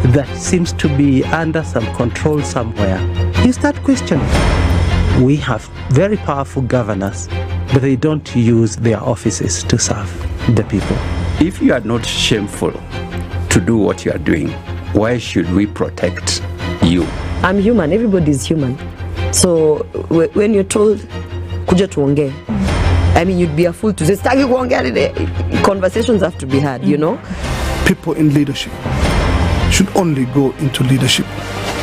that seems to be under some control somewhere, you start questioning. We have very powerful governors, but they don't use their offices to serve the people. If you are not shameful to do what you are doing, why should we protect you? I'm human. Everybody's human. So when you're told, kuja tuongee, I mean, you'd be a fool to say, stagi kuongea. Conversations have to be had, you know? People in leadership should only go into leadership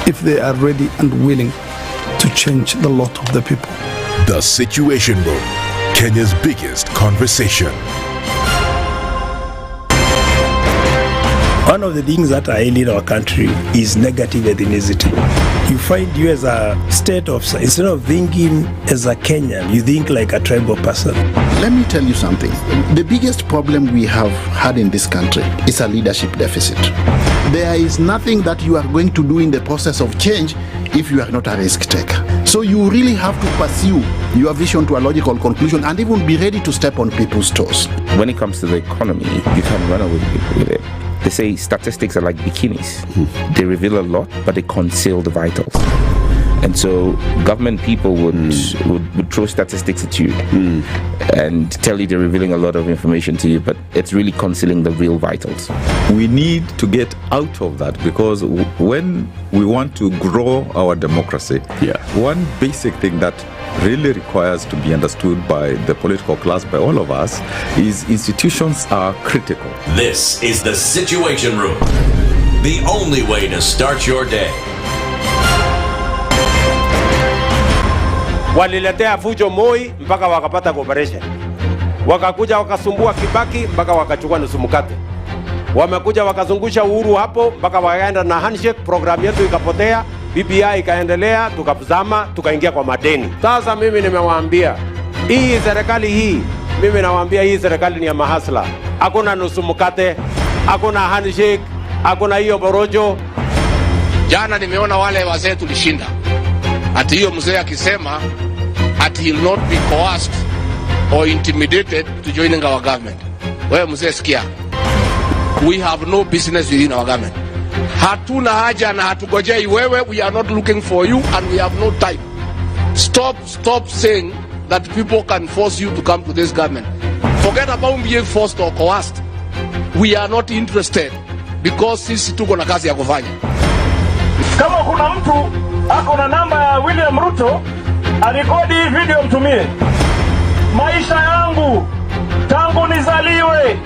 if they are ready and willing to change the lot of the people. The Situation Room, Kenya's biggest conversation. One of the things that are ailing our country is negative ethnicity. You find you as a state officer, instead of thinking as a Kenyan, you think like a tribal person. Let me tell you something. The biggest problem we have had in this country is a leadership deficit. There is nothing that you are going to do in the process of change if you are not a risk taker. So you really have to pursue your vision to a logical conclusion and even be ready to step on people's toes. When it comes to the economy, you can't run away with it. They say statistics are like bikinis. They reveal a lot, but they conceal the vitals. And so government people would throw statistics at you and tell you they're revealing a lot of information to you, but it's really concealing the real vitals. We need to get out of that, because when we want to grow our democracy, one basic thing that really requires to be understood by the political class, by all of us, is institutions are critical. This is the Situation Room, the only way to start your day. Waliletea fujo Moi mpaka wakapata cooperation. Wakakuja wakasumbua Kibaki mpaka wakachukua nusu mkate. Wamekuja wakazungusha Uhuru hapo mpaka wakaenda na handshake, program yetu ikapotea, BBI ikaendelea, tukazama, tukaingia kwa madeni. Sasa mimi nimewaambia, hii serikali hii, mimi nawaambia hii serikali ni ya mahasla. Hakuna nusu mkate, hakuna handshake, hakuna hiyo borojo. Jana nimeona wale wazee tulishinda. Ati hiyo mzee akisema ati he will not be coerced or intimidated to joining our government. Wewe mzee sikia. We have no business within our government. Hatuna haja na hatugojei wewe. We are not looking for you and we have no time. Stop saying that people can force you to come to this government. Forget about being forced or coerced. We are not interested because sisi tuko na kazi ya kufanya. Kama kuna mtu ako na namba ya William Ruto, arekodi hii video mtumie. Maisha yangu tangu nizaliwe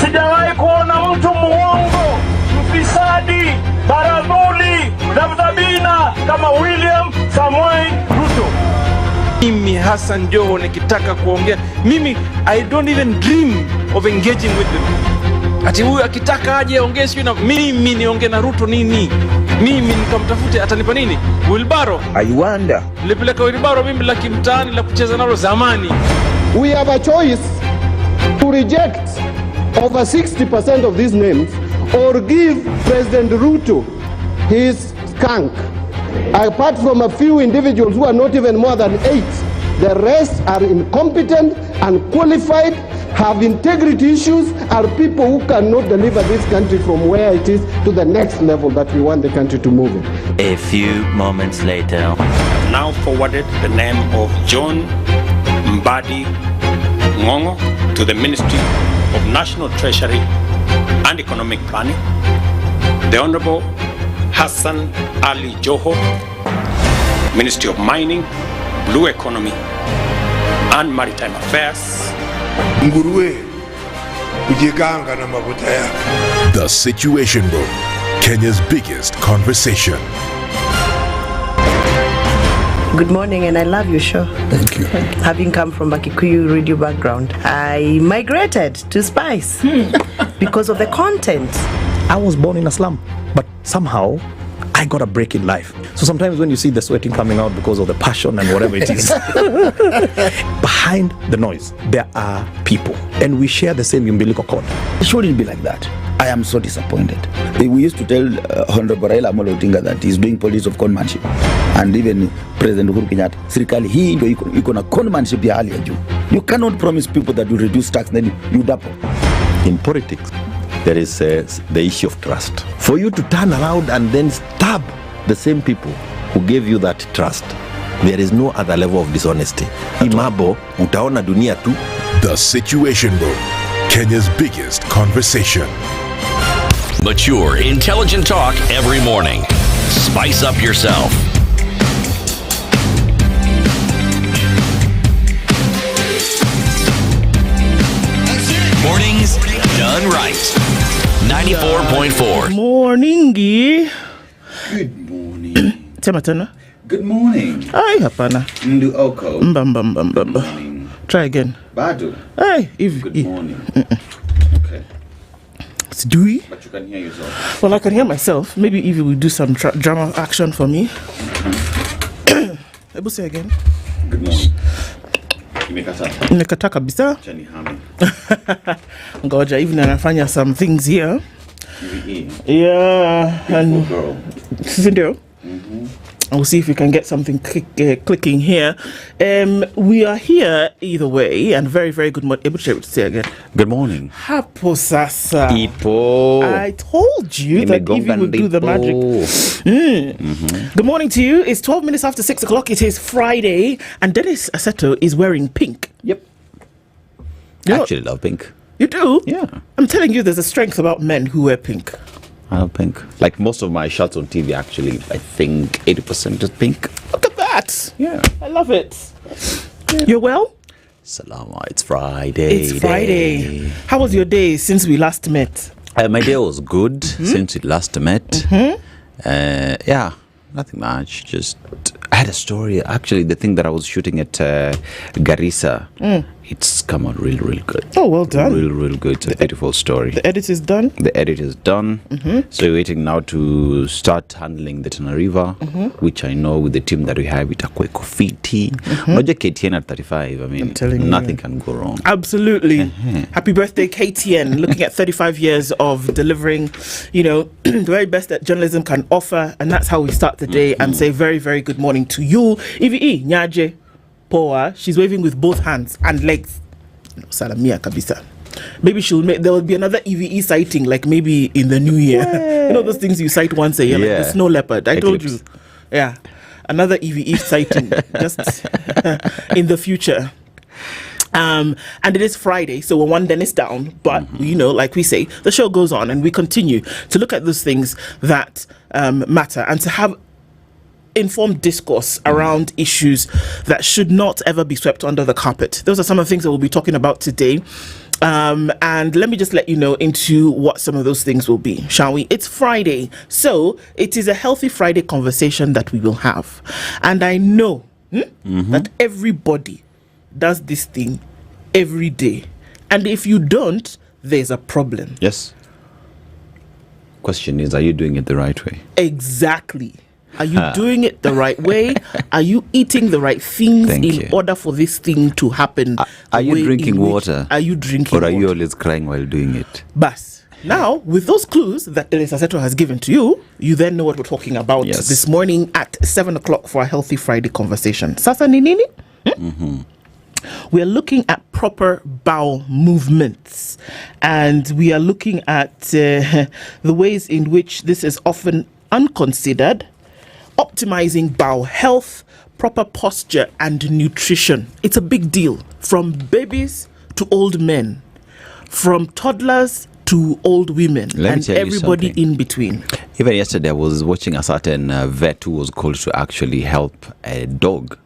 sijawahi kuona mtu muongo, mfisadi, baradhuli, dhabdhabina kama William Samoei Ruto. Mimi Hassan Joho nikitaka kuongea, mimi I don't even dream of engaging with them. Ati huyu akitaka aje aongee sio na mimi niongee na Ruto nini? Mimi nikamtafute atanipa nini? Wilbaro. I wonder. Nilipeleka Wilbaro mimi la kimtaani la kucheza nalo zamani. We have a choice to reject over 60% of these names or give President Ruto his skunk. Apart from a few individuals who are not even more than 8, the rest are incompetent, unqualified, have integrity issues, are people who cannot deliver this country from where it is to the next level that we want the country to move in. A few moments later. Now forwarded the name of John Mbadi Ngongo to the Ministry of National Treasury and Economic Planning. The Honorable Hassan Ali Joho, Ministry of Mining, Blue Economy and Maritime Affairs. Nguruwe ujiganga na mabuta yake. The Situation Room, Kenya's biggest conversation. Good morning, and I love your show. Thank you. Having come from a Kikuyu radio background, I migrated to Spice because of the content. I was born in a slum, but somehow I got a break in life. So sometimes when you see the sweating coming out because of the passion and whatever it is, behind the noise, there are people. And we share the same umbilical cord. It shouldn't be like that. I am so disappointed. We used to tell Honorable Raila Amolo Odinga that he's doing politics of conmanship. And even President Uhuru Kenyatta, serikali hii ndio iko na conmanship ya hali ya juu. You cannot promise people that you reduce tax, then you double. In politics, there is the issue of trust. For you to turn around and then stab the same people who gave you that trust, there is no other level of dishonesty. Imabo, utaona dunia tu. The Situation Room, Kenya's biggest conversation. Mature, intelligent talk every morning. Spice up yourself. Mornings done right. 94.4. Morningi. Good morning. Tema tena. Good morning. Ay, hapana. Ndu Okoh. Mbamba. Try again. Bado. Hey, Good morning. Okay. It's Dewey. But you can hear yourself. Well, I can hear myself. Maybe Evie will do some drama action for me. Ebu say again. Good morning. Nimekataa kabisa. Chani hame. Ngoja, even anafanya some things here. Yeah. And ndio. We'll see if we can get something clicking here. We are here either way, and very, very good morning. Able to say again. Good morning. Hapo sasa. Ipo. I told you that Evie would do the magic. Good morning to you. It's 12 minutes after 6 o'clock. It is Friday, and Dennis Aseto is wearing pink. Yep. You I actually love pink. You do? Yeah. I'm telling you, there's a strength about men who wear pink. I love pink. Like most of my shots on TV, actually, I think 80% is pink. Look at that. Yeah. I love it. Yeah. You're well? Salama, it's Friday. It's Friday. How was your day since we last met? My day was good since we last met. Yeah, nothing much. Just, I had a story. Actually, the thing that I was shooting at Garissa, it's come out really, really good. Oh, well done. Really, really good. It's a beautiful story. The edit is done? The edit is done. So we're waiting now to start handling the Tana River, which I know with the team that we have, itakuwa iko fiti. Moja KTN at 35, I mean, nothing can go wrong. Absolutely. Happy birthday, KTN. Looking at 35 years of delivering, the very best that journalism can offer. And that's how we start the day and say very, very good morning to you. Ivi Nyaje. Poa, she's waving with both hands and legs. Salamia kabisa. Maybe there will be another EVE sighting, like maybe in the new year. You know those things you sight once a year, like the snow leopard. I told you. Yeah. Another EVE sighting just in the future. And it is Friday, so we're one Dennis down. But, like we say, the show goes on and we continue to look at those things that matter and to have informed discourse around issues that should not ever be swept under the carpet. Those are some of the things that we'll be talking about today. And let me just let you know into what some of those things will be, shall we? It's Friday, so it is a healthy Friday conversation that we will have. And I know that everybody does this thing every day. And if you don't, there's a problem. Yes. Question is, are you doing it the right way? Exactly. Are you doing it the right way? Are you eating the right things in order for this thing to happen? Are you drinking water? Are you drinking water? Or are you always crying while doing it? Bas. Now, with those clues that Dennis Aseto has given to you, you then know what we're talking about this morning at 7 o'clock for a healthy Friday conversation. Sasa ni nini? We are looking at proper bowel movements, and we are looking at the ways in which this is often unconsidered. Optimizing bowel health, proper posture and nutrition. It's a big deal, from babies to old men, from toddlers to old women, and everybody in between. Even yesterday I was watching a certain vet who was called to actually help a dog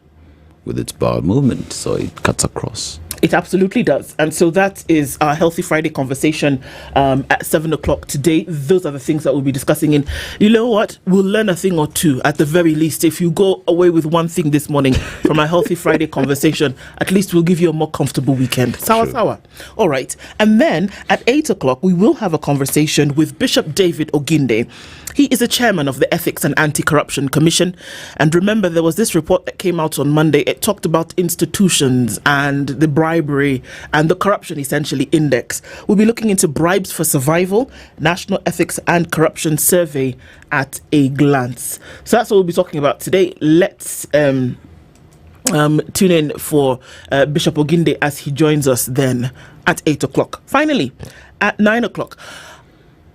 with its bowel movement, so it cuts across. It absolutely does. And so that is our Healthy Friday conversation at 7 o'clock today. Those are the things that we'll be discussing. And you know what? We'll learn a thing or two at the very least. If you go away with one thing this morning from our Healthy Friday conversation, at least we'll give you a more comfortable weekend. Sawa. All right. And then at 8 o'clock, we will have a conversation with Bishop David Oginde. He is a chairman of the Ethics and Anti-Corruption Commission. And remember, there was this report that came out on Monday. It talked about institutions and the bribery and the corruption, essentially, index. We'll be looking into bribes for survival, National Ethics and Corruption Survey at a glance. So that's what we'll be talking about today. Let's tune in for Bishop Oginde as he joins us then at 8 o'clock. Finally, at 9 o'clock,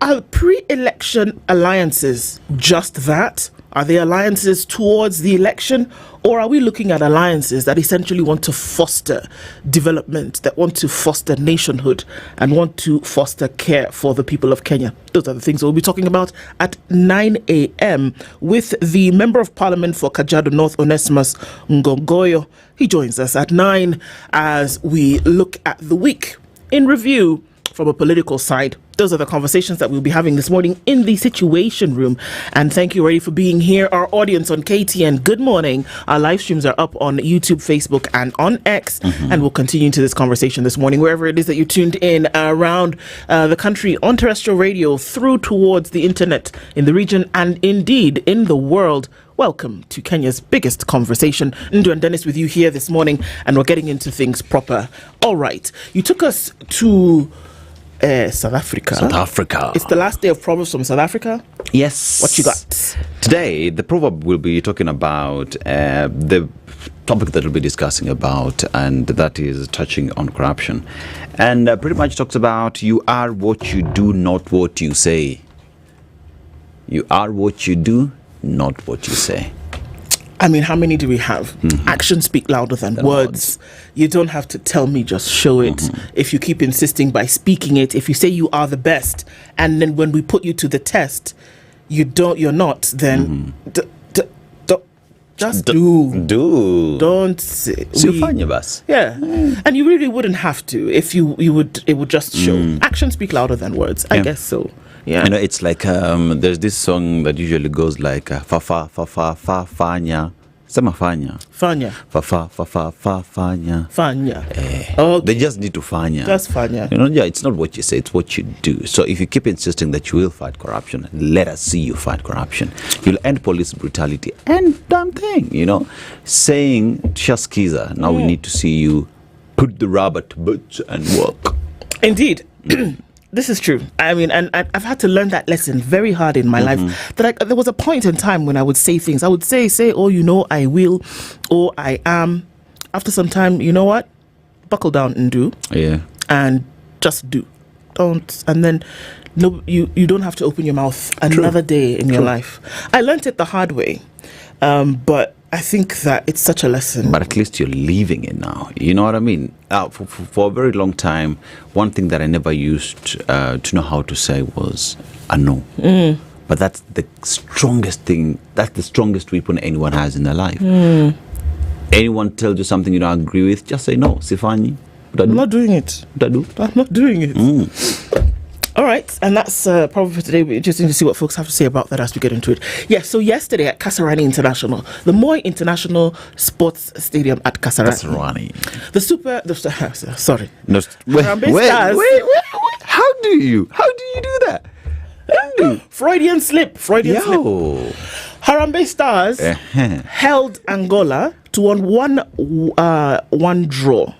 Are pre-election alliances just that? Are they alliances towards the election? Or are we looking at alliances that essentially want to foster development, that want to foster nationhood, and want to foster care for the people of Kenya? Those are the things we'll be talking about at 9 a.m. with the Member of Parliament for Kajiado North, Onesimus Ngongoyo. He joins us at 9 as we look at the week in review from a political side. Those are the conversations that we'll be having this morning in the Situation Room. And thank you already for being here. Our audience on KTN, good morning. Our live streams are up on YouTube, Facebook, and on X. And we'll continue into this conversation this morning, wherever it is that you tuned in around the country, on terrestrial radio, through towards the internet, in the region, and indeed in the world. Welcome to Kenya's biggest conversation. Ndu and Dennis with you here this morning, and we're getting into things proper. All right. You took us to South Africa. South Africa. It's the last day of Proverbs from South Africa. Yes. What you got? Today, the proverb will be talking about the topic that we'll be discussing about, and that is touching on corruption. And pretty much talks about you are what you do, not what you say. You are what you do, not what you say. I mean, how many do we have? Actions speak louder than words. You don't have to tell me, just show it. If you keep insisting by speaking it, if you say you are the best, and then when we put you to the test, you're not, then just do. Don't say. Yeah. And you really wouldn't have to if you would. It would just show. Actions speak louder than words. I guess so. Yeah. You know, it's like there's this song that usually goes like fa fa fa fa fa fanya. Sema fanya. Fanya. Fa fa fa fa fa fanya. Fanya. Okay. They just need to fanya. Just fanya. You know, yeah, it's not what you say, it's what you do. So if you keep insisting that you will fight corruption, let us see you fight corruption. You'll end police brutality and damn thing, you know. Saying Shaskiza, now we need to see you put the rubber to boots and work. Indeed. This is true. I mean, and I've had to learn that lesson very hard in my life. That there was a point in time when I would say things. I would say, oh, you know, I will, or I am. After some time, you know what? Buckle down and do. Yeah. And just do. Don't. And then you don't have to open your mouth another day in your life. I learned it the hard way. But I think that it's such a lesson. But at least you're leaving it now. You know what I mean? For a very long time, one thing that I never used to know how to say was a no. But that's the strongest thing. That's the strongest weapon anyone has in their life. Anyone tells you something you don't agree with, just say no. Sifanyi. I'm not doing it. I'm not doing it. All right, and that's probably for today. We're interesting to see what folks have to say about that as we get into it. Yeah, so yesterday at Kasarani International, the Moi International Sports Stadium at Kasarani. Sorry. No, wait. How do you do that? Freudian slip. Harambee Stars held Angola to one draw.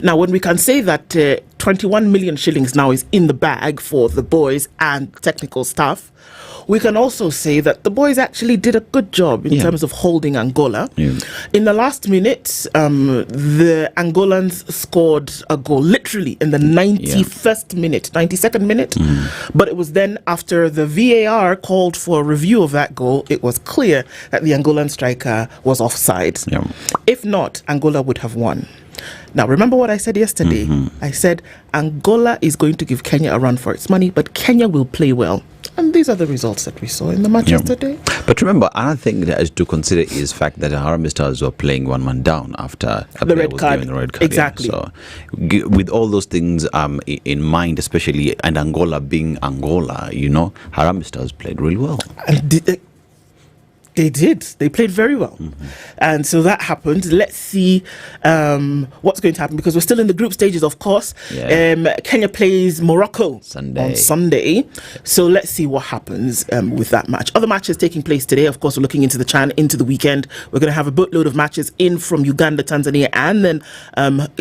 Now, when we can say that 21 million shillings now is in the bag for the boys and technical staff, we can also say that the boys actually did a good job in terms of holding Angola. In the last minute, the Angolans scored a goal, literally in the 92nd minute. But it was then after the VAR called for a review of that goal, it was clear that the Angolan striker was offside. If not, Angola would have won. Now, remember what I said yesterday? I said Angola is going to give Kenya a run for its money, but Kenya will play well. And these are the results that we saw in the match yesterday. But remember, another thing that is to consider is the fact that the Harambee Stars were playing one man down after the red card. Exactly. So, with all those things in mind, especially and Angola being Angola, you know, Harambee Stars played really well. And they did. They played very well. And so that happened. Let's see what's going to happen, because we're still in the group stages, of course. Kenya plays Morocco on Sunday. So let's see what happens with that match. Other matches taking place today. Of course, we're looking into the CHAN, into the weekend. We're going to have a boatload of matches in from Uganda, Tanzania, and then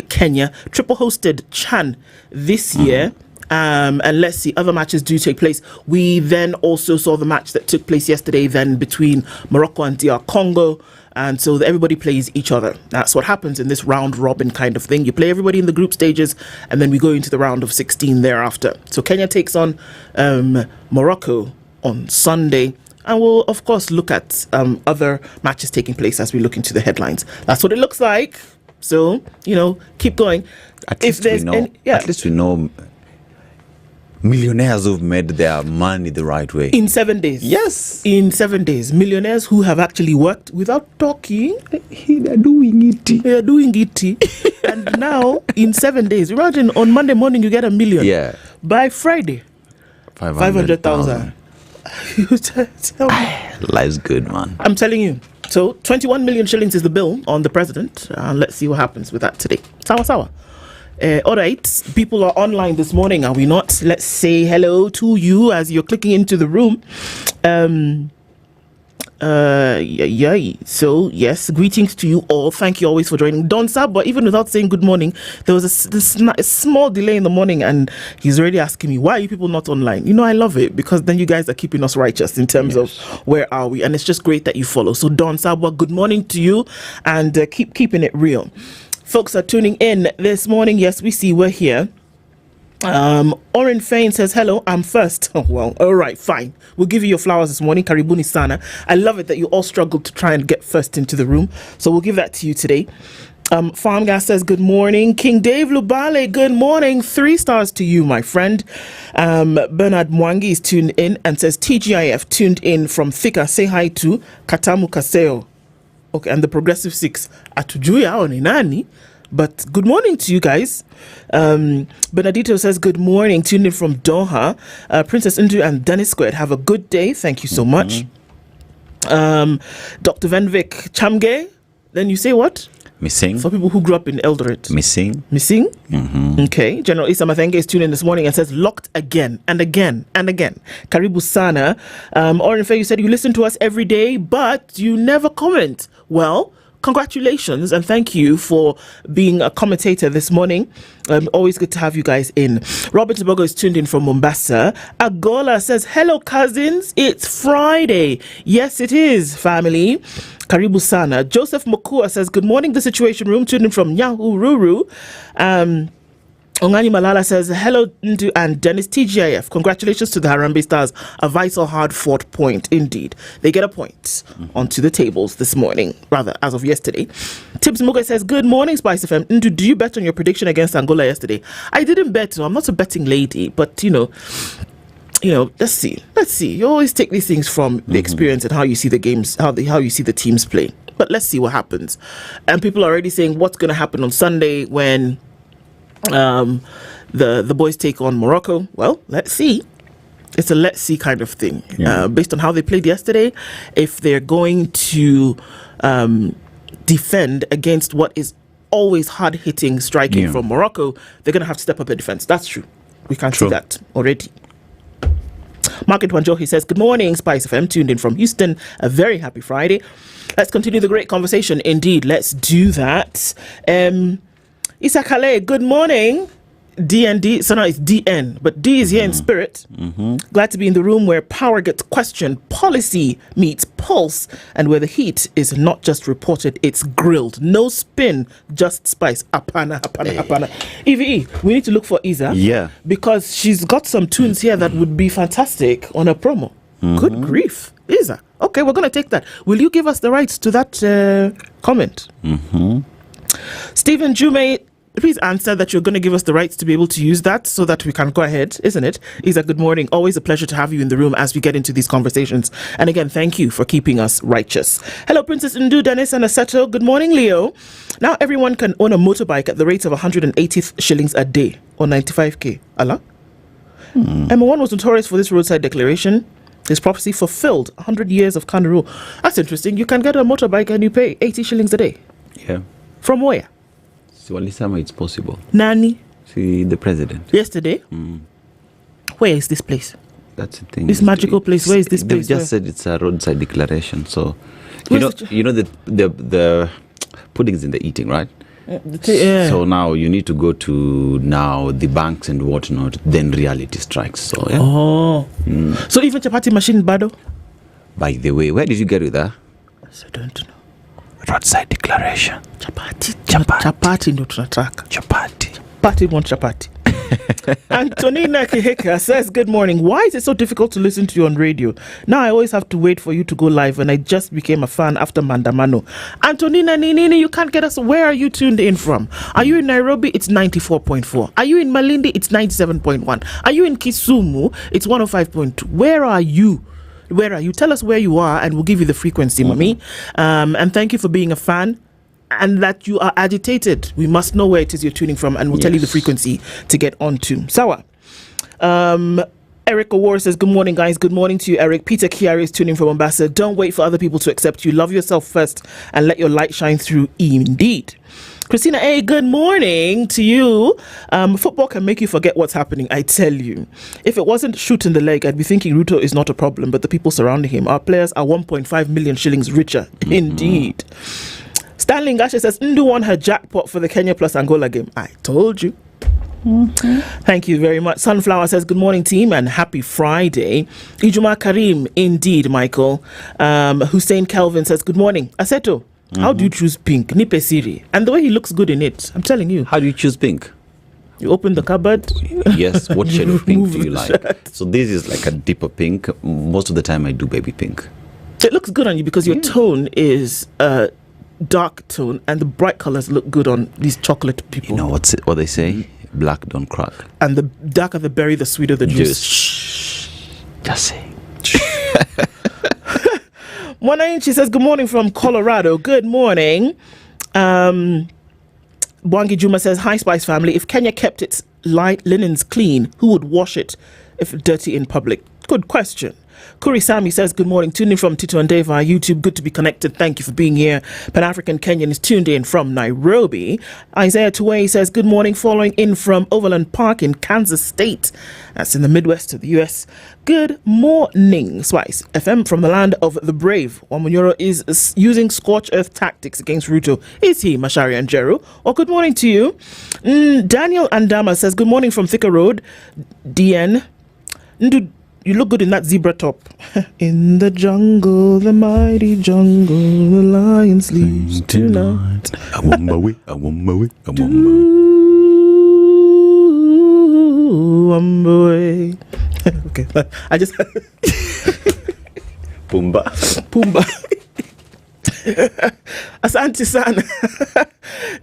Kenya. Triple hosted CHAN this year. And let's see, other matches do take place. We then also saw the match that took place yesterday then between Morocco and DR Congo. And so everybody plays each other. That's what happens in this round robin kind of thing. You play everybody in the group stages, and then we go into the round of 16 thereafter. So Kenya takes on Morocco on Sunday. And we'll, of course, look at other matches taking place as we look into the headlines. That's what it looks like. So, keep going. At least we know millionaires who've made their money the right way. In 7 days. Yes. In 7 days. Millionaires who have actually worked without talking. They're doing it. And now, in 7 days, imagine on Monday morning you get $1 million. Yeah. By Friday, 500,000. Life's good, man. I'm telling you. So 21 million shillings is the bill on the president. Let's see what happens with that today. Sawa. All right, people are online this morning, are we not? Let's say hello to you as you're clicking into the room. So yes, greetings to you all. Thank you always for joining. Don Sabwa, even without saying good morning, there was a small delay in the morning, and he's already asking me, why are you people not online? I love it, because then you guys are keeping us righteous in terms of where are we, and it's just great that you follow. So Don Sabwa, good morning to you, and keep keeping it real. Folks are tuning in this morning. Yes, we see we're here. Oren Fain says, hello, I'm first. Oh, well, all right, fine. We'll give you your flowers this morning. Karibuni sana. I love it that you all struggled to try and get first into the room. So we'll give that to you today. Farm Gas says, good morning. King Dave Lubale, good morning. 3 stars to you, my friend. Bernard Mwangi is tuned in and says, TGIF tuned in from Thika. Say hi to Katamu Kaseo. Okay, and the Progressive 6. Atujuya oni nani? But good morning to you guys. Benedito says, good morning. Tuned in from Doha. Princess Indu and Dennis Squared, have a good day. Thank you so much. Dr. Venvik Chamge. Then you say what? Missing. For people who grew up in Eldoret. Missing. Mm-hmm. Okay. General Isa Mathenge is tuned in this morning and says, locked again and again and again. Karibu sana. Oren Faye, you said you listen to us every day, but you never comment. Well, congratulations and thank you for being a commentator this morning. Always good to have you guys in. Robert Tobogo is tuned in from Mombasa. Agola says, hello cousins, it's Friday. Yes, it is, family. Karibu sana. Joseph Mokua says, good morning, the Situation Room, tuned in from Nyahururu. Ongani Malala says, hello, Ndu and Dennis. TGIF. Congratulations to the Harambee Stars. A vital, hard-fought point, indeed. They get a point onto the tables this morning, rather, as of yesterday. Tibbs Muga says, good morning, SpiceFM. Ndu, do you bet on your prediction against Angola yesterday? I didn't bet. I'm not a betting lady, but, let's see. You always take these things from the experience and how you see the games, how you see the teams play. But let's see what happens. And people are already saying what's going to happen on Sunday when the boys take on Morocco. Well, let's see. It's a let's see kind of thing. Based on how they played yesterday, if they're going to defend against what is always hard-hitting striking from Morocco, they're going to have to step up their defense. That's true. We can see that already. Market Wanjohi says, good morning, Spice FM, tuned in from Houston. A very happy Friday. Let's continue the great conversation. Indeed, let's do that. Issa Kale, good morning. DND, so now it's DN, but D is here in spirit. Glad to be in the room where power gets questioned, policy meets pulse, and where the heat is not just reported, it's grilled. No spin, just spice. Apana. EVE, we need to look for Isa. Yeah. Because she's got some tunes here that would be fantastic on a promo. Good grief. Isa. Okay, we're going to take that. Will you give us the rights to that comment? Stephen Jume, please answer that you're going to give us the rights to be able to use that so that we can go ahead, isn't it? Isa, good morning. Always a pleasure to have you in the room as we get into these conversations. And again, thank you for keeping us righteous. Hello, Princess Ndu, Dennis and Aseto. Good morning, Leo. Now everyone can own a motorbike at the rate of 180 shillings a day or 95k. Allah? Emma1 was notorious for this roadside declaration. His prophecy fulfilled 100 years of Kanu rule. That's interesting. You can get a motorbike and you pay 80 shillings a day. Yeah. From where? So Alisama, it's possible. Nani? See, the president. Yesterday? Where is this place? That's the thing. This magical place. Where is this place? They've just said it's a roadside declaration. So, you know the pudding's in the eating, right? Yeah. So now you need to go to now the banks and whatnot. Then reality strikes. So yeah. Oh. So even chapati machine bado. By the way, where did you get with that? I don't know. Roadside declaration. Chapati ndo tunataka. Chapati want chapati. Antonina Kiheka says, good morning. Why is it so difficult to listen to you on radio? Now I always have to wait for you to go live, and I just became a fan after Mandamano. Antonina Ninini, you can't get us. Where are you tuned in from? Are you in Nairobi? It's 94.4. Are you in Malindi? It's 97.1. Are you in Kisumu? It's 105.2. Where are you? Where are you? Tell us where you are, and we'll give you the frequency, Mami. And thank you for being a fan. And that you are agitated. We must know where it is you're tuning from, and we'll tell you the frequency to get onto. Sawa. Eric Awar says, good morning, guys. Good morning to you, Eric. Peter Chiari is tuning from Mombasa. Don't wait for other people to accept you. Love yourself first and let your light shine through. Indeed. Christina A, good morning to you. Football can make you forget what's happening, I tell you. If it wasn't shoot in the leg, I'd be thinking Ruto is not a problem, but the people surrounding him. Our players are 1.5 million shillings richer. Indeed. Stanley Ngasha says, Ndu won her jackpot for the Kenya plus Angola game. I told you. Thank you very much. Sunflower says, good morning, team, and happy Friday. Ijuma Karim, indeed, Michael. Hussein Kelvin says, good morning. Aseto, how do you choose pink? Nipe Siri. And the way he looks good in it, I'm telling you. How do you choose pink? You open the cupboard. Yes. What shade of pink do you like? So this is like a deeper pink. Most of the time I do baby pink. It looks good on you because your tone is dark tone, and the bright colors look good on these chocolate people. You know what they say? Black don't crack. And the darker the berry, the sweeter the juice. Just say. Mwanainchi says, good morning from Colorado. Good morning. Bwangi Juma says, hi, Spice family. If Kenya kept its linens clean, who would wash it if dirty in public? Good question. Kuri Sami says, good morning. Tuned in from Tito and Dave, our YouTube. Good to be connected. Thank you for being here. Pan-African Kenyan is tuned in from Nairobi. Isaiah Tuwei says, good morning. Following in from Overland Park in Kansas State. That's in the Midwest of the US. Good morning, Spice FM from the land of the brave. Wamunyoro is using scorched earth tactics against Ruto. Is he, Mashari and Jeru? Or good morning to you. Daniel Andama says, good morning from Thika Road. DN. You look good in that zebra top. In the jungle, the mighty jungle, the lion sleeps tonight. I want my way, I want my way, I want my way. Okay, I just... Pumbaa. Asante Sana.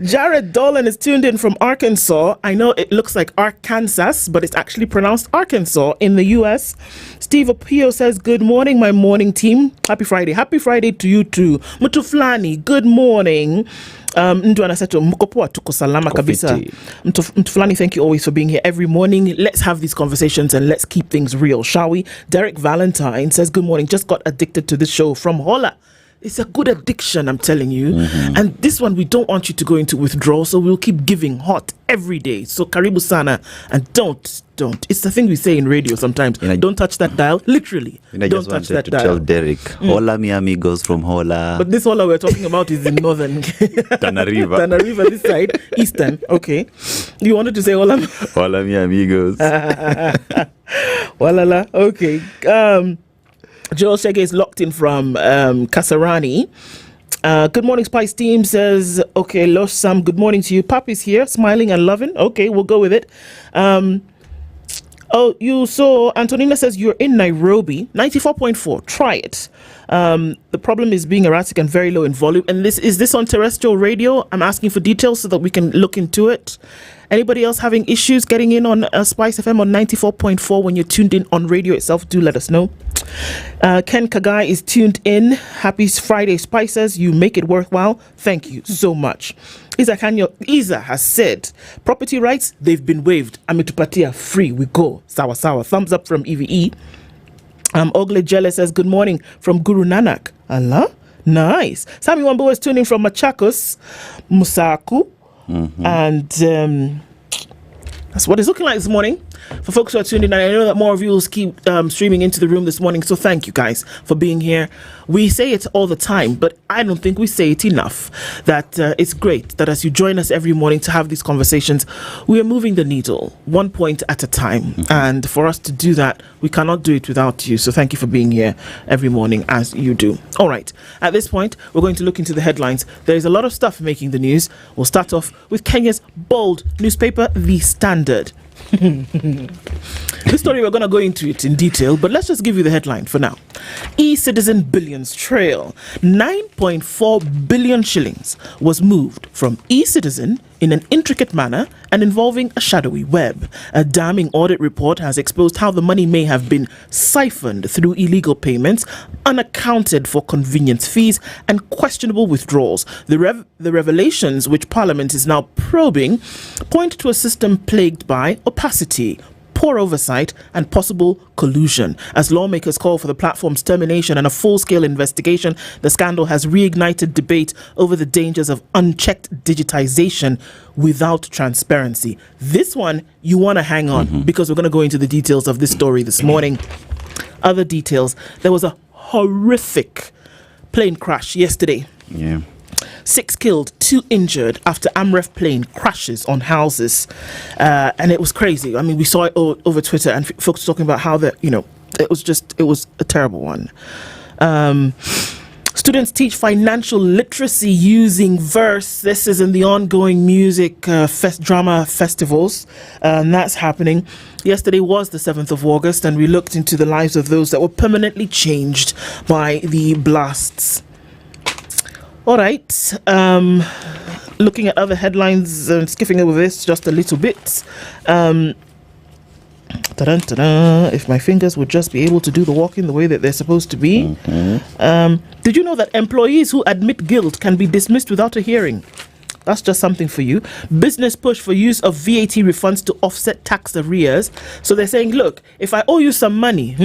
Jared Dolan is tuned in from Arkansas. I know it looks like Arkansas, but it's actually pronounced Arkansas in the US. Steve Opio says, good morning, my morning team. Happy Friday. Happy Friday to you too. Mutuflani, good morning. Ndu Aseto, mkopoa tuko salama kabisa. Mtuflani, thank you always for being here every morning. Let's have these conversations and let's keep things real, shall we? Derek Valentine says, good morning. Just got addicted to this show from Hola. It's a good addiction, I'm telling you. And this one, we don't want you to go into withdrawal, so we'll keep giving hot every day. So karibu sana, and don't. It's the thing we say in radio sometimes. Don't touch that dial, literally. I don't just touch wanted that to dial. tell Derek, hola mi amigos from Hola. But this Hola we're talking about is in northern Tana River. Tana River, this side, eastern. Okay. You wanted to say hola? Hola mi amigos. Walala. Okay. Joel Shege is locked in from Kasarani. Good morning, Spice team, says, okay, Losh Sam, good morning to you. Papi's here, smiling and loving. Okay, we'll go with it. You saw, Antonina says you're in Nairobi, 94.4. Try it. The problem is being erratic and very low in volume. And is this on terrestrial radio? I'm asking for details so that we can look into it. Anybody else having issues getting in on Spice FM on 94.4 when you're tuned in on radio itself? Do let us know. Ken Kagai is tuned in. Happy Friday, Spices. You make it worthwhile. Thank you so much. Isa has said, property rights, they've been waived. Ametupatia free. We go. Sawa sawa. Thumbs up from EVE. Ogle Jelle says, good morning from Guru Nanak. Allah. Nice. Sami Wambo is tuning from Machakos, Musaku. And that's what it's looking like this morning. For folks who are tuned in, and I know that more of you will keep streaming into the room this morning, so thank you guys for being here. We say it all the time, but I don't think we say it enough, that it's great that as you join us every morning to have these conversations, we are moving the needle 1 point at a time. And for us to do that, we cannot do it without you. So thank you for being here every morning as you do. All right. At this point, we're going to look into the headlines. There's a lot of stuff making the news. We'll start off with Kenya's bold newspaper, The Standard. This story, we're going to go into it in detail, but let's just give you the headline for now. E-Citizen Billions Trail. 9.4 billion shillings was moved from E-Citizen in an intricate manner and involving a shadowy web. A damning audit report has exposed how the money may have been siphoned through illegal payments, unaccounted for convenience fees, and questionable withdrawals. The revelations, which Parliament is now probing, point to a system plagued by opacity, poor oversight, and possible collusion. As lawmakers call for the platform's termination and a full-scale investigation, the scandal has reignited debate over the dangers of unchecked digitization without transparency. This one, you want to hang on, because we're going to go into the details of this story this morning. Other details, there was a horrific plane crash yesterday. 6 killed, 2 injured after AMREF plane crashes on houses. And it was crazy. I mean, we saw it over Twitter, and folks talking about how it was a terrible one. Students teach financial literacy using verse. This is in the ongoing music drama festivals, and that's happening. Yesterday was the 7th of August, and we looked into the lives of those that were permanently changed by the blasts. All right, looking at other headlines and skipping over this just a little bit. If my fingers would just be able to do the walking the way that they're supposed to be. Did you know that employees who admit guilt can be dismissed without a hearing? That's just something for you. Business push for use of VAT refunds to offset tax arrears. So they're saying, look, if I owe you some money,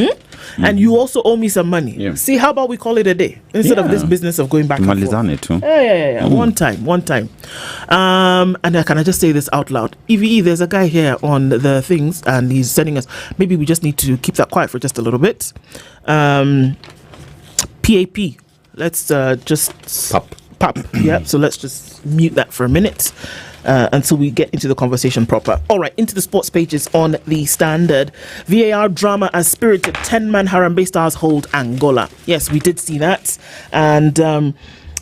and you also owe me some money, see, how about we call it a day instead of this business of going back and forth? Yeah. One time. And can I just say this out loud? EVE, there's a guy here on the things, and he's sending us, maybe we just need to keep that quiet for just a little bit. PAP, let's just... Pop. Yeah, so let's just mute that for a minute until we get into the conversation proper. All right, into the sports pages on The Standard. VAR drama as spirited 10-man Harambee Stars hold Angola. Yes, we did see that. And the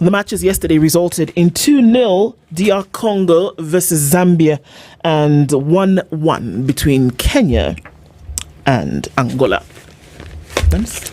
matches yesterday resulted in 2-0 DR Congo versus Zambia and 1-1 between Kenya and Angola. Thanks.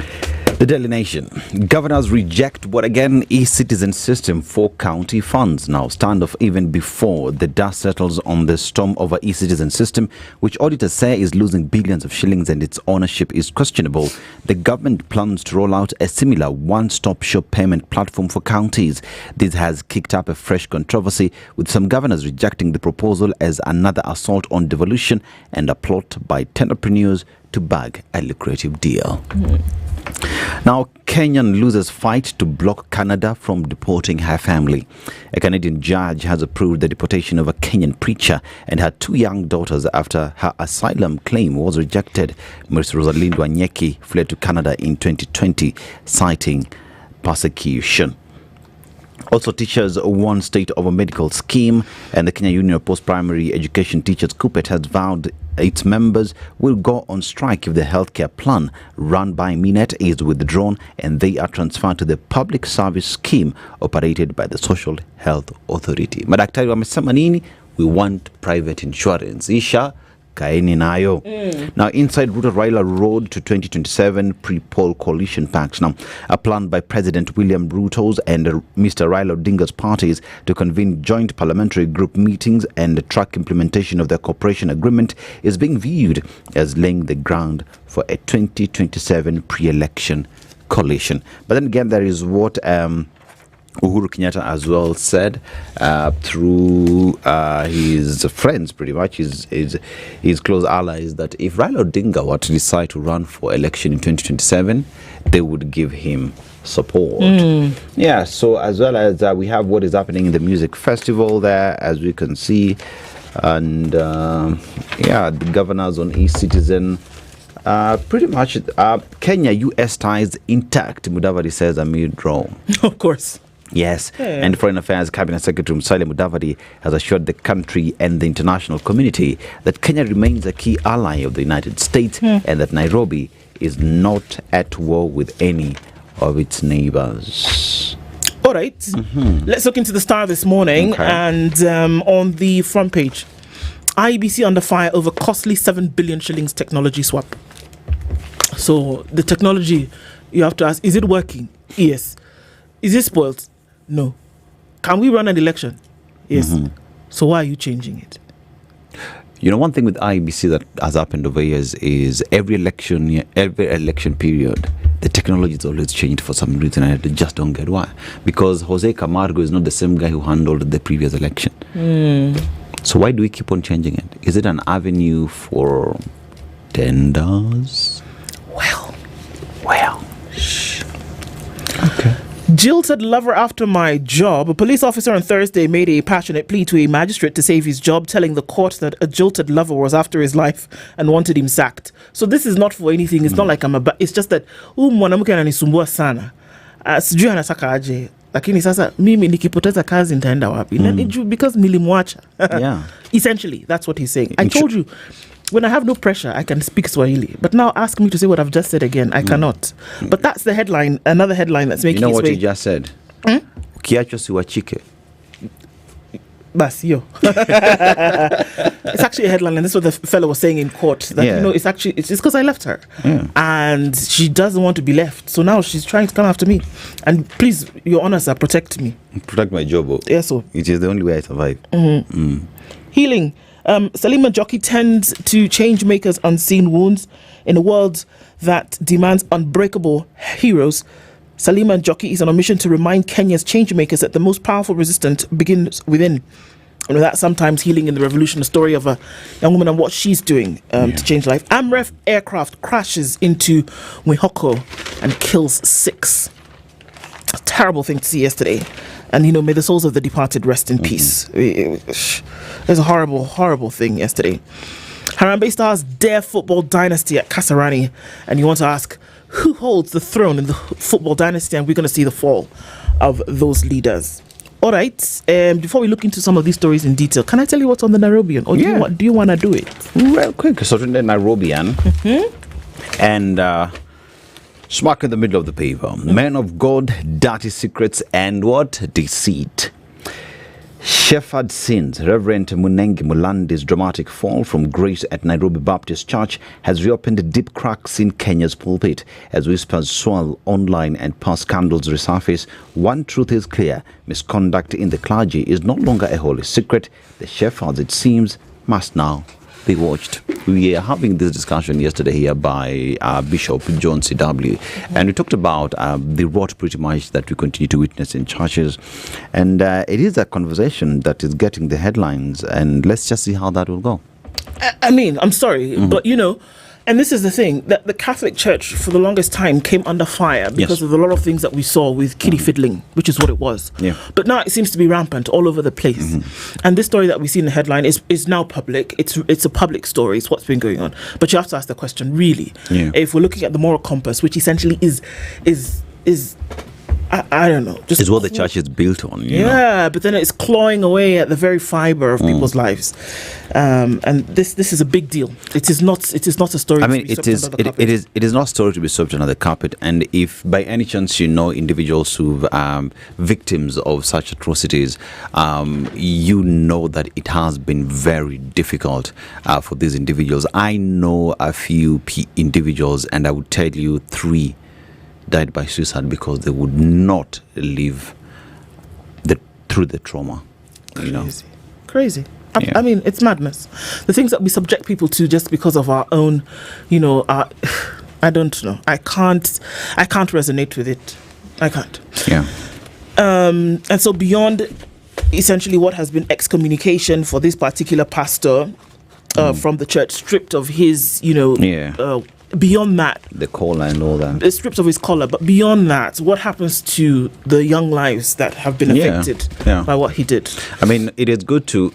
The Daily Nation. Governors reject what again e-citizen system for county funds. Now standoff even before the dust settles on the storm over e-citizen system, which auditors say is losing billions of shillings and its ownership is questionable. The government plans to roll out a similar one-stop shop payment platform for counties. This has kicked up a fresh controversy, with some governors rejecting the proposal as another assault on devolution and a plot by entrepreneurs to bag a lucrative deal. Now, Kenyan loses fight to block Canada from deporting her family. A Canadian judge has approved the deportation of a Kenyan preacher and her 2 young daughters after her asylum claim was rejected. Ms. Rosalind Wanyeki fled to Canada in 2020, citing persecution. Also, teachers won state of a medical scheme, and the Kenya Union of Post-Primary Education Teachers KUPPET has vowed its members will go on strike if the healthcare plan run by Minet is withdrawn and they are transferred to the public service scheme operated by the Social Health Authority. Madaktari wamesema nini? We want private insurance. Isha kaeni nayo. Now, inside Ruto Raila Road to 2027 pre-poll coalition pacts. Now, a plan by President William Ruto's and Mr. Raila Odinga's parties to convene joint parliamentary group meetings and track implementation of the cooperation agreement is being viewed as laying the ground for a 2027 pre-election coalition. But then again, there is what Uhuru Kenyatta as well said through his friends, pretty much his close allies, that if Raila Odinga were to decide to run for election in 2027, they would give him support. Yeah, so as well as we have what is happening in the music festival there, as we can see. And the governors on e-Citizen. Pretty much Kenya-US ties intact, Mudavadi says amid row. Of course. Yes, Yeah. and Foreign Affairs Cabinet Secretary Musalia Mudavadi has assured the country and the international community that Kenya remains a key ally of the United States and that Nairobi is not at war with any of its neighbors. All right. Let's look into the Star this morning. Okay. And on the front page, IEBC under fire over costly 7 billion shillings technology swap. So the technology, you have to ask, is it working? Yes. Is it spoiled? No. Can we run an election? Yes. So why are you changing it? You know, one thing with IEBC that has happened over years is every election period, the technology is always changed for some reason, and I just don't get why. Because Jose Camargo is not the same guy who handled the previous election. So why do we keep on changing it? Is it an avenue for tenders? Well. Okay. Jilted lover after my job. A police officer on Thursday made a passionate plea to a magistrate to save his job, telling the court that a jilted lover was after his life and wanted him sacked. So this is not for anything. It's not like it's just that mwanamke ananisumbua sana. Sijui anataka aje. Lakini sasa mimi nikipoteza kazi nitaenda wapi? Because nilimwacha. Yeah. Essentially, that's what he's saying. I told you, when I have no pressure, I can speak Swahili. But now ask me to say what I've just said again. I cannot. But that's the headline, another headline that's making its way. You know what you just said? Ukiachwa siwachike. Bas, yo. It's actually a headline, and this is what the fellow was saying in court. That, it's because I left her. And she doesn't want to be left. So now she's trying to come after me. And please, your honor, sir, protect me. Protect my job. Yes, so. It is the only way I survive. Healing. Salima Jockey tends to change makers' unseen wounds. In a world that demands unbreakable heroes, Salima Jockey is on a mission to remind Kenya's change makers that the most powerful resistance begins within. And with that, sometimes healing in the revolution, the story of a young woman and what she's doing to change life. Amref aircraft crashes into Okoh and kills 6. A terrible thing to see yesterday. And, may the souls of the departed rest in peace. It was a horrible, horrible thing yesterday. Harambee Stars dare football dynasty at Kasarani. And you want to ask, who holds the throne in the football dynasty? And we're going to see the fall of those leaders. All right. Before we look into some of these stories in detail, can I tell you what's on the Nairobian? Or do you want to do it? Well, quick. So in the Nairobian. And... smack in the middle of the paper. Men of God, dirty secrets, and what? Deceit. Shepherd sins. Reverend Munengi Mulandi's dramatic fall from grace at Nairobi Baptist Church has reopened deep cracks in Kenya's pulpit. As whispers swirl online and past scandals resurface, one truth is clear. Misconduct in the clergy is no longer a holy secret. The shepherds, it seems, must now be watched. We are having this discussion yesterday here by Bishop John C.W. and we talked about the rot pretty much that we continue to witness in churches, and it is a conversation that is getting the headlines, and let's just see how that will go. I mean, I'm sorry, but and this is the thing, that the Catholic Church for the longest time came under fire because of a lot of things that we saw with kiddie fiddling, which is what it was. But now it seems to be rampant all over the place. And this story that we see in the headline is now public. It's a public story. It's what's been going on. But you have to ask the question, really, if we're looking at the moral compass, which essentially is I don't know. It's what the church is built on. You know? But then it's clawing away at the very fiber of people's lives, and this is a big deal. It is not a story. I mean, it is not a story to be swept under the carpet. And if by any chance you know individuals who victims of such atrocities, you know that it has been very difficult for these individuals. I know a few individuals, and I would tell you 3 died by suicide because they would not live through the trauma. Crazy. I mean, it's madness. The things that we subject people to just because of our own, I don't know. I can't resonate with it. I can't. And so beyond essentially what has been excommunication for this particular pastor from the church, stripped of his, beyond that, the collar and all that, the strips of his collar, but beyond that, what happens to the young lives that have been affected by what he did? I mean, it is good to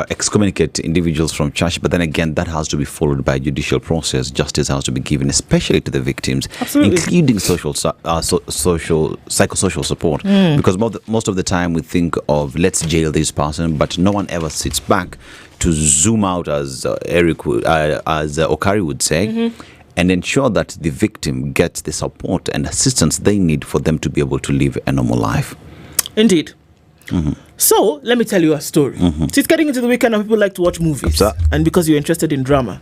excommunicate individuals from church, but then again, that has to be followed by a judicial process. Justice has to be given, especially to the victims, including psychosocial support. Because most of the time we think of let's jail this person, but no one ever sits back to zoom out, as Okari would say, and ensure that the victim gets the support and assistance they need for them to be able to live a normal life. Indeed. So, let me tell you a story. So it's getting into the weekend and people like to watch movies. And because you're interested in drama,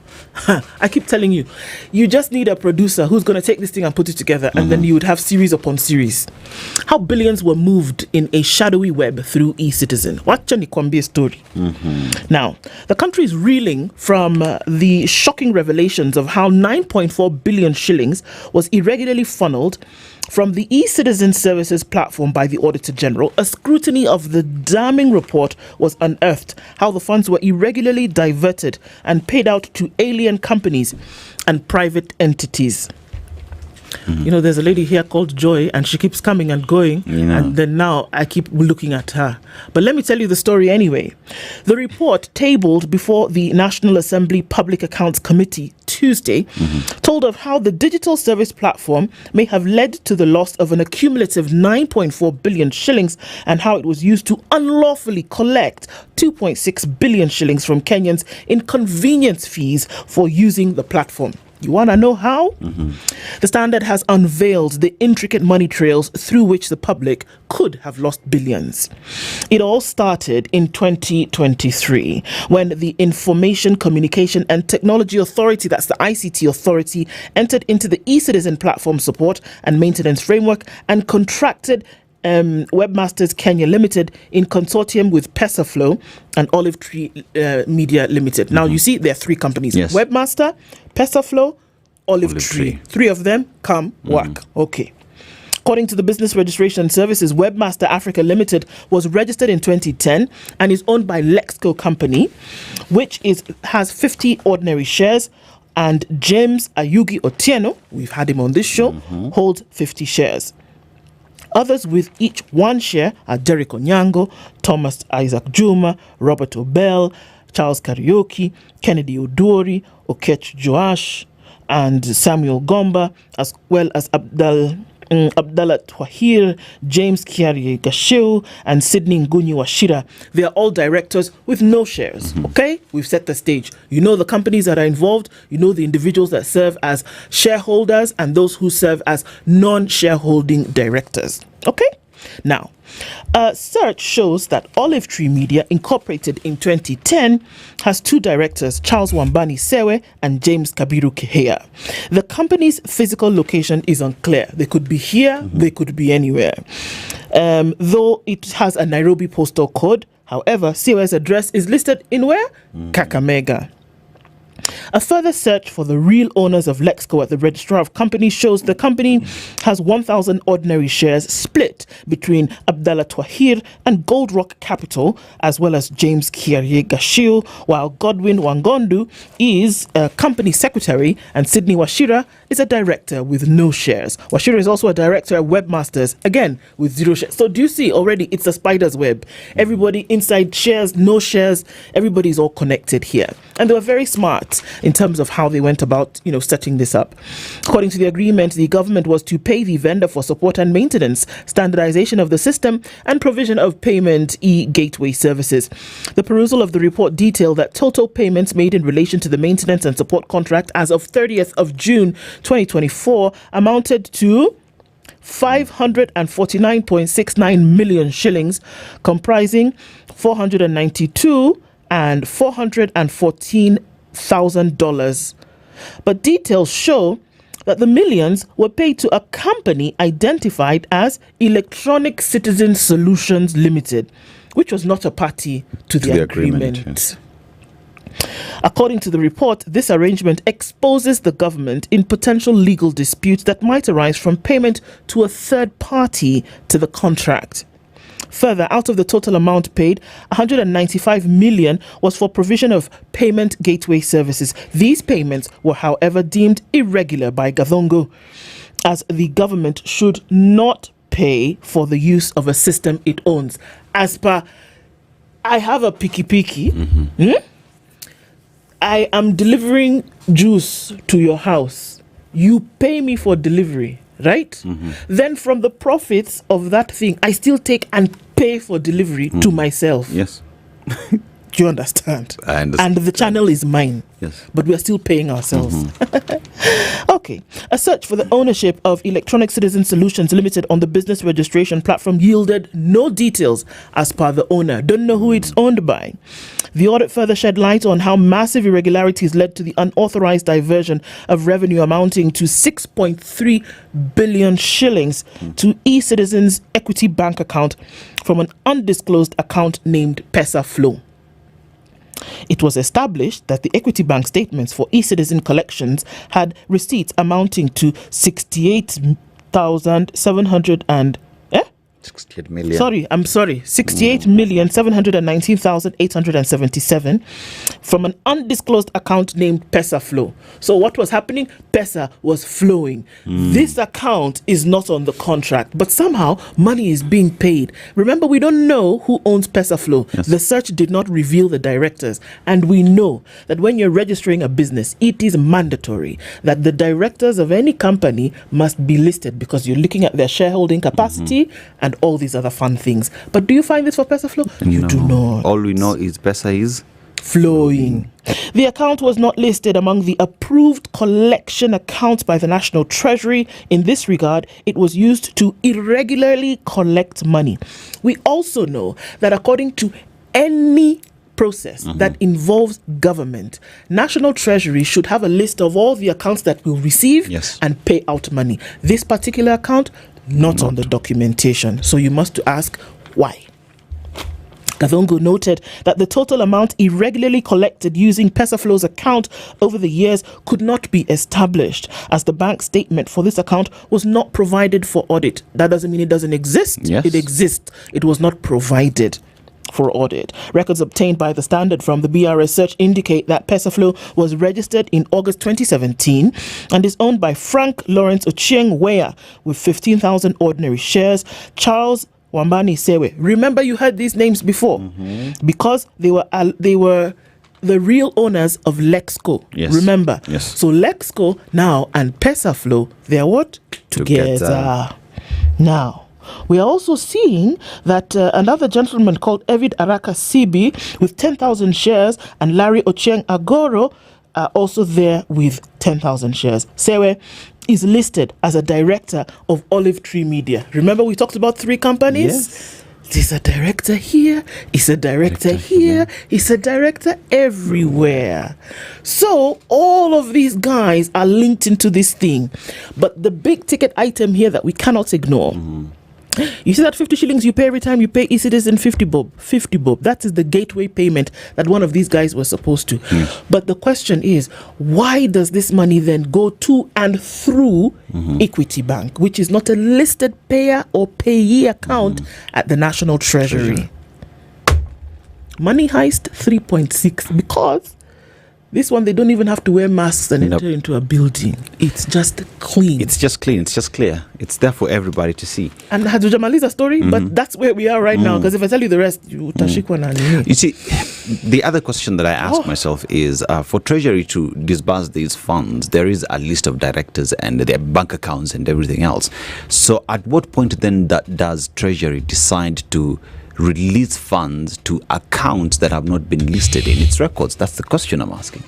I keep telling you, you just need a producer who's going to take this thing and put it together, and then you would have series upon series. How billions were moved in a shadowy web through e-citizen. Watch any Kwambie story. Now, the country is reeling from the shocking revelations of how 9.4 billion shillings was irregularly funneled from the e-citizen services platform by the Auditor General. A scrutiny of the damning report was unearthed how the funds were irregularly diverted and paid out to alien companies and private entities. You know, there's a lady here called Joy, and she keeps coming and going, and then now I keep looking at her. But let me tell you the story anyway. The report, tabled before the National Assembly Public Accounts Committee Tuesday, told of how the digital service platform may have led to the loss of an accumulative 9.4 billion shillings and how it was used to unlawfully collect 2.6 billion shillings from Kenyans in convenience fees for using the platform. You want to know how? The Standard has unveiled the intricate money trails through which the public could have lost billions. It all started in 2023 when the Information, Communication and Technology Authority, that's the ICT Authority, entered into the e-citizen platform support and maintenance framework and contracted Webmasters Kenya Limited in consortium with Pesaflow and Olive Tree Media Limited. Now, you see, there are three companies. Webmaster, Pesaflow, Olive Tree. Three of them come work. Okay. According to the Business Registration Services, Webmaster Africa Limited was registered in 2010 and is owned by Lexco Company, which has 50 ordinary shares, and James Ayugi Otieno, we've had him on this show, holds 50 shares. Others with each one share are Derek Onyango, Thomas Isaac Juma, Robert Obel, Charles Karaoke, Kennedy Odori, Okech Joash, and Samuel Gomba, as well as Abdallah Twahir, James Kiarie Gashiu, and Sydney Ngunyi Washira. They are all directors with no shares. Okay? We've set the stage. You know the companies that are involved, you know the individuals that serve as shareholders and those who serve as non-shareholding directors. Okay? Now, a search shows that Olive Tree Media, incorporated in 2010, has two directors, Charles Wambani Sewe and James Kabiru Kehea. The company's physical location is unclear. They could be here, they could be anywhere. Though it has a Nairobi postal code, however, Sewe's address is listed in where? Kakamega. A further search for the real owners of Lexco at the Registrar of Companies shows the company has 1,000 ordinary shares split between Abdallah Twahir and Gold Rock Capital, as well as James Kiarie Gashiu, while Godwin Wangondu is a company secretary and Sydney Washira is a director with no shares. Washira is also a director at Webmasters, again with 0 shares. So do you see already it's a spider's web? Everybody inside shares, no shares, everybody's all connected here. And they were very smart in terms of how they went about, setting this up. According to the agreement, the government was to pay the vendor for support and maintenance, standardization of the system, and provision of payment e-gateway services. The perusal of the report detailed that total payments made in relation to the maintenance and support contract as of 30th of June 2024 amounted to 549.69 million shillings, comprising 492 and $414,000. But details show that the millions were paid to a company identified as Electronic Citizen Solutions Limited, which was not a party to the agreement. Yes. According to the report, this arrangement exposes the government in potential legal disputes that might arise from payment to a third party to the contract. Further, out of the total amount paid, 195 million was for provision of payment gateway services. These payments were, however, deemed irregular by Gathongo, as the government should not pay for the use of a system it owns. As per, I have a piki. I am delivering juice to your house. You pay me for delivery, right? Then from the profits of that thing, I still take and pay for delivery to myself. Yes. Do you understand? I understand. And the channel is mine. Yes. But we are still paying ourselves. Okay. A search for the ownership of Electronic Citizen Solutions Limited on the business registration platform yielded no details as per the owner. Don't know who it's owned by. The audit further shed light on how massive irregularities led to the unauthorized diversion of revenue amounting to 6.3 billion shillings to e-Citizen's equity bank account from an undisclosed account named Pesa Flow. It was established that the Equity Bank statements for e-Citizen collections had receipts amounting to 68,700 and 68 million. 68,719,877 from an undisclosed account named Pesa Flow. So what was happening? Pesa was flowing. This account is not on the contract, but somehow money is being paid. Remember, we don't know who owns Pesa Flow. Yes. The search did not reveal the directors. And we know that when you're registering a business, it is mandatory that the directors of any company must be listed because you're looking at their shareholding capacity and all these other fun things. But do you find this for Pesa Flow? You do not. All we know is Pesa is flowing. The account was not listed among the approved collection accounts by the National Treasury. In this regard, it was used to irregularly collect money. We also know that according to any process that involves government, National Treasury should have a list of all the accounts that will receive and pay out money. This particular account, not on the documentation. So you must ask why. Gathongo noted that the total amount irregularly collected using PesaFlow's account over the years could not be established, as the bank statement for this account was not provided for audit. That doesn't mean it doesn't exist. Yes. It exists. It was not provided for audit. Records obtained by the Standard from the BRS search indicate that PesaFlow was registered in August 2017 and is owned by Frank Lawrence Nyamweya with 15,000 ordinary shares. Charles Wambani Sewe. Remember, you heard these names before because they were the real owners of Lexco. Yes. Remember? Yes. So Lexco now and PesaFlow, they are what? Together. Now, we are also seeing that another gentleman called Evid Araka Sibi with 10,000 shares and Larry Ochieng Agoro are also there with 10,000 shares. Sewe is listed as a director of Olive Tree Media. Remember, we talked about 3 companies? Yes. He's a director here, he's a director here, he's a director everywhere. So all of these guys are linked into this thing. But the big ticket item here that we cannot ignore, you see that 50 shillings you pay every time you pay e-Citizen 50 bob. That is the gateway payment that one of these guys was supposed to. But the question is, why does this money then go to and through Equity Bank, which is not a listed payer or payee account at the National Treasury? Money heist 3.6, because this one, they don't even have to wear masks and enter into a building. It's just clean. It's just clean. It's just clear. It's there for everybody to see. And Hajujamali's a story, but that's where we are right now. Because if I tell you the rest, you utashikwa na nini. You see, the other question that I ask myself is, for Treasury to disburse these funds, there is a list of directors and their bank accounts and everything else. So at what point then does Treasury decide to release funds to accounts that have not been listed in its records? That's the question I'm asking.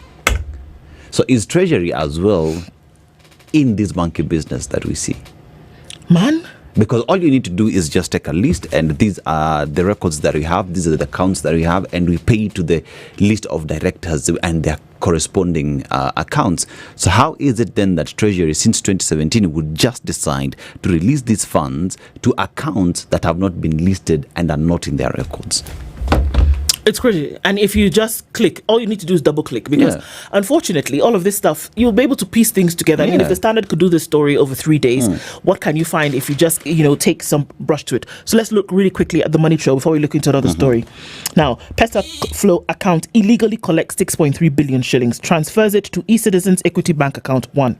So is Treasury as well in this monkey business that we see? Man, because all you need to do is just take a list, and these are the records that we have, these are the accounts that we have, and we pay to the list of directors and their corresponding accounts. So how is it then that Treasury since 2017 would just decide to release these funds to accounts that have not been listed and are not in their records? It's crazy. And if you just click, all you need to do is double click, because unfortunately, all of this stuff, you'll be able to piece things together. I mean, if the Standard could do this story over 3 days, what can you find if you just, take some brush to it? So let's look really quickly at the money trail before we look into another story. Now, Pesa Flow account illegally collects 6.3 billion shillings, transfers it to e-Citizens Equity Bank account 1.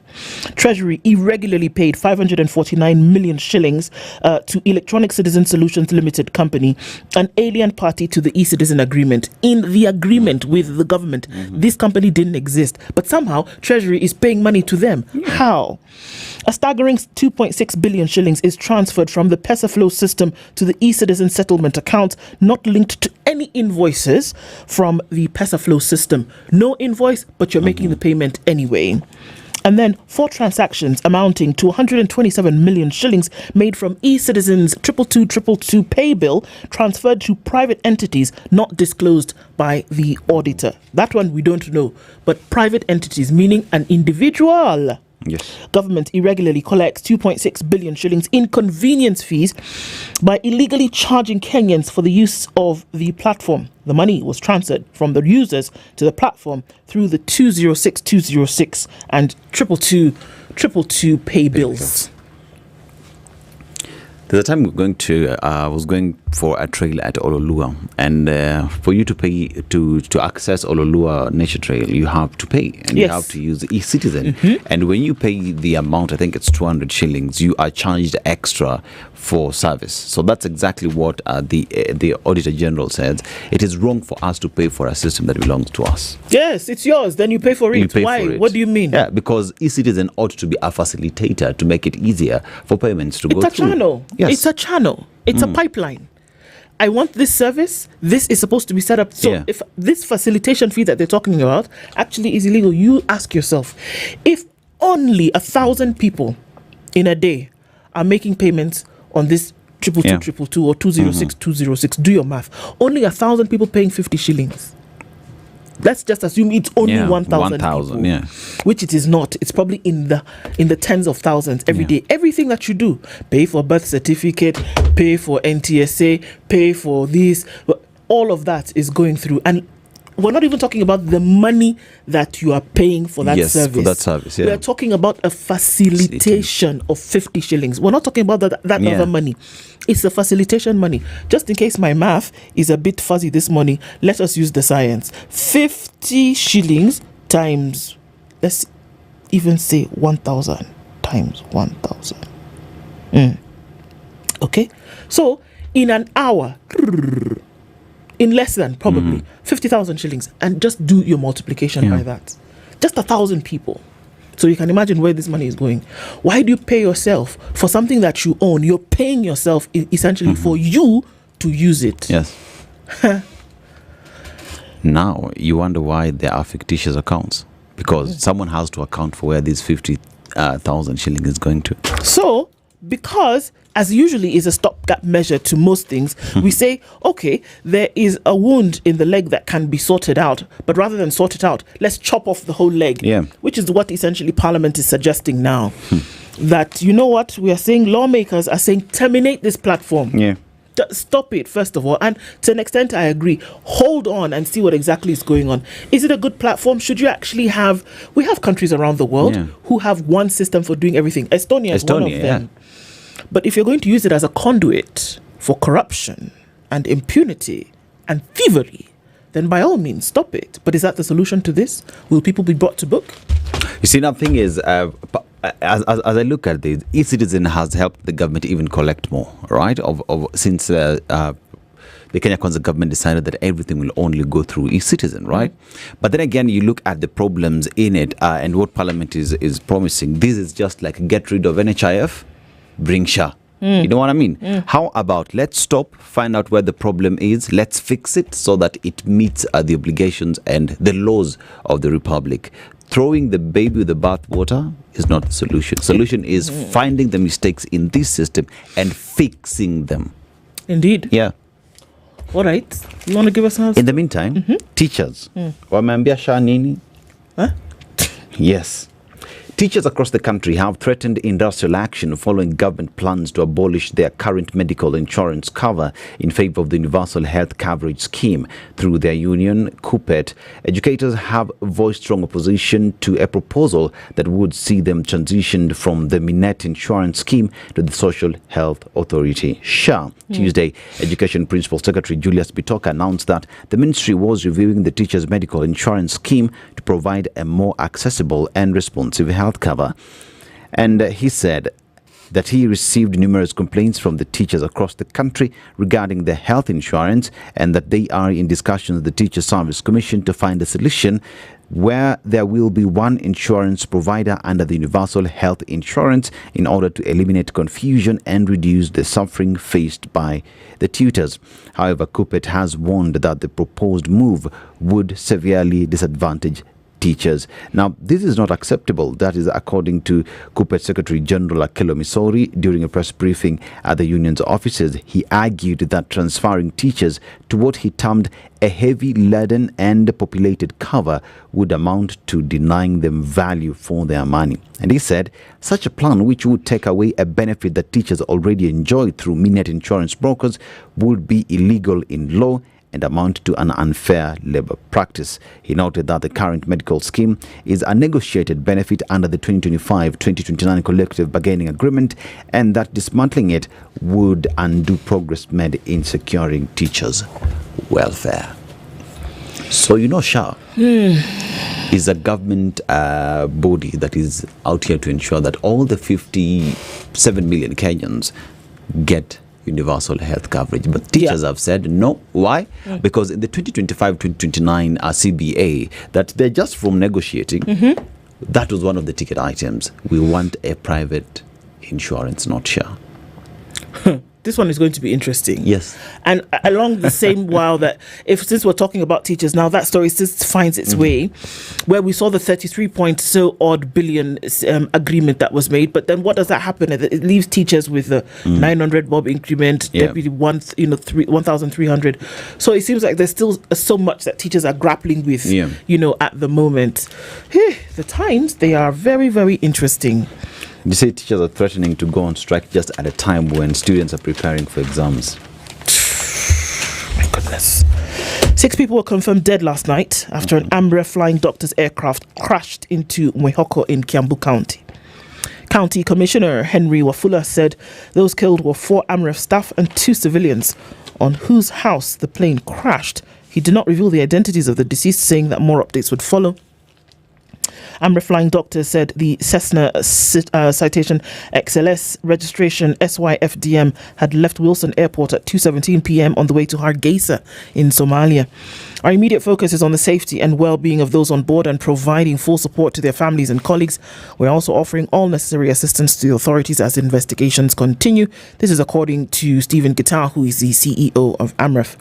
Treasury irregularly paid 549 million shillings to Electronic Citizen Solutions Limited Company, an alien party to the e-Citizen agreement. In the agreement with the government, this company didn't exist, but somehow Treasury is paying money to them. How? A staggering 2.6 billion shillings is transferred from the Pesa Flow system to the e-Citizen settlement account, not linked to any invoices from the Pesa Flow system. No invoice, but you're making the payment anyway. And then 4 transactions amounting to 127 million shillings made from e-Citizens 22222 pay bill transferred to private entities not disclosed by the auditor. That one we don't know, but private entities, meaning an individual. Yes. Government irregularly collects 2.6 billion shillings in convenience fees by illegally charging Kenyans for the use of the platform. The money was transferred from the users to the platform through the 206 and 222 pay bills. There's a time I was going for a trail at Ololua, and for you to pay to access Ololua Nature Trail, you have to pay, and you have to use e-Citizen. And when you pay the amount, I think it's 200 shillings, you are charged extra for service. So that's exactly what the Auditor General says. It is wrong for us to pay for a system that belongs to us. Yes, it's yours. Then you pay for it. Why? What do you mean? Yeah, because e-Citizen ought to be a facilitator to make it easier for payments to go through. It's a channel. Yes. It's a channel. It's a pipeline. I want this service. This is supposed to be set up. So if this facilitation fee that they're talking about actually is illegal, you ask yourself, if only 1,000 people in a day are making payments on this 22222 or 206, do your math. Only 1,000 people paying 50 shillings. Let's just assume it's only 1,000 people, which it is not. It's probably in the tens of thousands every day. Everything that you do, pay for birth certificate, pay for NTSA, pay for this, all of that is going through. And we're not even talking about the money that you are paying for that service. For that service, We are talking about a facilitation of 50 shillings. We're not talking about that other money. It's the facilitation money. Just in case my math is a bit fuzzy this morning, let us use the science. 50 shillings times, let's even say 1,000 times 1,000. Okay? So, in an hour, in less than probably 50,000 shillings, and just do your multiplication by that. Just 1,000 people. So you can imagine where this money is going. Why do you pay yourself for something that you own? You're paying yourself essentially for you to use it. Yes. Now you wonder why there are fictitious accounts, because someone has to account for where this 50,000 shilling is going to. So, because as usually is a stopgap measure to most things, we say, okay, there is a wound in the leg that can be sorted out, but rather than sort it out, let's chop off the whole leg, which is what essentially Parliament is suggesting now. That, you know what, we are saying, lawmakers are saying, terminate this platform. Stop it, first of all. And to an extent, I agree. Hold on and see what exactly is going on. Is it a good platform? Should you actually have... We have countries around the world who have one system for doing everything. Estonia is one of them. But if you're going to use it as a conduit for corruption and impunity and thievery, then by all means, stop it. But is that the solution to this? Will people be brought to book? You see, the thing is, as I look at this, e-Citizen has helped the government even collect more, right? Since the Kenya Kwanza government decided that everything will only go through e-Citizen, right? But then again, you look at the problems in it and what Parliament is promising. This is just like get rid of NHIF, bring SHA. You know what I mean? How about let's stop, find out where the problem is, let's fix it so that it meets the obligations and the laws of the Republic. Throwing the baby with the bathwater is not the solution. Solution is finding the mistakes in this system and fixing them. Indeed. Yeah. All right. You want to give us an answer? In the meantime, teachers. Wameambia SHA nini? Huh? Yes. Teachers across the country have threatened industrial action following government plans to abolish their current medical insurance cover in favor of the Universal Health Coverage Scheme. Through their union, CUPET, educators have voiced strong opposition to a proposal that would see them transitioned from the Minet insurance scheme to the Social Health Authority, SHA. Tuesday, Education Principal Secretary Julius Bitoka announced that the ministry was reviewing the teachers' medical insurance scheme to provide a more accessible and responsive health cover. And he said that he received numerous complaints from the teachers across the country regarding their health insurance, and that they are in discussions with the Teacher Service Commission to find a solution where there will be one insurance provider under the Universal Health Insurance in order to eliminate confusion and reduce the suffering faced by the tutors. However, CUPET has warned that the proposed move would severely disadvantage teachers. Now, this is not acceptable. That is according to CUPET Secretary General Akelo Misori during a press briefing at the union's offices. He argued that transferring teachers to what he termed a heavy laden and populated cover would amount to denying them value for their money. And he said such a plan, which would take away a benefit that teachers already enjoy through Minet insurance brokers, would be illegal in law and amount to an unfair labor practice. He noted that the current medical scheme is a negotiated benefit under the 2025-2029 collective bargaining agreement, and that dismantling it would undo progress made in securing teachers' welfare. So SHA is a government body that is out here to ensure that all the 57 million Kenyans get universal health coverage. But teachers have said no. Why? Because in the 2025-2029 CBA, that they're just from negotiating, that was one of the ticket items. We want a private insurance, not SHA. This one is going to be interesting. Yes. And along the same while that, since we're talking about teachers now, that story still finds its way, where we saw the 33-point-so-odd billion agreement that was made. But then what does that happen? It leaves teachers with a 900 bob increment, deputy 1,300. So it seems like there's still so much that teachers are grappling with, at the moment. The times, they are very, very interesting. You say teachers are threatening to go on strike just at a time when students are preparing for exams. My goodness. 6 people were confirmed dead last night after an AMREF flying doctor's aircraft crashed into Okoh in Kiambu County. County Commissioner Henry Wafula said those killed were 4 AMREF staff and 2 civilians on whose house the plane crashed. He did not reveal the identities of the deceased, saying that more updates would follow. AMREF flying doctor said the Cessna citation XLS registration SYFDM had left Wilson Airport at 2:17 p.m. on the way to Hargeisa in Somalia. Our immediate focus is on the safety and well-being of those on board and providing full support to their families and colleagues. We're also offering all necessary assistance to the authorities as investigations continue. This is according to Stephen Gitar, who is the CEO of AMREF.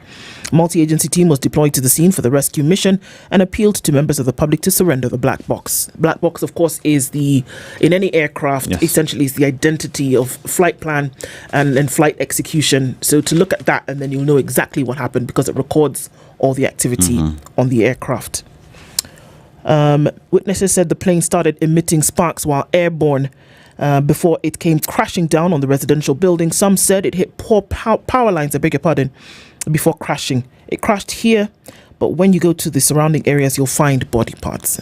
A multi-agency team was deployed to the scene for the rescue mission and appealed to members of the public to surrender the black box. Black box, of course, is in any aircraft, essentially is the identity of flight plan and flight execution. So to look at that, and then you'll know exactly what happened because it records all the activity on the aircraft. Witnesses said the plane started emitting sparks while airborne before it came crashing down on the residential building. Some said it hit power lines, before crashing. It crashed here, but when you go to the surrounding areas, you'll find body parts.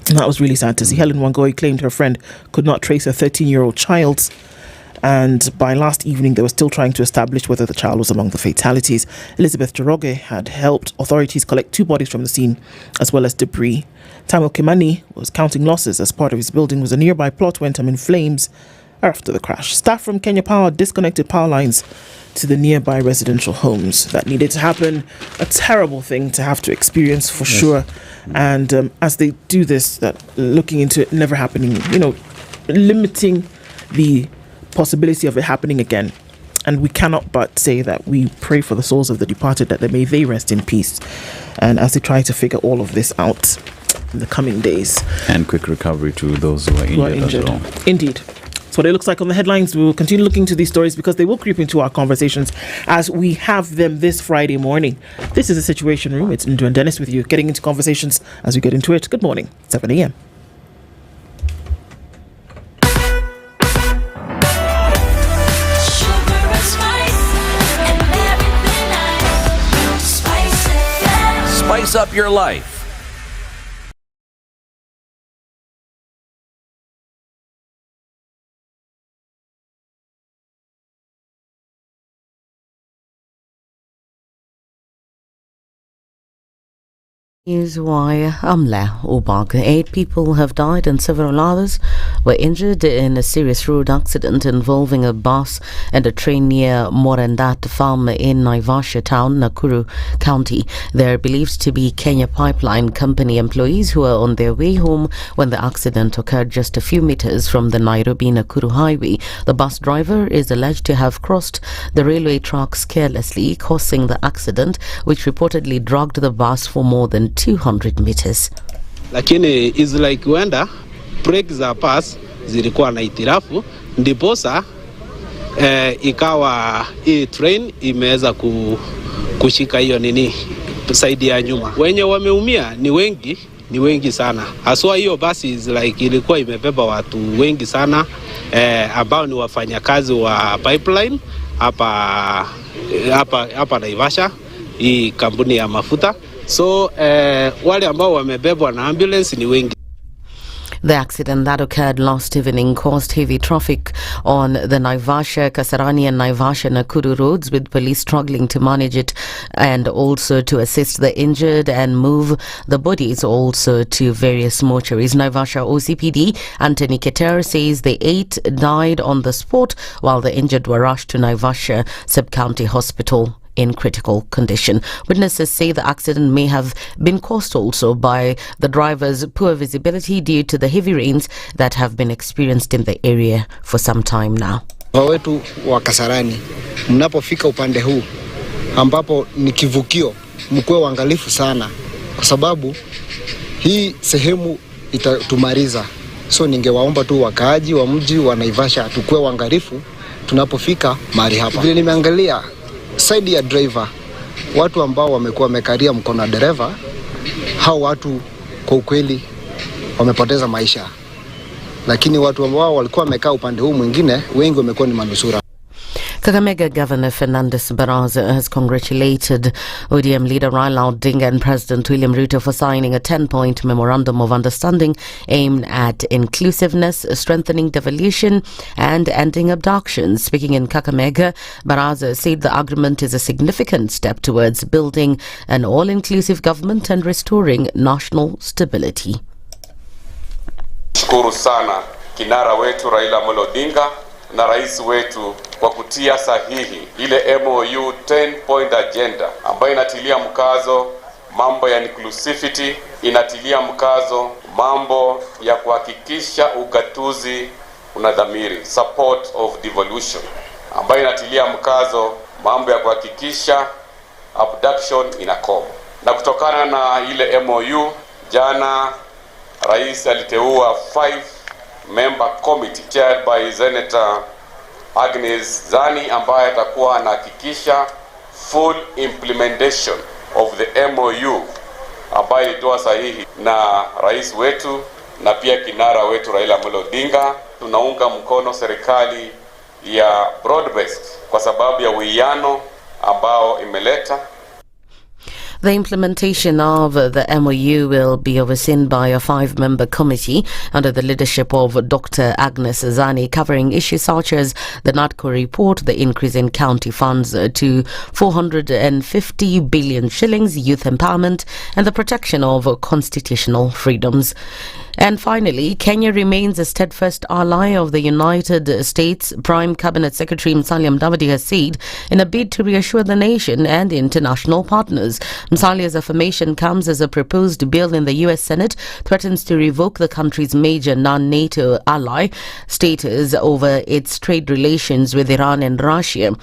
And that was really sad to see. Helen Wangoi claimed her friend could not trace her 13-year-old child. And by last evening, they were still trying to establish whether the child was among the fatalities. Elizabeth Joroge had helped authorities collect 2 bodies from the scene, as well as debris. Tamil Kimani was counting losses as part of his building was a nearby plot went in flames after the crash. Staff from Kenya Power disconnected power lines to the nearby residential homes. That needed to happen. A terrible thing to have to experience for sure. And as they do this, that looking into it never happening, limiting the possibility of it happening again. And we cannot but say that we pray for the souls of the departed, that may they rest in peace. And as they try to figure all of this out in the coming days. And quick recovery to those who are injured. As well. Indeed. That's what it looks like on the headlines. We will continue looking to these stories because they will creep into our conversations as we have them this Friday morning. This is the Situation Room. It's Ndu and Dennis with you, getting into conversations as we get into it. Good morning, 7 a.m. spice up your life. Is why Amla Obag. 8 people have died and several others were injured in a serious road accident involving a bus and a train near Morandat farm in Naivasha town, Nakuru County. They are believed to be Kenya Pipeline Company employees who were on their way home when the accident occurred just a few meters from the Nairobi-Nakuru highway. The bus driver is alleged to have crossed the railway tracks carelessly, causing the accident, which reportedly dragged the bus for more than 200 meters. Lakini is like wenda brake za pass zilikuwa na itirafu ndiposa ikawa hii train imeweza kushika hiyo nini side ya nyuma. Wenye wameumia ni wengi sana. Haswa hiyo basi is like ilikuwa imebeba watu wengi sana ambao ni wafanyakazi wa pipeline hapa Naivasha, hii kampuni ya mafuta. So wale ambao wamebebwa na ambulance ni wengi. The accident that occurred last evening caused heavy traffic on the Naivasha, Kasarani and Naivasha Nakuru roads, with police struggling to manage it and also to assist the injured and move the bodies also to various mortuaries. Naivasha OCPD Anthony Keter says the 8 died on the spot while the injured were rushed to Naivasha Sub-County Hospital in critical condition. Witnesses say the accident may have been caused also by the driver's poor visibility due to the heavy rains that have been experienced in the area for some time now. Wetu wa Kasarani, mnapofika upande huu ambapo ni kivukio, mkuwe waangalifu sana kwa sababu hii sehemu itatumaliza. So ningewaomba tu wakaaji wa mji wa Naivasha tukue waangalifu tunapofika mahali hapa. Vile nimeangalia side ya driver, watu ambao wamekuwa wamekaria mkono wa dereva, hao watu kwa ukweli wamepoteza maisha, lakini watu ambao walikuwa wamekaa upande huu mwingine wengi wamekuwa ni manusura. Kakamega Governor Fernandes Baraza has congratulated ODM leader Raila Odinga and President William Ruto for signing a 10-point memorandum of understanding aimed at inclusiveness, strengthening devolution and ending abductions. Speaking in Kakamega, Baraza said the agreement is a significant step towards building an all-inclusive government and restoring national stability. Shukuru sana kinara wetu Raila Amolo Odinga na rais wetu kwa kutia sahihi ile MOU 10-point agenda ambayo inatilia mkazo mambo ya inclusivity, inatilia mkazo mambo ya kuhakikisha ugatuzi unadhamiri, support of devolution, ambayo inatilia mkazo mambo ya kuhakikisha abduction inakoma. Na kutokana na ile MOU, jana rais aliteua 5-member committee chaired by Senator Agnes Zani, ambaye atakuwa anahakikisha full implementation of the MOU ambayo ilitoa sahihi na rais wetu na pia kinara wetu Raila Amolo Odinga. Tunaunga mkono serikali ya Boldest kwa sababu ya uwiano ambao imeleta. The implementation of the MOU will be overseen by a 5-member committee under the leadership of Dr. Agnes Zani, covering issues such as the NADCO report, the increase in county funds to 450 billion shillings, youth empowerment, and the protection of constitutional freedoms. And finally, Kenya remains a steadfast ally of the United States. Prime Cabinet Secretary Musalia Mudavadi has said in a bid to reassure the nation and international partners. Musalia's affirmation comes as a proposed bill in the US Senate threatens to revoke the country's major non-NATO ally status over its trade relations with Iran and Russia.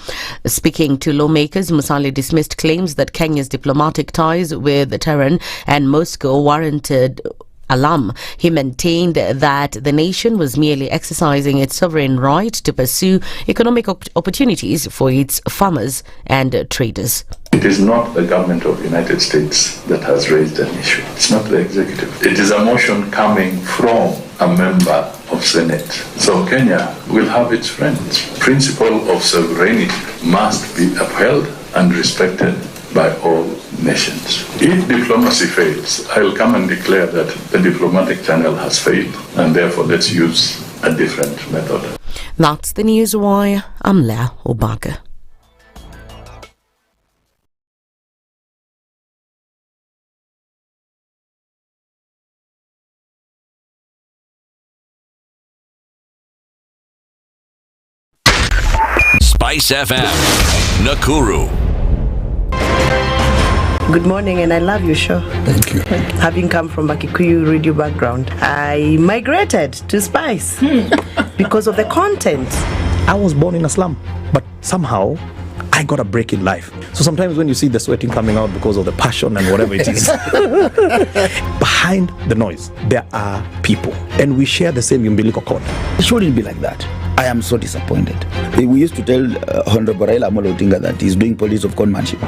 Speaking to lawmakers, Musalia dismissed claims that Kenya's diplomatic ties with Tehran and Moscow warranted alarm. He maintained that the nation was merely exercising its sovereign right to pursue economic opportunities for its farmers and traders. It is not the government of the United States that has raised an issue. It's not the executive. It is a motion coming from a member of Senate. So Kenya will have its friends. Principle of sovereignty must be upheld and respected by all nations. If diplomacy fails, I'll come and declare that the diplomatic channel has failed, and therefore let's use a different method. That's the news wire. I'm Leah Obaka. SpiceFM, Nakuru. Good morning, and I love your show. Thank you. Having come from a Kikuyu radio background, I migrated to Spice because of the content. I was born in a slum, but somehow I got a break in life. So sometimes when you see the sweating coming out because of the passion and whatever it is, behind the noise, there are people, and we share the same umbilical cord. It shouldn't be like that. I am so disappointed. We used to tell Honorable Raila Amolo Odinga that he's doing politics of conmanship,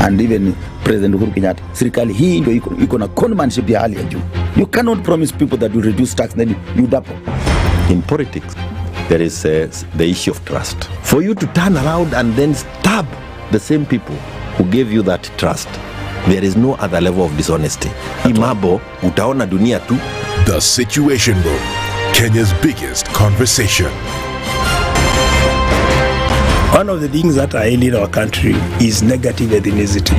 and even President Uhuru Kenyatta, serikali hii ndio iko na conmanship ya hali ya juu. You cannot promise people that you reduce tax, then you double. In politics, there is the issue of trust. For you to turn around and then stab the same people who gave you that trust, there is no other level of dishonesty. Imabo, utaona dunia tu. The Situation Room, Kenya's biggest conversation. One of the things that are ailing our country is negative ethnicity.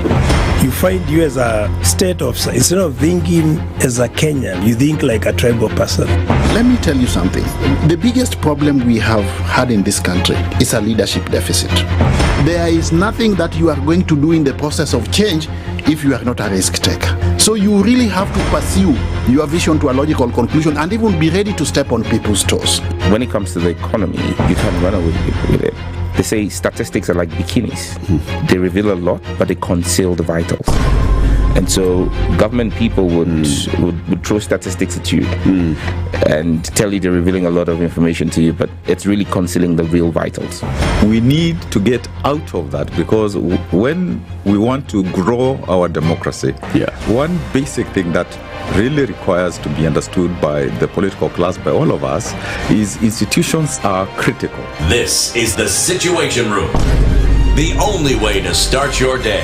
You find you as a state officer, instead of thinking as a Kenyan, you think like a tribal person. Let me tell you something. The biggest problem we have had in this country is a leadership deficit. There is nothing that you are going to do in the process of change if you are not a risk taker. So you really have to pursue your vision to a logical conclusion and even be ready to step on people's toes. When it comes to the economy, you can't run away with it. They say statistics are like bikinis. They reveal a lot, but they conceal the vitals. And so government people would throw statistics at you and tell you they're revealing a lot of information to you, but it's really concealing the real vitals. We need to get out of that, because when we want to grow our democracy, one basic thing that really requires to be understood by the political class, by all of us, is institutions are critical. This is the Situation Room, the only way to start your day.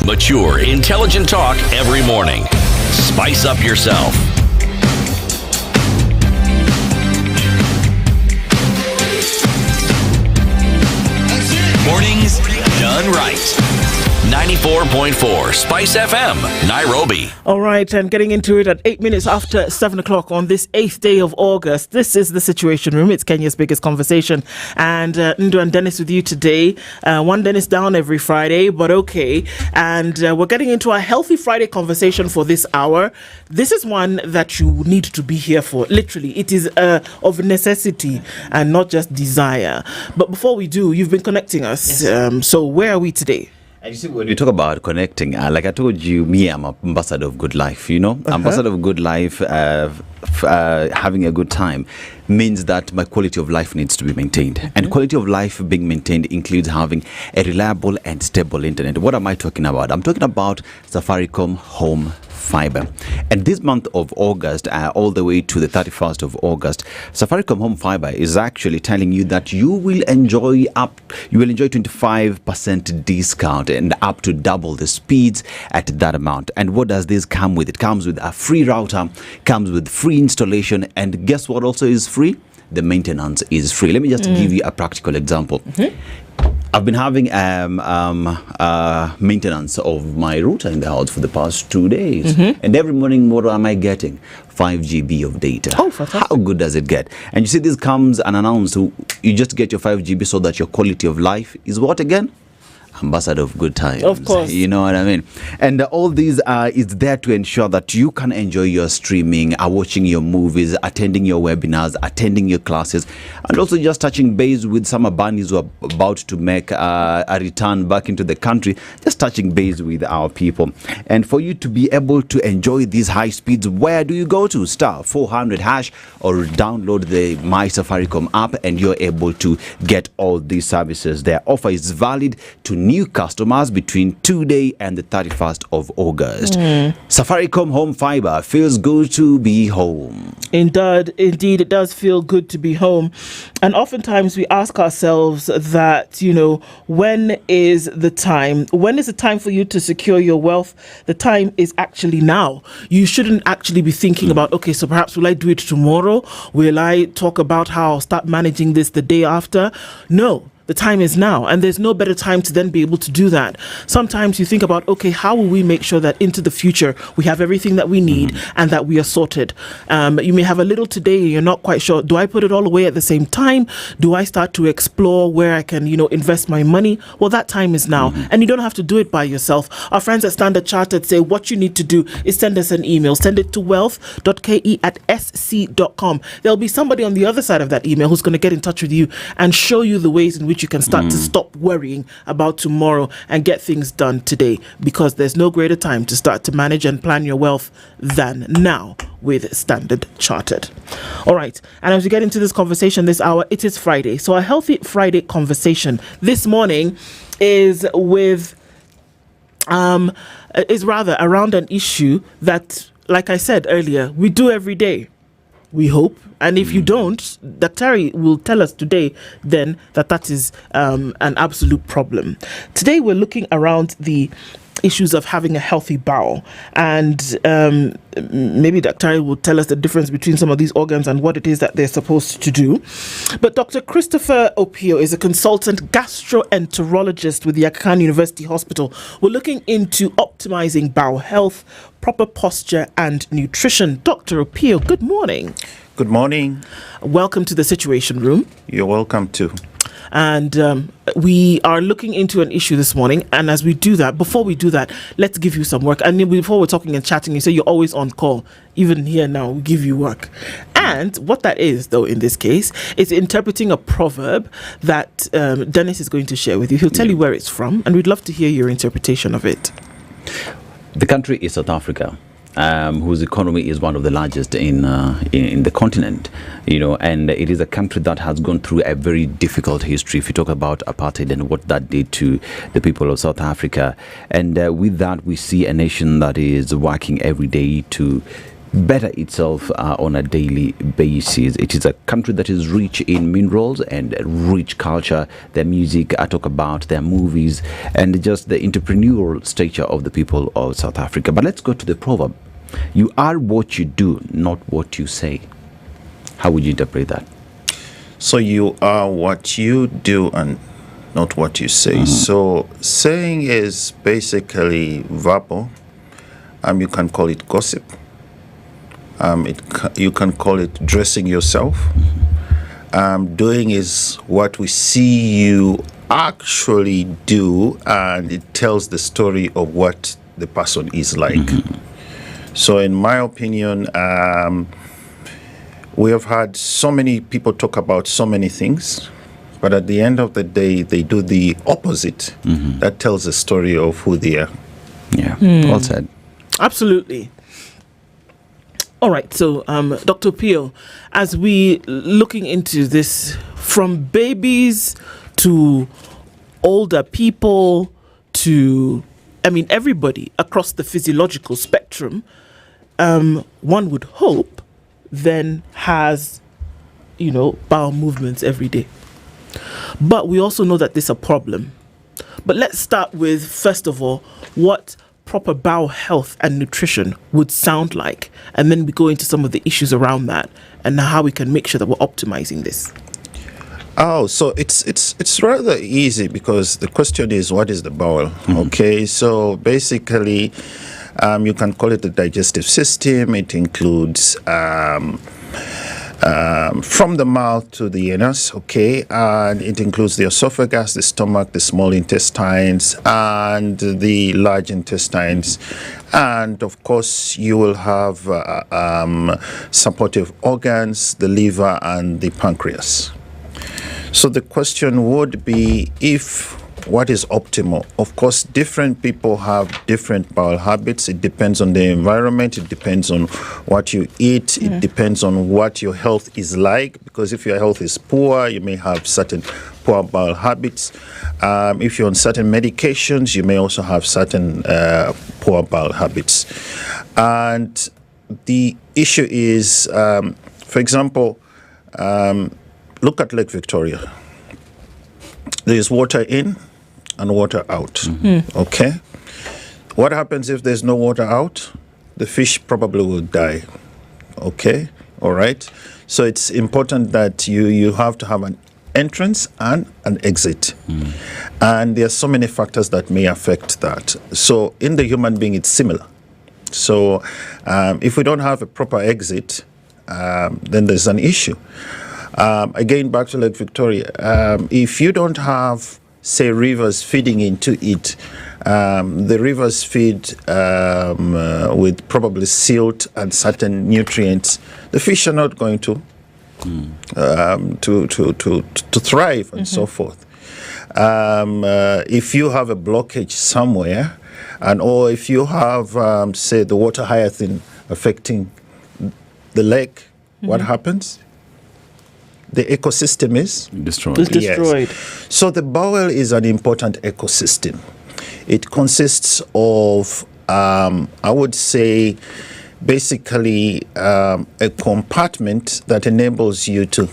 Mature, intelligent talk every morning. Spice up yourself. Mornings done right. 94.4 Spice FM, Nairobi. All right, and getting into it at 8 minutes after 7 o'clock on this 8th day of August. This is the Situation Room. It's Kenya's biggest conversation. And Ndu and Dennis with you today. One Dennis down every Friday, but okay. And we're getting into a healthy Friday conversation for this hour. This is one that you need to be here for. Literally, it is of necessity and not just desire. But before we do, you've been connecting us. Yes. So where are we today? And you see, when we talk about connecting, like I told you, me, I'm an ambassador of good life, you know? Ambassador of good life, having a good time means that my quality of life needs to be maintained. And quality of life being maintained includes having a reliable and stable internet. What am I talking about? I'm talking about Safaricom Home Fiber. And this month of August, all the way to the 31st of August, Safaricom Home Fiber is actually telling you that you will enjoy 25% discount and up to double the speeds at that amount. And what does this come with? It comes with a free router, comes with free installation, and guess what also is free? The maintenance is free. Let me just give you a practical example. I've been having maintenance of my router in the house for the past 2 days. And every morning, what am I getting? 5 GB of data. Oh, fantastic. How good does it get? And you see, this comes unannounced. So you just get your 5 GB so that your quality of life is what again? Ambassador of good times. Of course. You know what I mean? And all these is there to ensure that you can enjoy your streaming, watching your movies, attending your webinars, attending your classes, and also just touching base with some Abanis who are about to make a return back into the country, just touching base with our people. And for you to be able to enjoy these high speeds, where do you go to? Star 400 hash or download the My Safaricom app, and you're able to get all these services. Their offer is valid to attracting new customers between today and the 31st of August. Safaricom Home Fiber feels good to be home. Indeed, it does feel good to be home. And oftentimes we ask ourselves that, when is the time? When is the time for you to secure your wealth? The time is actually now. You shouldn't actually be thinking about, okay, so perhaps will I do it tomorrow? Will I talk about how I'll start managing this the day after? No. The time is now, and there's no better time to then be able to do that. Sometimes you think about, okay, how will we make sure that into the future we have everything that we need and that we are sorted? You may have a little today, you're not quite sure. Do I put it all away at the same time? Do I start to explore where I can, invest my money? Well, that time is now, and you don't have to do it by yourself. Our friends at Standard Chartered say what you need to do is send us an email. Send it to wealth.ke@sc.com. There'll be somebody on the other side of that email who's going to get in touch with you and show you the ways in which you can start to stop worrying about tomorrow and get things done today, because there's no greater time to start to manage and plan your wealth than now with Standard Chartered. All right, and as we get into this conversation this hour, it is Friday. So a healthy Friday conversation this morning is rather around an issue that, like I said earlier, we do every day. We hope. And if you don't, Dr. will tell us today then that is an absolute problem. Today we're looking around the issues of having a healthy bowel, and maybe Dr. will tell us the difference between some of these organs and what it is that they're supposed to do. But Dr. Christopher Okoh is a consultant gastroenterologist with the Okoh University Hospital. We're looking into optimizing bowel health, proper posture and nutrition. Dr. Okoh, good morning. Good morning. Welcome to the Situation Room. You're welcome too. And we are looking into an issue this morning. And as we do that, before we do that, let's give you some work. And before we're talking and chatting, you say you're always on call. Even here now, we give you work. And what that is, though, in this case, is interpreting a proverb that Dennis is going to share with you. He'll tell you where it's from, and we'd love to hear your interpretation of it. The country is South Africa, whose economy is one of the largest in the continent, and it is a country that has gone through a very difficult history. If you talk about apartheid and what that did to the people of South Africa, and with that we see a nation that is working every day to better itself on a daily basis. It is a country that is rich in minerals and rich culture. Their music, I talk about their movies, and just the entrepreneurial stature of the people of South Africa. But let's go to the proverb. You are what you do, not what you say. How would you interpret that? So you are what you do and not what you say. So saying is basically verbal. You can call it gossip. You can call it dressing yourself. Doing is what we see you actually do, and it tells the story of what the person is like. So in my opinion, we have had so many people talk about so many things, but at the end of the day, they do the opposite. That tells the story of who they are. Yeah, well said. Absolutely. All right, so Dr. Okoh, as we looking into this, from babies to older people to, everybody across the physiological spectrum, one would hope then has, bowel movements every day. But we also know that this is a problem. But let's start with, first of all, what proper bowel health and nutrition would sound like, and then we go into some of the issues around that and how we can make sure that we're optimizing this. So it's rather easy, because the question is, what is the bowel? Okay, so basically you can call it the digestive system. It includes from the mouth to the anus, okay, and it includes the esophagus, the stomach, the small intestines, and the large intestines. And of course, you will have supportive organs, the liver and the pancreas. So the question would be, if what is optimal. Of course, different people have different bowel habits. It depends on the environment. It depends on what you eat. It depends on what your health is like. Because if your health is poor, you may have certain poor bowel habits. If you're on certain medications, you may also have certain poor bowel habits. And the issue is, for example, look at Lake Victoria. There's water in and water out. Okay? What happens if there's no water out? The fish probably will die. Okay? All right? So it's important that you have to have an entrance and an exit. And there are so many factors that may affect that. So in the human being, it's similar. So if we don't have a proper exit, then there's an issue. Again, back to Lake Victoria, if you don't have, say, rivers feeding into it, the rivers feed with probably silt and certain nutrients, the fish are not going to thrive and so forth. If you have a blockage somewhere, or if you have, say, the water hyacinth affecting the lake, what happens? The ecosystem is destroyed. It's destroyed. Yes. So the bowel is an important ecosystem. It consists of, I would say, basically a compartment that enables you to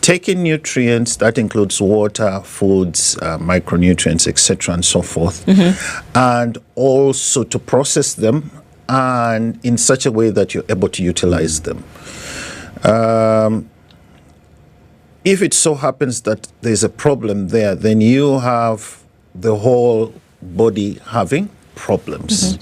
take in nutrients. That includes water, foods, micronutrients, etc., and so forth, and also to process them and in such a way that you're able to utilize them. If it so happens that there's a problem there, then you have the whole body having problems.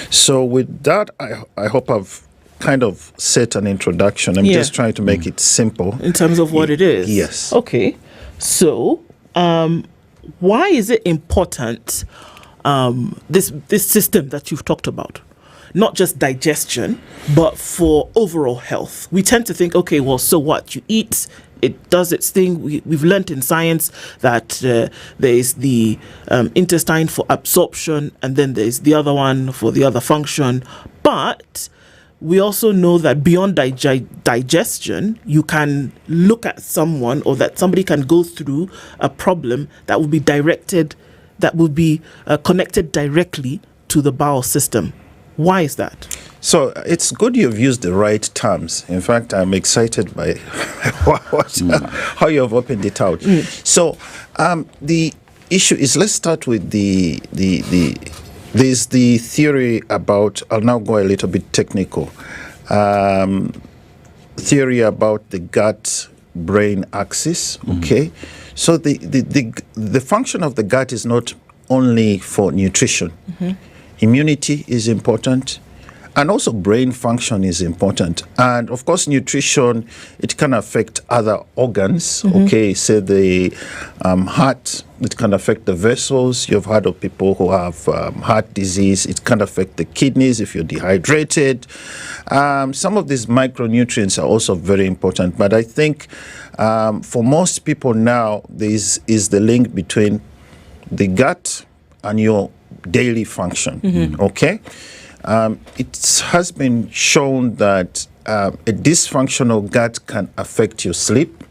So with that, I hope I've kind of set an introduction. I'm just trying to make it simple. In terms of what it is? Yes. Okay. So why is it important, this system that you've talked about? Not just digestion, but for overall health. We tend to think, okay, well, so what? You eat, it does its thing. We've learned in science that there is the intestine for absorption, and then there's the other one for the other function. But we also know that beyond digestion, you can look at someone, or that somebody can go through a problem that will be directed, that will be connected directly to the bowel system. Why is that? So it's good you've used the right terms. In fact, I'm excited by how you have opened it out. So the issue is, let's start with there's the theory about, I'll now go a little bit technical, theory about the gut-brain axis, okay? So the function of the gut is not only for nutrition. Immunity is important, and also brain function is important. And of course, nutrition, it can affect other organs, okay? Say the heart, it can affect the vessels. You've heard of people who have heart disease. It can affect the kidneys if you're dehydrated. Some of these micronutrients are also very important. But I think for most people now, there is the link between the gut and your daily function, okay? It has been shown that a dysfunctional gut can affect your sleep,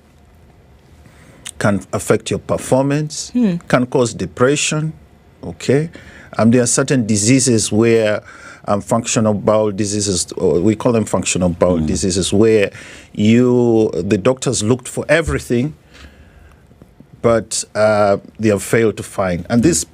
can affect your performance, can cause depression, okay? There are certain diseases where functional bowel diseases, or we call them functional bowel diseases, where the doctors looked for everything, but they have failed to find. And this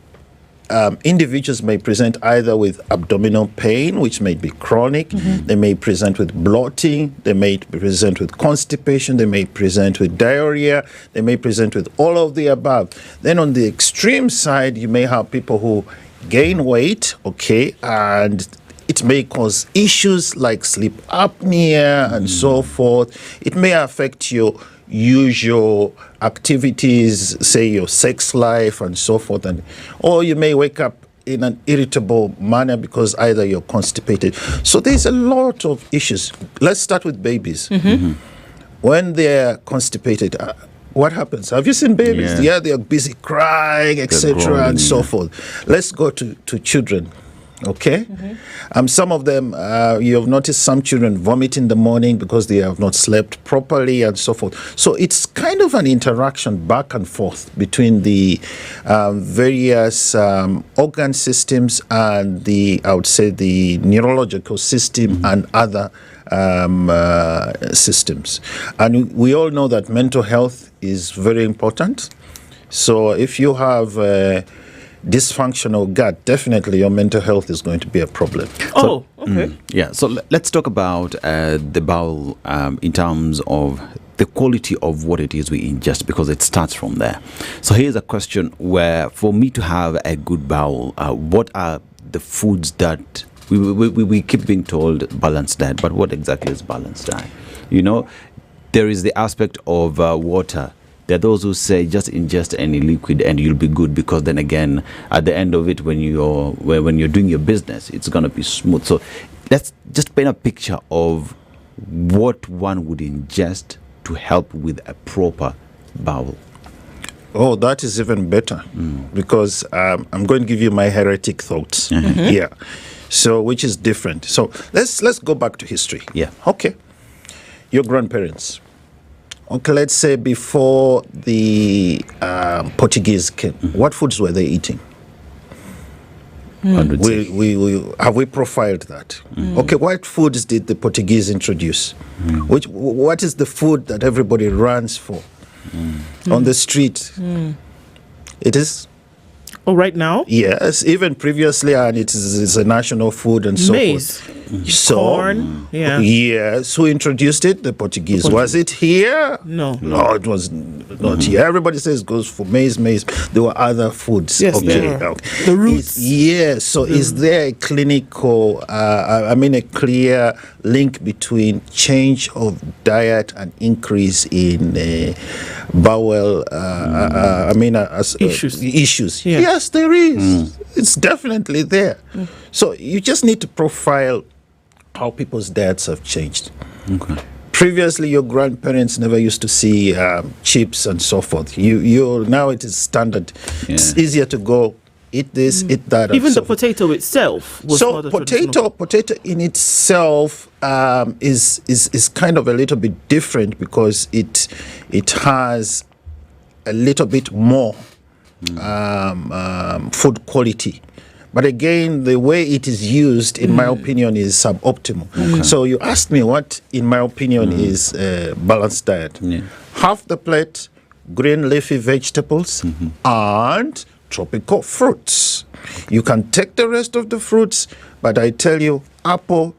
individuals may present either with abdominal pain, which may be chronic. They may present with bloating. They may present with constipation. They may present with diarrhea. They may present with all of the above. Then on the extreme side, you may have people who gain weight, okay, and it may cause issues like sleep apnea and so forth. It may affect your usual activities, say your sex life and so forth, or you may wake up in an irritable manner because either you're constipated. So there's a lot of issues. Let's start with babies. When they're constipated, what happens? Have you seen babies? Yeah. They are busy crying, etc., and so forth. Let's go to children. Okay, some of them you have noticed some children vomit in the morning because they have not slept properly and so forth. So it's kind of an interaction back and forth between the various organ systems and I would say the neurological system and other systems. And we all know that mental health is very important. So if you have dysfunctional gut, definitely your mental health is going to be a problem. Yeah, so let's talk about the bowel in terms of the quality of what it is we ingest, because it starts from there. So here's a question where, for me to have a good bowel, what are the foods that we keep being told balanced diet, but what exactly is balanced diet? You know, there is the aspect of water. There are those who say just ingest any liquid and you'll be good, because then again, at the end of it, when you're doing your business, it's going to be smooth. So let's just paint a picture of what one would ingest to help with a proper bowel. Oh, that is even better, because I'm going to give you my heretic thoughts here. So, which is different. So let's go back to history. Yeah. Okay. Your grandparents. Okay, let's say before the Portuguese came, what foods were they eating? Have we profiled that? Okay, what foods did the Portuguese introduce? What is the food that everybody runs for on the street? It is. Oh, right now? Yes, even previously, and it's a national food and so Maize. forth. So, corn. Yeah. Yes, who introduced it? The Portuguese. Was it here? No, it was not here. Everybody says goes for maize. There were other foods. Yes, okay. The roots. Yes. So, is there a clinical? A clear link between change of diet and increase in bowel? Issues. Yeah. Yes, there is. It's definitely there. So you just need to profile how people's diets have changed. Okay. Previously, your grandparents never used to see chips and so forth. You now it is standard. Yeah. It's easier to go eat this, eat that. Even and the so forth. potato itself was So not a traditional- potato in itself is kind of a little bit different, because it has a little bit more food quality. But again, the way it is used, in my opinion, is suboptimal. Okay. So you asked me what, in my opinion, is a balanced diet. Yeah. Half the plate, green leafy vegetables and tropical fruits. You can take the rest of the fruits, but I tell you, apple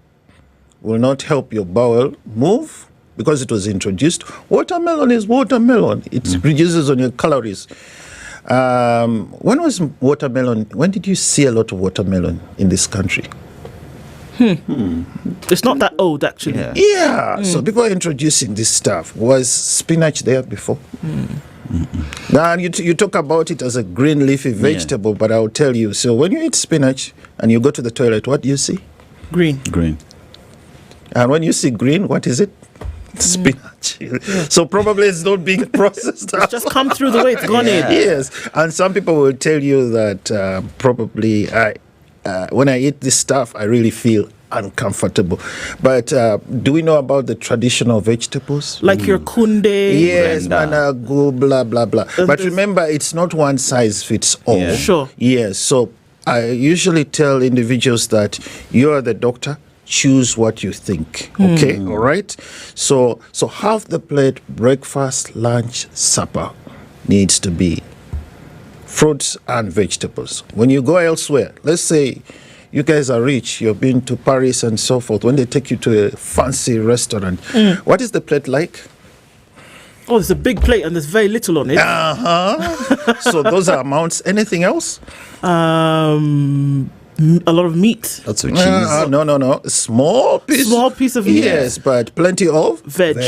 will not help your bowel move, because it was introduced. Watermelon is watermelon. It reduces on your calories. When was watermelon? When did you see a lot of watermelon in this country? It's not that old, actually. Yeah. So people are introducing this stuff. Was spinach there before? Now you talk about it as a green leafy vegetable, but I'll tell you. So when you eat spinach and you go to the toilet, what do you see? Green. And when you see green, what is it? Spinach. So probably it's not being processed. It's just come through the way it's gone in. Yes. And some people will tell you that probably when I eat this stuff, I really feel uncomfortable. But do we know about the traditional vegetables? Like your kunde. Yes, managu, blah, blah, blah. But remember, it's not one size fits all. Yeah. Sure. Yes. So I usually tell individuals that you are the doctor. Choose what you think. Okay, all right. So half the plate, breakfast, lunch, supper, needs to be fruits and vegetables. When you go elsewhere, let's say you guys are rich, you've been to Paris and so forth. When they take you to a fancy restaurant, what is the plate like? Oh, there's a big plate and there's very little on it. So those are amounts. Anything else? A lot of meat. Lots of cheese. No. Small piece of meat. Yes, but plenty of veg,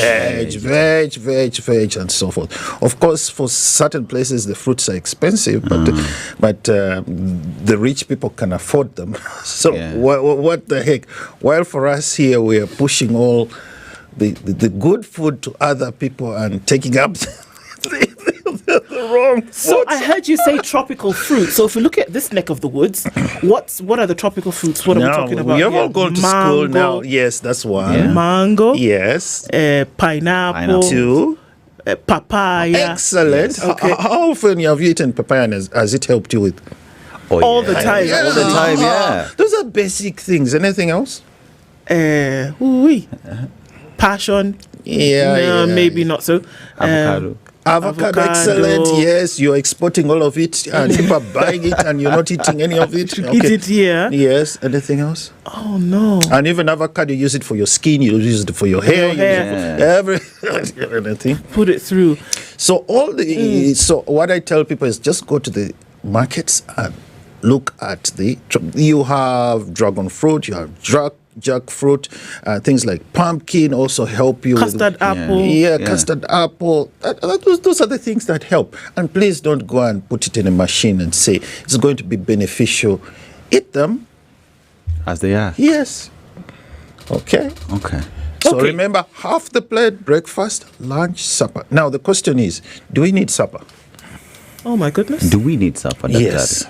and so forth. Of course, for certain places the fruits are expensive, but the rich people can afford them. So what the heck? While for us here, we are pushing all the good food to other people and taking up the wrong. So I heard you say tropical fruit. So if we look at this neck of the woods, what are the tropical fruits? What are we talking about? We have here? all gone to Mango. school now. Yes, that's one. Yeah. Mango. Yes. Pineapple. Two. Papaya. Excellent. Yes. Okay. How often have you eaten papaya and has it helped you with? All the time. Yeah. All the time, yeah. Those are basic things. Anything else? Passion. Yeah. Maybe not so. Avocado, excellent. Yes, you're exporting all of it, and people are buying it, and you're not eating any of it. Eat it here. Yes. Anything else? Oh no. And even avocado, you use it for your skin. You use it for your hair. You use it for everything. Put it through. So all the so what I tell people is just go to the markets and look at you have dragon fruit, you have jackfruit, things like pumpkin also help you. Custard apple. Yeah, custard apple. Those are the things that help. And please don't go and put it in a machine and say it's going to be beneficial. Eat them as they are. Yes. Okay. So remember, half the plate, breakfast, lunch, supper. Now the question is, do we need supper? Oh my goodness. Do we need supper? Yes.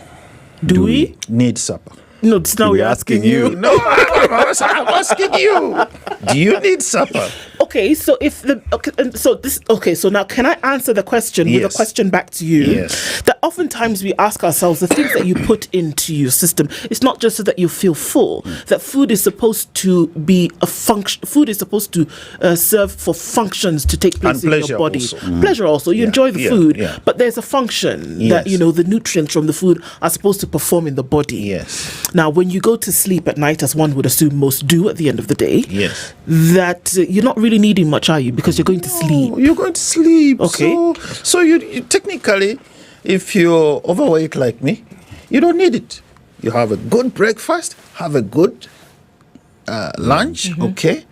Do we need supper? No, it's now we're asking you. No, I'm asking you. Do you need supper? Okay, so so now can I answer the question with a question back to you? Yes. That oftentimes we ask ourselves the things that you put into your system. It's not just so that you feel full. That food is supposed to be a function. Food is supposed to serve for functions to take place in your body. Also. Pleasure also. You enjoy the food, but there's a function that the nutrients from the food are supposed to perform in the body. Yes. Now, when you go to sleep at night, as one would assume most do at the end of the day, that you're not really needing much, are you? Because you're going to sleep. You're going to sleep. Okay. So you technically, if you're overweight like me, you don't need it. You have a good breakfast, have a good lunch, okay?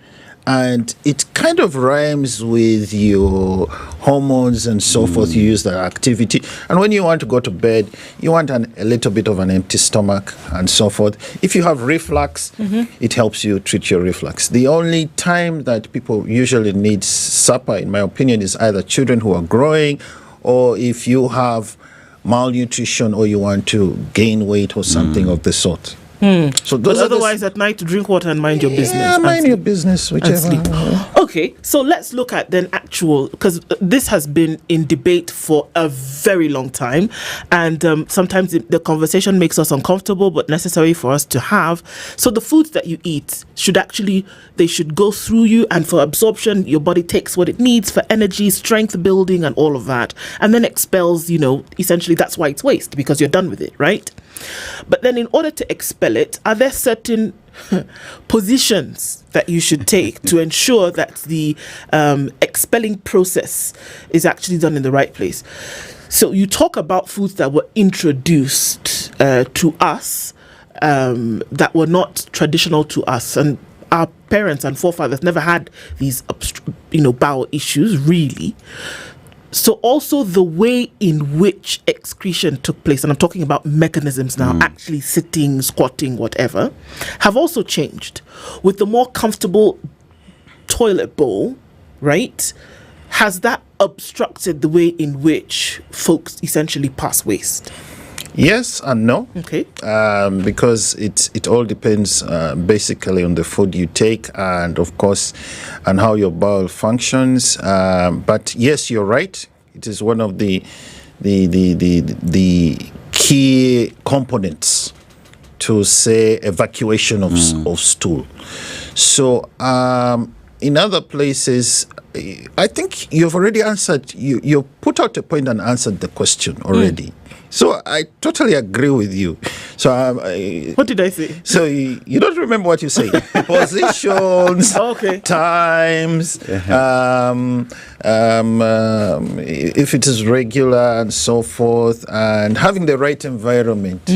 And it kind of rhymes with your hormones and so forth. You use that activity. And when you want to go to bed, you want a little bit of an empty stomach and so forth. If you have reflux, it helps you treat your reflux. The only time that people usually need supper, in my opinion, is either children who are growing, or if you have malnutrition or you want to gain weight or something of the sort. So but otherwise, at night, drink water and mind your business. Yeah, mind your business, whichever. Okay, so let's look at then actual, because this has been in debate for a very long time, and sometimes the conversation makes us uncomfortable, but necessary for us to have. So the foods that you eat they should go through you, and for absorption, your body takes what it needs for energy, strength building, and all of that, and then expels. Essentially, that's why it's waste, because you're done with it, right? But then in order to expel it, are there certain positions that you should take to ensure that the expelling process is actually done in the right place? So you talk about foods that were introduced to us that were not traditional to us, and our parents and forefathers never had these bowel issues really. So also the way in which excretion took place, and I'm talking about mechanisms now, actually sitting, squatting, whatever, have also changed. With the more comfortable toilet bowl, right? Has that obstructed the way in which folks essentially pass waste? Yes and no. Okay. Because it all depends basically on the food you take, and of course on how your bowel functions. But yes, you're right. It is one of the key components to say evacuation of stool. So in other places, I think you've already answered. You put out a point and answered the question already. So I totally agree with you. So what did I say? So you don't remember what you say? Positions, times, if it is regular and so forth, and having the right environment.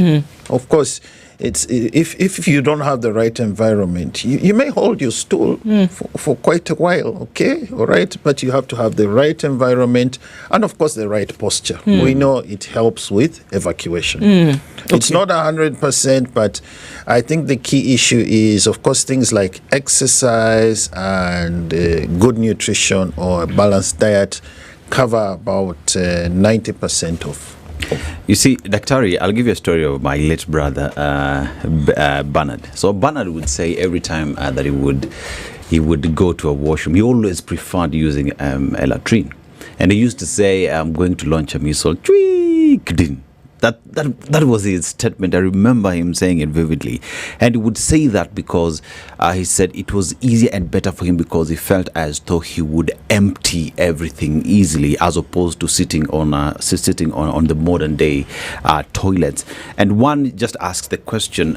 Of course, it's if you don't have the right environment, you may hold your stool for quite a while, okay? All right? But you have to have the right environment and, of course, the right posture. We know it helps with evacuation. It's not 100%, but I think the key issue is, of course, things like exercise and good nutrition or a balanced diet cover about 90% of. You see, Daktari, I'll give you a story of my late brother, Bernard. So Bernard would say every time that he would go to a washroom, he always preferred using a latrine. And he used to say, I'm going to launch a missile. That was his statement. I remember him saying it vividly. And he would say that because he said it was easier and better for him because he felt as though he would empty everything easily as opposed to sitting on the modern day toilets. And one just asks the question,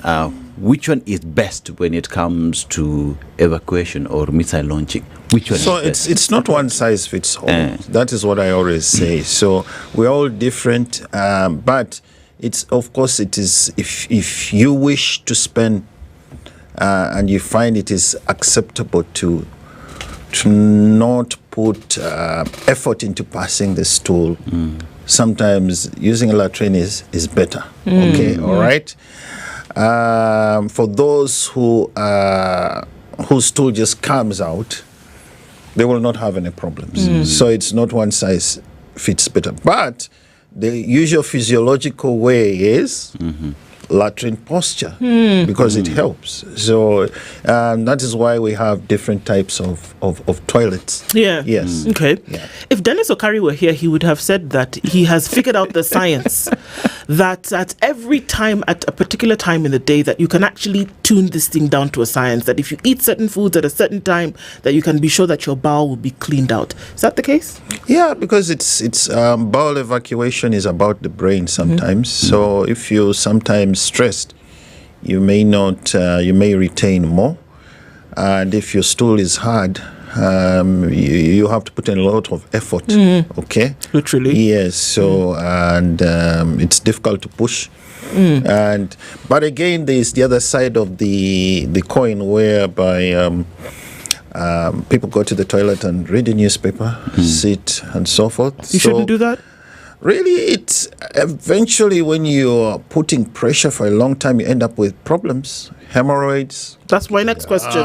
which one is best when it comes to evacuation or missile launching? Which one so is best? It's not one size fits all. That is what I always say. So we're all different, but it's, of course, it is, if you wish to spend and you find it is acceptable to not put effort into passing the stool, sometimes using a latrine is better. Okay, all right. For those whose stool just comes out, they will not have any problems. So it's not one size fits better. But the usual physiological way is latrine posture because it helps. So that is why we have different types of toilets. Yeah. Yes. Okay. Yeah. If Dennis Okari were here, he would have said that he has figured out the science that at every time, at a particular time in the day, that you can actually tune this thing down to a science, that if you eat certain foods at a certain time, that you can be sure that your bowel will be cleaned out. Is that the case? Yeah, because it's bowel evacuation is about the brain sometimes. So if you sometimes stressed, you may not, you may retain more. And if your stool is hard, you have to put in a lot of effort. Okay, literally. Yes. So and it's difficult to push. But again, there's the other side of the coin, whereby people go to the toilet and read the newspaper, sit and so forth. You shouldn't do that. Really, it's eventually when you're putting pressure for a long time, you end up with problems, hemorrhoids. That's my next question.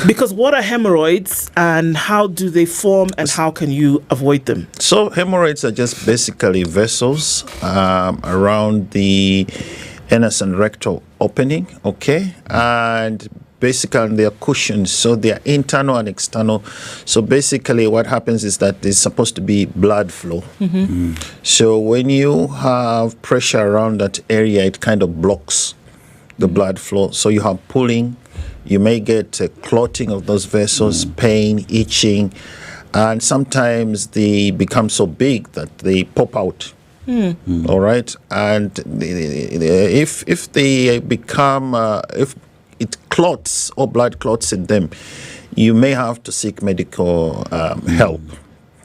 Because what are hemorrhoids and how do they form and how can you avoid them? So hemorrhoids are just basically vessels around the anus and rectal opening, okay? And basically they are cushions, so they are internal and external. So basically what happens is that there's supposed to be blood flow. So when you have pressure around that area, it kind of blocks the blood flow. So you have pulling, you may get clotting of those vessels, pain, itching, and sometimes they become so big that they pop out. All right, and if they become if it clots or blood clots in them, you may have to seek medical help.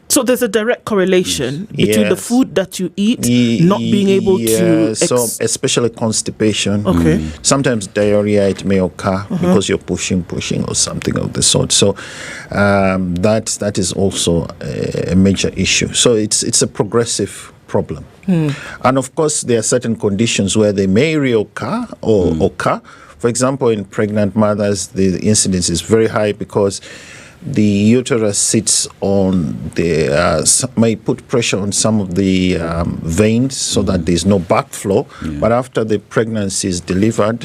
So there's a direct correlation between the food that you eat not being able to... So especially constipation. Okay. Sometimes diarrhea, it may occur because you're pushing or something of the sort. So that is also a major issue. So it's a progressive problem. And of course, there are certain conditions where they may reoccur or occur. For example, in pregnant mothers, the incidence is very high because the uterus sits on the, may put pressure on some of the veins so that there's no backflow. But after the pregnancy is delivered,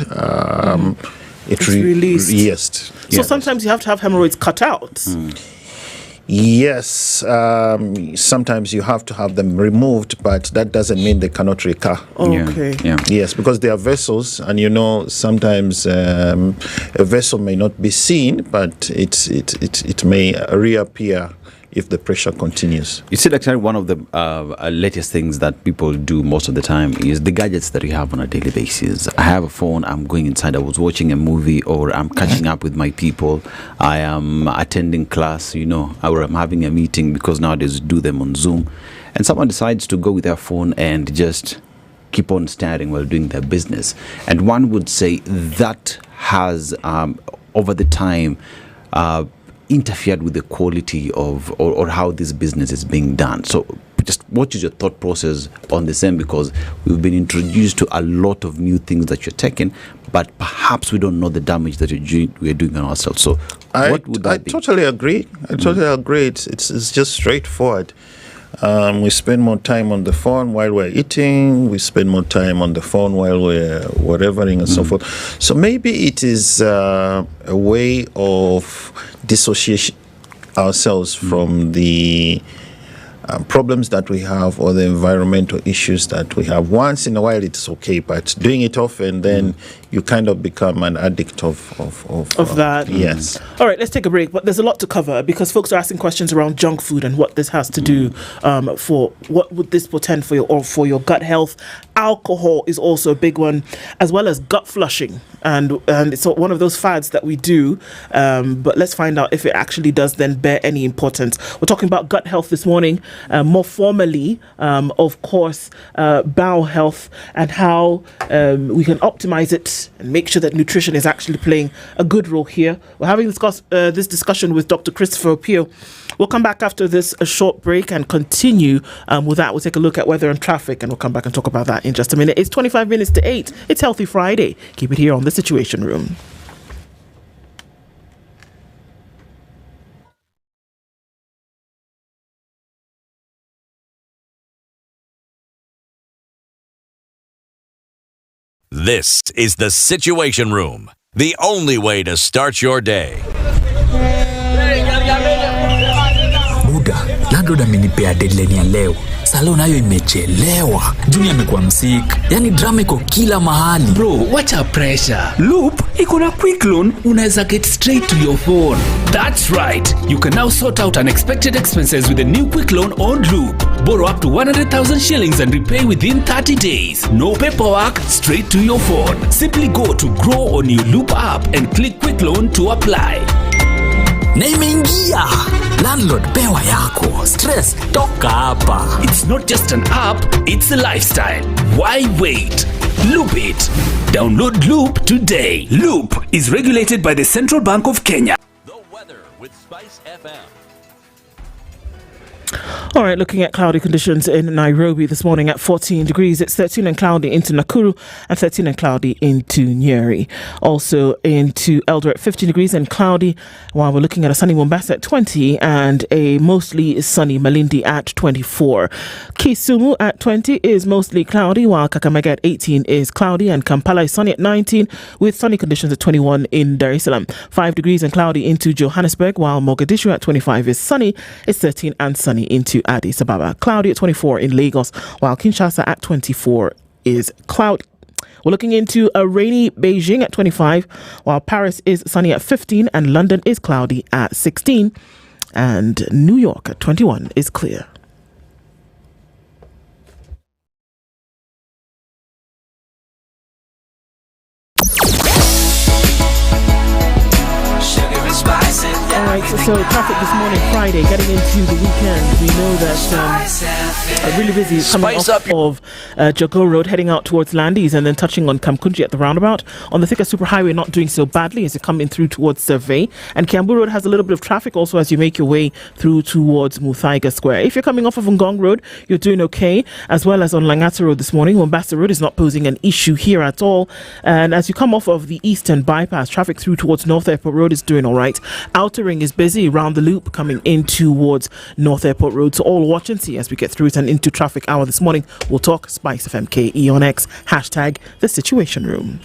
it's released. Yes. So sometimes you have to have hemorrhoids cut out. Yes, sometimes you have to have them removed, but that doesn't mean they cannot recur. Okay. Yes, because they are vessels, and sometimes a vessel may not be seen, but it may reappear if the pressure continues. You see, actually, one of the latest things that people do most of the time is the gadgets that we have on a daily basis. I have a phone, I'm going inside, I was watching a movie, or I'm catching up with my people, I am attending class, or I'm having a meeting, because nowadays we do them on Zoom, and someone decides to go with their phone and just keep on staring while doing their business. And one would say that has, over the time, interfered with the quality of or how this business is being done. So just what is your thought process on the same? Because we've been introduced to a lot of new things that you're taking, but perhaps we don't know the damage that we're doing on ourselves. So what would that be? I totally agree. It's just straightforward. We spend more time on the phone while we're eating. We spend more time on the phone while we're whatevering and so forth. So maybe it is a way of dissociation ourselves from the problems that we have or the environmental issues that we have. Once in a while it's okay, but doing it often, then you kind of become an addict of that. Yes. All right, let's take a break, but there's a lot to cover because folks are asking questions around junk food and what this has to do for what would this portend for your gut health. Alcohol is also a big one, as well as gut flushing, and it's one of those fads that we do, but let's find out if it actually does then bear any importance. We're talking about gut health this morning, more formally, of course, bowel health and how we can optimize it and make sure that nutrition is actually playing a good role here. We're having this discussion with Dr. Christopher Okoh. We'll come back after this a short break and continue with that. We'll take a look at weather and traffic, and we'll come back and talk about that in just a minute. It's 25 minutes to 8. It's Healthy Friday. Keep it here on The Situation Room. This is The Situation Room, the only way to start your day. Buda, landlord amenipea deadline ya leo. Salon nayo imechelewa. Junior amekuwa msik. Yani drama iko kila mahali. Bro, wacha pressure. Loop, iko na quick loan, unaweza get straight to your phone. That's right. You can now sort out unexpected expenses with a new quick loan on Loop. Borrow up to 100,000 shillings and repay within 30 days. No paperwork, straight to your phone. Simply go to Grow on your Loop app and click quick loan to apply. Na imeingia. Landlord pewa yako. Stress toka hapa. It's not just an app, it's a lifestyle. Why wait? Loop it. Download Loop today. Loop is regulated by the Central Bank of Kenya. The weather with SpiceFM. All right, looking at cloudy conditions in Nairobi this morning at 14 degrees. It's 13 and cloudy into Nakuru and 13 and cloudy into Nyeri. Also into Eldoret, 15 degrees and cloudy, while we're looking at a sunny Mombasa at 20 and a mostly sunny Malindi at 24. Kisumu at 20 is mostly cloudy, while Kakamega at 18 is cloudy, and Kampala is sunny at 19 with sunny conditions at 21 in Dar es Salaam. 5 degrees and cloudy into Johannesburg, while Mogadishu at 25 is sunny. It's 13 and sunny into Addis Ababa. Cloudy at 24 in Lagos, while Kinshasa at 24 is cloudy. We're looking into a rainy Beijing at 25, while Paris is sunny at 15 and London is cloudy at 16, and New York at 21 is clear. Alright, so traffic this morning, Friday, getting into the weekend. We know that really busy coming off of Jogoo Road, heading out towards Landis and then touching on Kamkunji at the roundabout. On the Thika Superhighway, not doing so badly as you come in through towards Survey. And Kiambu Road has a little bit of traffic also as you make your way through towards Muthaiga Square. If you're coming off of Ngong Road, you're doing okay, as well as on Langata Road this morning. Mombasa Road is not posing an issue here at all. And as you come off of the Eastern Bypass, traffic through towards North Airport Road is doing all right. Outer Ring is busy around the loop coming in towards North Airport Road. So all watch and see as we get through it and into traffic hour this morning. We'll talk SpiceFM KE on X, hashtag The Situation Room.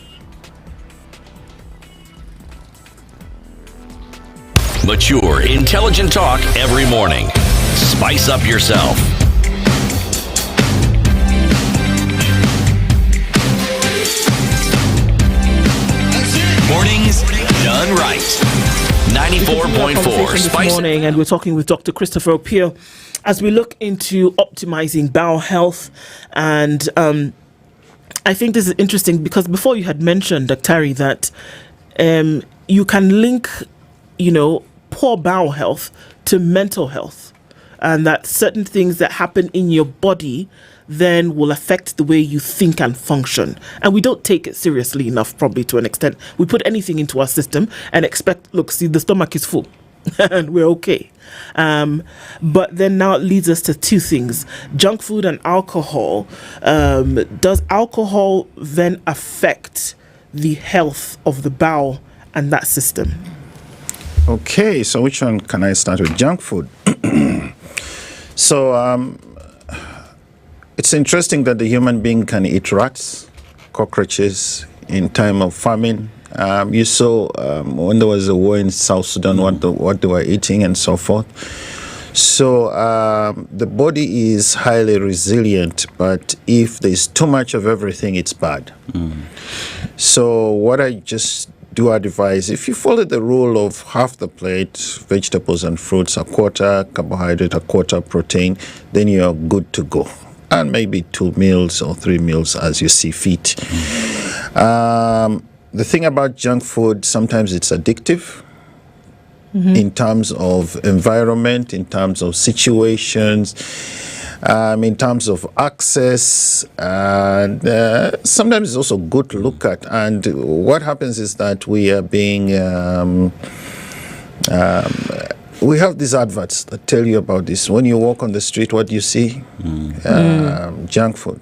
Mature, intelligent talk every morning. Spice up yourself. Mornings done right. 94.4 Spice this morning, and we're talking with Dr. Christopher Okoh as we look into optimizing bowel health. And I think this is interesting because before you had mentioned, Dr. that you can link, poor bowel health to mental health, and that certain things that happen in your body then will affect the way you think and function. And we don't take it seriously enough, probably to an extent. We put anything into our system and expect, look, see, the stomach is full and we're okay. But then now it leads us to two things. Junk food and alcohol. Does alcohol then affect the health of the bowel and that system? Okay, so which one can I start with? Junk food. So it's interesting that the human being can eat rats, cockroaches in time of famine. You saw when there was a war in South Sudan, what they were eating and so forth. So the body is highly resilient, but if there's too much of everything, it's bad. So what I just do advise, if you follow the rule of half the plate, vegetables and fruits, a quarter carbohydrate, a quarter protein, then you're good to go. And maybe 2 meals or 3 meals as you see fit. The thing about junk food, sometimes it's addictive. In terms of environment, in terms of situations, in terms of access, and sometimes it's also good to look at. And what happens is that we are being, we have these adverts that tell you about this. When you walk on the street, what do you see? Junk food.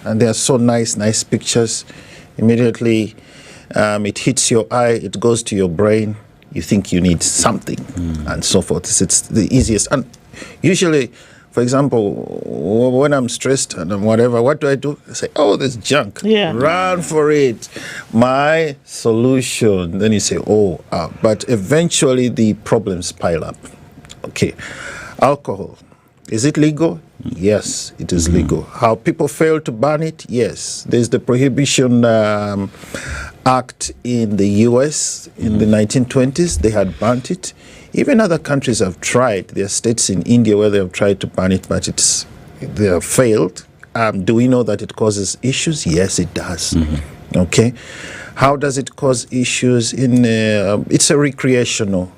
And they are so nice pictures. Immediately, it hits your eye, it goes to your brain. You think you need something and so forth. It's the easiest. And usually, for example, when I'm stressed and whatever, what do? I say, oh, there's junk. Yeah. Run for it. My solution. Then you say, but eventually the problems pile up. Okay. Alcohol. Is it legal? Yes, it is legal. How people fail to ban it? Yes. There's the Prohibition Act in the US in the 1920s. They had banned it. Even other countries have tried. There are states in India where they have tried to ban it, but they have failed. Do we know that it causes issues? Yes, it does. Okay. How does it cause issues? It's a recreational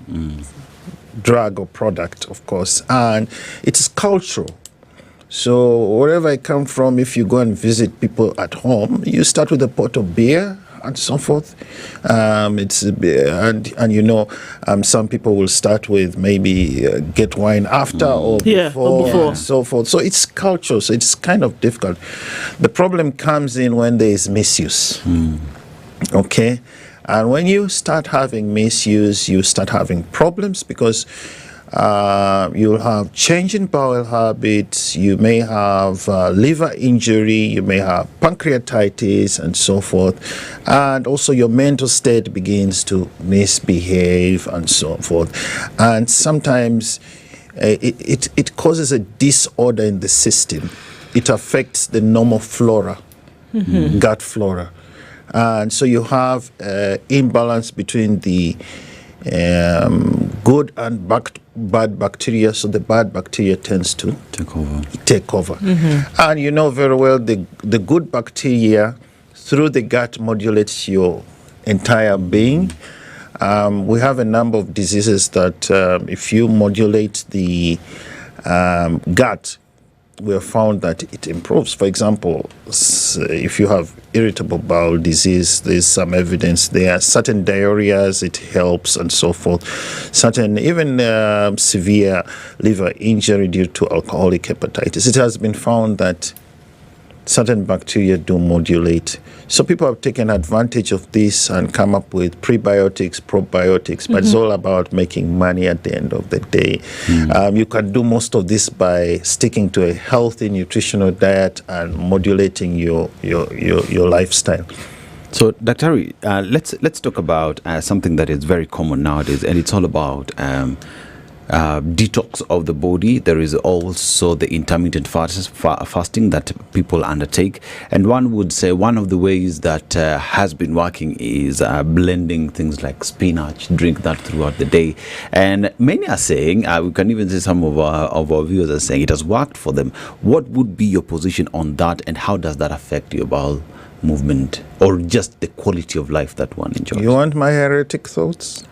drug or product, of course, and it's cultural. So wherever I come from, if you go and visit people at home, you start with a pot of beer and so forth. Some people will start with maybe get wine after or before and so forth. So it's cultural, so it's kind of difficult. The problem comes in when there is misuse. Okay? And when you start having misuse, you start having problems because you'll have change in bowel habits, you may have liver injury, you may have pancreatitis and so forth, and also your mental state begins to misbehave and so forth. And sometimes it causes a disorder in the system. It affects the normal flora, gut flora. And so you have imbalance between the good and bad bacteria, so the bad bacteria tends to take over. And you know very well the good bacteria through the gut modulates your entire being. We have a number of diseases that if you modulate the gut, we have found that it improves. For example, if you have irritable bowel disease, there's some evidence there. Certain diarrheas, it helps and so forth. Certain, even severe liver injury due to alcoholic hepatitis. It has been found that certain bacteria do modulate. So people have taken advantage of this and come up with prebiotics, probiotics, but it's all about making money at the end of the day. You can do most of this by sticking to a healthy nutritional diet and modulating your lifestyle. So, Dr. let's talk about something that is very common nowadays, and it's all about detox of the body. There is also the intermittent fasting that people undertake, and one would say one of the ways that has been working is blending things like spinach, drink that throughout the day. And many are saying, we can even say some of our viewers are saying it has worked for them. What would be your position on that, and how does that affect your bowel movement or just the quality of life that one enjoys? You want my heretic thoughts?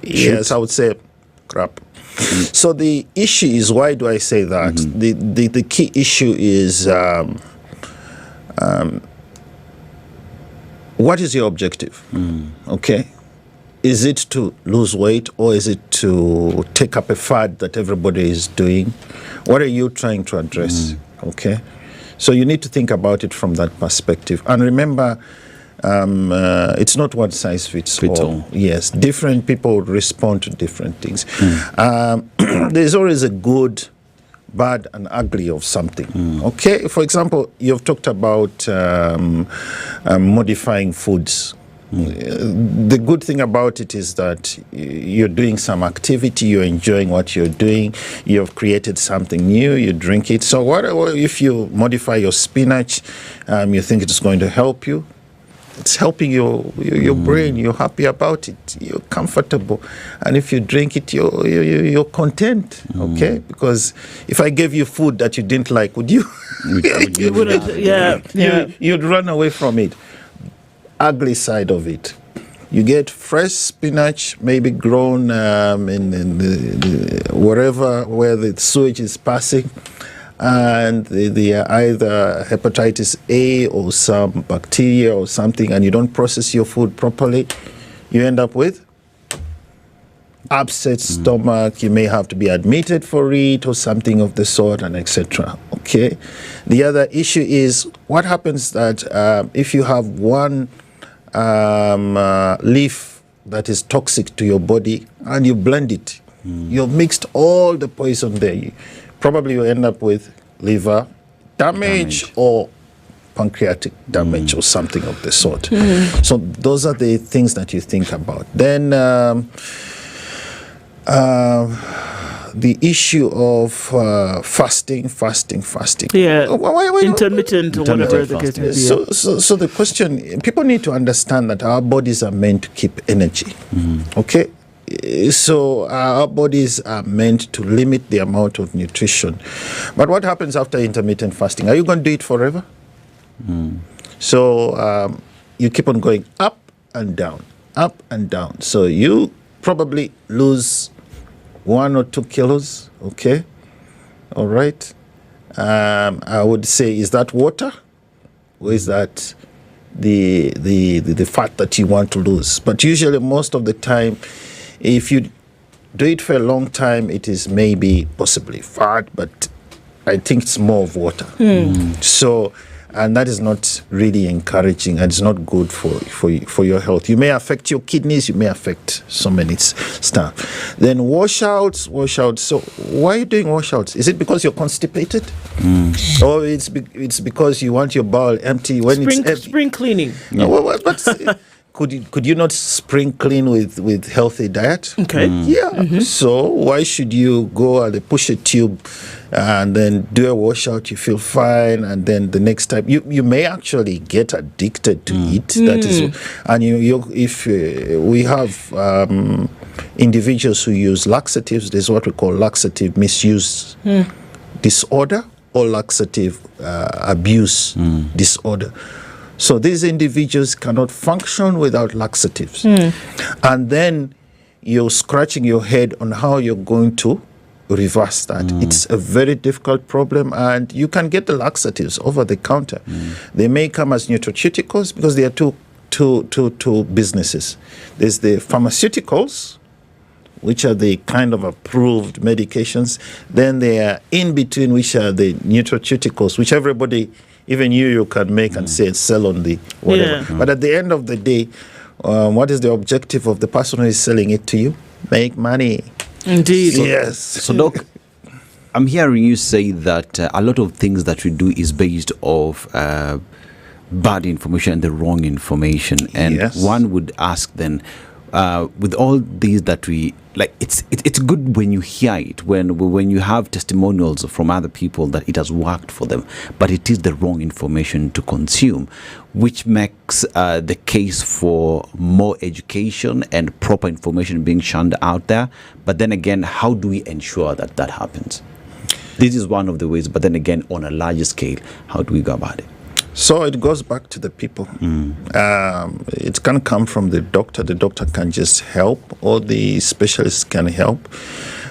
Yes, I would say crap. So the issue is, why do I say that? The key issue is what is your objective? Okay, is it to lose weight, or is it to take up a fad that everybody is doing? What are you trying to address? Okay, so you need to think about it from that perspective, and remember, it's not one size fits all. Yes, different people respond to different things. There's always a good bad and ugly of something. Okay, for example, you've talked about modifying foods. The good thing about it is that you're doing some activity, you're enjoying what you're doing, you've created something new, you drink it. So what if you modify your spinach, you think it's going to help you? It's helping your brain. You're happy about it. You're comfortable, and if you drink it, you're content. Okay, because if I gave you food that you didn't like, would you? You wouldn't. Yeah. You'd run away from it. Ugly side of it. You get fresh spinach, maybe grown in the wherever where the sewage is passing. And they are either hepatitis A or some bacteria or something, and you don't process your food properly, you end up with upset stomach. You may have to be admitted for it or something of the sort, and etc. Okay. The other issue is what happens that if you have one leaf that is toxic to your body and you blend it, you've mixed all the poison there. Probably you end up with liver damage or pancreatic damage or something of the sort. So those are the things that you think about. Then the issue of fasting. Yeah, intermittent or whatever the case may be. So the question, people need to understand that our bodies are meant to keep energy. Okay? So our bodies are meant to limit the amount of nutrition. But what happens after intermittent fasting? Are you going to do it forever? So you keep on going up and down. So you probably lose 1 or 2 kilos. Okay, all right. I would say, is that water, or is that the fat that you want to lose? But usually, most of the time, if you do it for a long time, it is maybe possibly fat, but I think it's more of water. So, and that is not really encouraging, and it's not good for your health. You may affect your kidneys, you may affect so many stuff. Then washouts. So why are you doing washouts? Is it because you're constipated? Or it's because you want your bowel empty when it's empty? Spring cleaning. Could you not spring clean with healthy diet? Okay. Yeah. So why should you go and push a tube and then do a washout? You feel fine, and then the next time you may actually get addicted to it. That is, and if we have individuals who use laxatives, there's what we call laxative misuse disorder or laxative abuse disorder. So these individuals cannot function without laxatives. And then you're scratching your head on how you're going to reverse that. It's a very difficult problem, and you can get the laxatives over the counter. They may come as nutraceuticals because there are two businesses. There's the pharmaceuticals, which are the kind of approved medications. Then there are in between, which are the nutraceuticals, which everybody, even you can make and sell on the whatever. But at the end of the day, what is the objective of the person who is selling it to you? Make money. Indeed. Yes. So, Doc, I'm hearing you say that a lot of things that we do is based off bad information and the wrong information. And one would ask then, with all these that we like, it's good when you hear it, when you have testimonials from other people that it has worked for them, but it is the wrong information to consume, which makes the case for more education and proper information being shunned out there. But then again, how do we ensure that happens? This is one of the ways, but then again, on a larger scale, how do we go about it? So it goes back to the people. It can come from the doctor. The doctor can just help, or the specialists can help.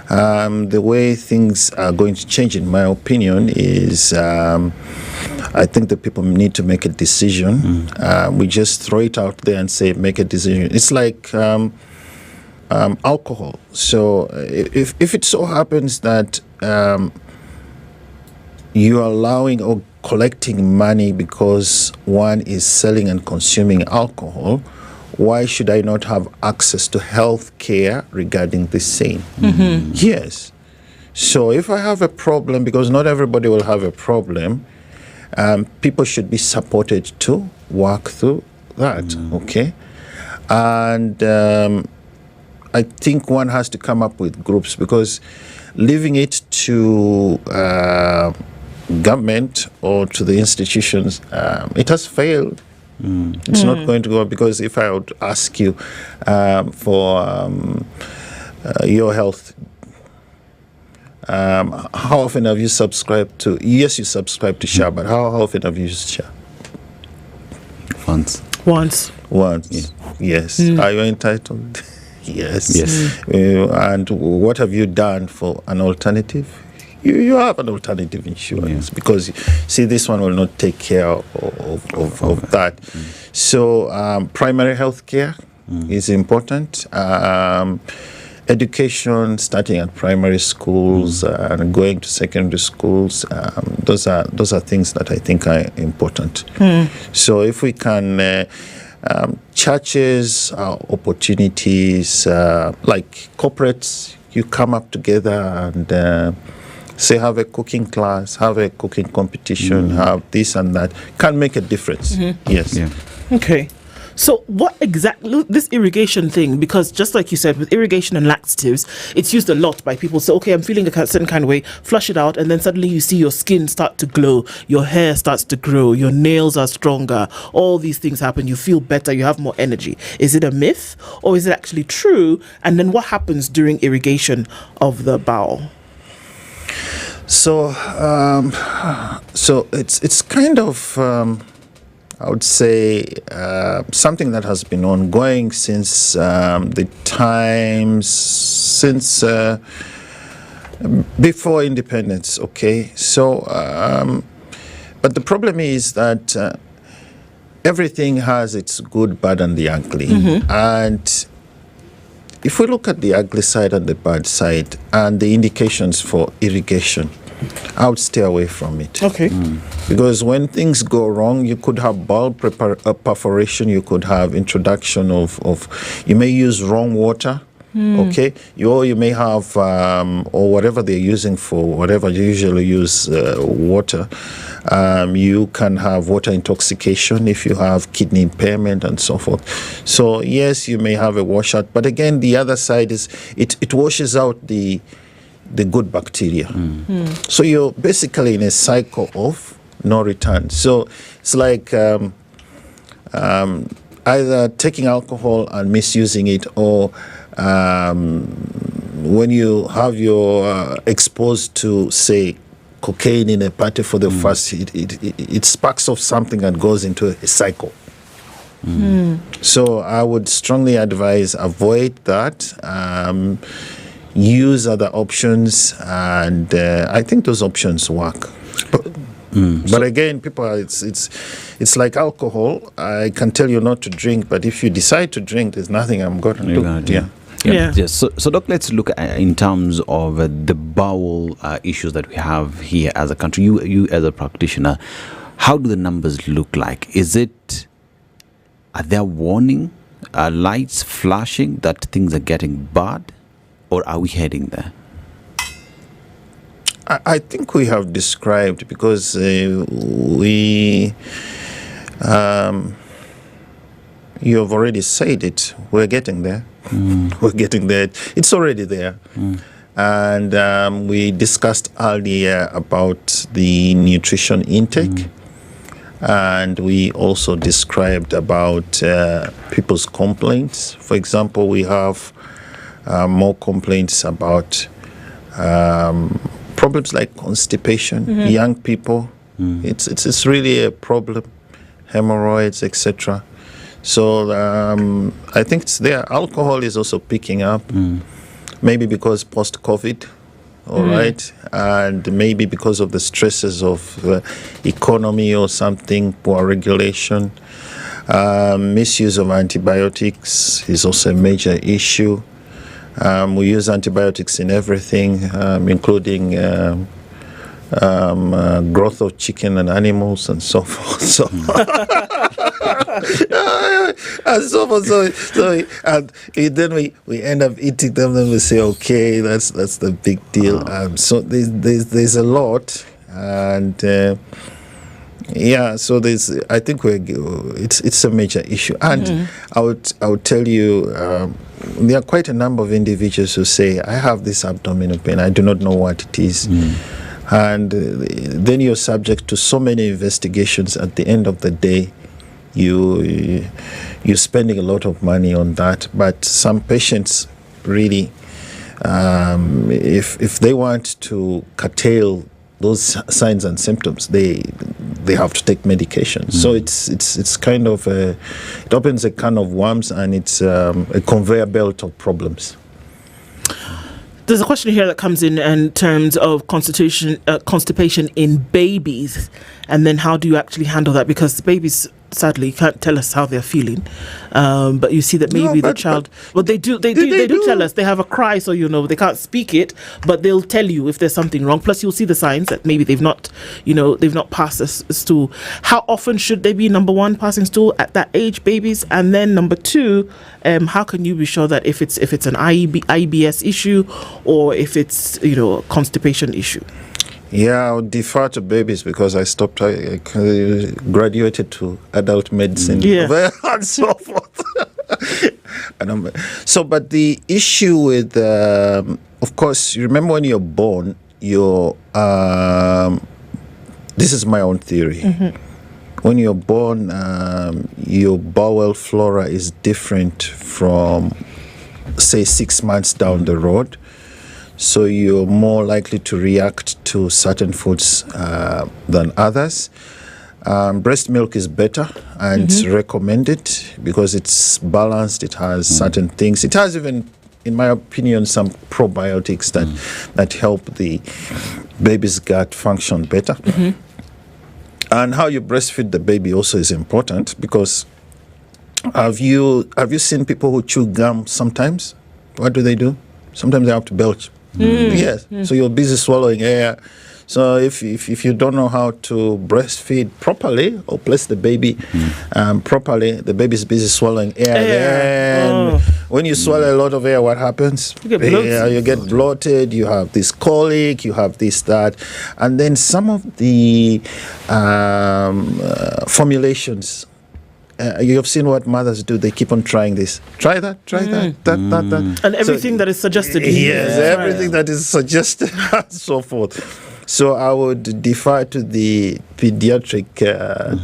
The way things are going to change, in my opinion, is I think the people need to make a decision. We just throw it out there and say, make a decision. It's like alcohol. So if it so happens that you are allowing or collecting money because one is selling and consuming alcohol, why should I not have access to health care regarding the same? Yes. So if I have a problem, because not everybody will have a problem, people should be supported to work through that, okay? And I think one has to come up with groups, because leaving it to government or to the institutions, it has failed. It's not going to go, because if I would ask you for your health, how often have you subscribed to, yes, you subscribe to SHA, but how often have you used SHA? Once. Yes. Are you entitled? Yes. And what have you done for an alternative? You have an alternative insurance, because see, this one will not take care of that. So primary health care is important. Education, starting at primary schools and going to secondary schools, those are things that I think are important. So if we can, churches, opportunities, like corporates, you come up together and say, have a cooking class, have a cooking competition, have this and that, can make a difference. Yes. Okay. So what exactly, this irrigation thing, because just like you said, with irrigation and laxatives, it's used a lot by people. So, okay, I'm feeling a certain kind of way, flush it out, and then suddenly you see your skin start to glow, your hair starts to grow, your nails are stronger, all these things happen, you feel better, you have more energy. Is it a myth, or is it actually true? And then what happens during irrigation of the bowel? So, it's kind of, I would say, something that has been ongoing since the times, since before independence, okay? So, but the problem is that everything has its good, bad, and the ugly. And if we look at the ugly side and the bad side and the indications for irrigation, I would stay away from it. Okay. Because when things go wrong, you could have bowel perforation, you could have introduction of you may use wrong water, okay? You may have, or whatever they're using for, whatever you usually use water, you can have water intoxication if you have kidney impairment and so forth. So yes, you may have a washout, but again, the other side is it washes out the good bacteria. So you're basically in a cycle of no return. So it's like either taking alcohol and misusing it, or when you have your exposed to, say, cocaine in a party for the first, it sparks off something and goes into a cycle. So I would strongly advise avoid that. Use other options, and I think those options work. But again, people, it's like alcohol. I can tell you not to drink, but if you decide to drink, there's nothing I'm going to do. Yes. So Doc, let's look at, in terms of the bowel issues that we have here as a country. You as a practitioner, how do the numbers look like? Are there warning lights flashing that things are getting bad? Or are we heading there? I think we have described, because you have already said it. We're getting there. We're getting there. It's already there. And we discussed earlier about the nutrition intake. And we also described about people's complaints. For example, we have more complaints about problems like constipation, young people. It's really a problem, hemorrhoids, etc. So I think it's there. Alcohol is also picking up, maybe because post-COVID, all right, and maybe because of the stresses of economy or something, poor regulation. Misuse of antibiotics is also a major issue. We use antibiotics in everything, including growth of chicken and animals and so forth. So, and so forth. And then we end up eating them. Then we say, okay, that's the big deal. So there's a lot, and so I think it's a major issue. And I would tell you, there are quite a number of individuals who say, I have this abdominal pain, I do not know what it is. And then you're subject to so many investigations. At the end of the day, you're spending a lot of money on that. But some patients really, if they want to curtail those signs and symptoms, they have to take medication. So it's kind of it opens a can of worms, and it's a conveyor belt of problems. There's a question here that comes in terms of constipation in babies, and then how do you actually handle that? Because the babies, sadly, can't tell us how they're feeling, but you see that maybe the child. Well, they do tell us. They have a cry, so they can't speak it, but they'll tell you if there's something wrong. Plus, you'll see the signs that maybe they've not passed a stool. How often should they be, number one, passing stool at that age, babies, and then number two, how can you be sure that if it's an IBS issue or if it's a constipation issue? Yeah, I'll defer to babies because I graduated to adult medicine and so forth. But the issue with, of course, you remember when you're born, this is my own theory. When you're born, your bowel flora is different from, say, 6 months down the road. So you're more likely to react to certain foods than others. Breast milk is better and recommended because it's balanced. It has certain things. It has even, in my opinion, some probiotics that help the baby's gut function better. And how you breastfeed the baby also is important, because have you seen people who chew gum sometimes? What do? Sometimes they have to belch. Yes. So you're busy swallowing air. So if you don't know how to breastfeed properly or place the baby properly, the baby's busy swallowing air. Then when you swallow a lot of air, what happens? You get bloated. You have this colic. You have this, that. And then some of the formulations, you have seen what mothers do. They keep on trying this. Try that, that. And everything that is suggested. Yes, everything that is suggested and so forth. So I would defer to the pediatric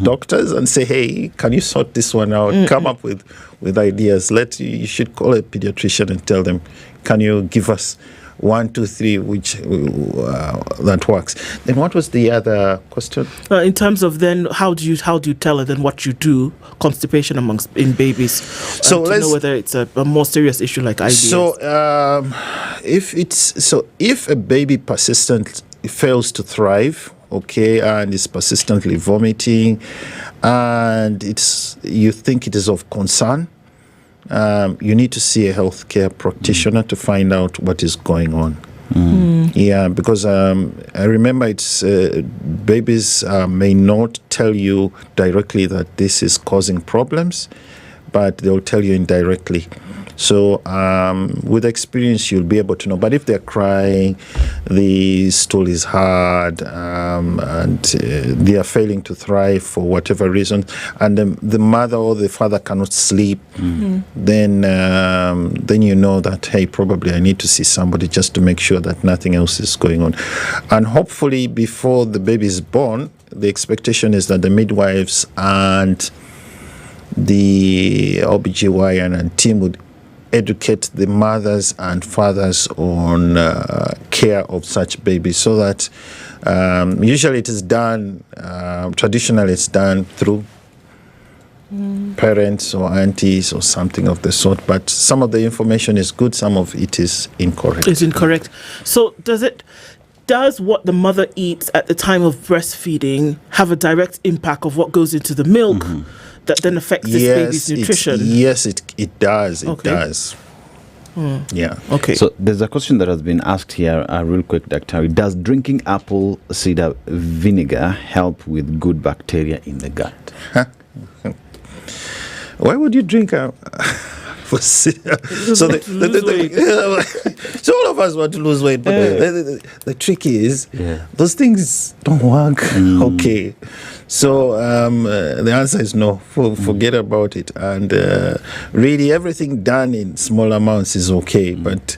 doctors and say, hey, can you sort this one out? Come up with ideas. You should call a pediatrician and tell them, can you give us 1, 2, 3, which that works. Then what was the other question? In terms of then, how do you tell it and what you do constipation in babies? So to know whether it's a more serious issue like IBS. So if a baby fails to thrive, and is persistently vomiting, and you think it is of concern, you need to see a healthcare practitioner to find out what is going on. Yeah, because I remember babies may not tell you directly that this is causing problems, but they'll tell you indirectly. So with experience, you'll be able to know. But if they're crying, the stool is hard, and they are failing to thrive for whatever reason, and the mother or the father cannot sleep, then you know that, hey, probably I need to see somebody just to make sure that nothing else is going on. And hopefully before the baby is born, the expectation is that the midwives and the OBGYN and team would educate the mothers and fathers on care of such babies, so that usually it is done, traditionally it's done through parents or aunties or something of the sort, but some of the information is good, some of it is incorrect. It's incorrect. So does what the mother eats at the time of breastfeeding have a direct impact of what goes into the milk that then affects this baby's nutrition? Yes, it does. It does. Yeah. Okay. So there's a question that has been asked here, real quick, Dr. Does drinking apple cider vinegar help with good bacteria in the gut? Why would you drink so so all of us want to lose weight, but the trick is those things don't work. Okay, so the answer is no. Forget about it, and really everything done in small amounts is okay. But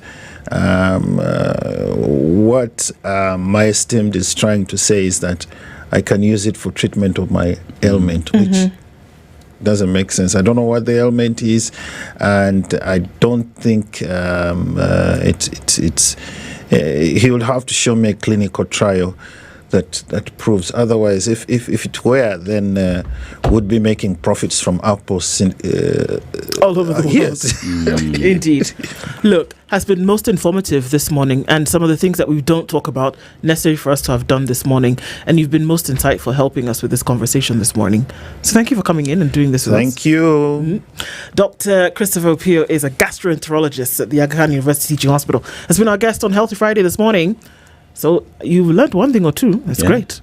what my esteemed is trying to say is that I can use it for treatment of my ailment, which doesn't make sense. I don't know what the ailment is, and I don't think he will have to show me a clinical trial that proves. Otherwise, if it were, then would be making profits from apples all over the world. Yes. Indeed. Look, has been most informative this morning, and some of the things that we don't talk about necessary for us to have done this morning, and you've been most insightful helping us with this conversation this morning. So thank you for coming in and doing this with us. Thank you. Dr. Christopher Opio is a gastroenterologist at the Aga Khan University Teaching Hospital. Has been our guest on Healthy Friday this morning. So you've learned one thing or two. That's great.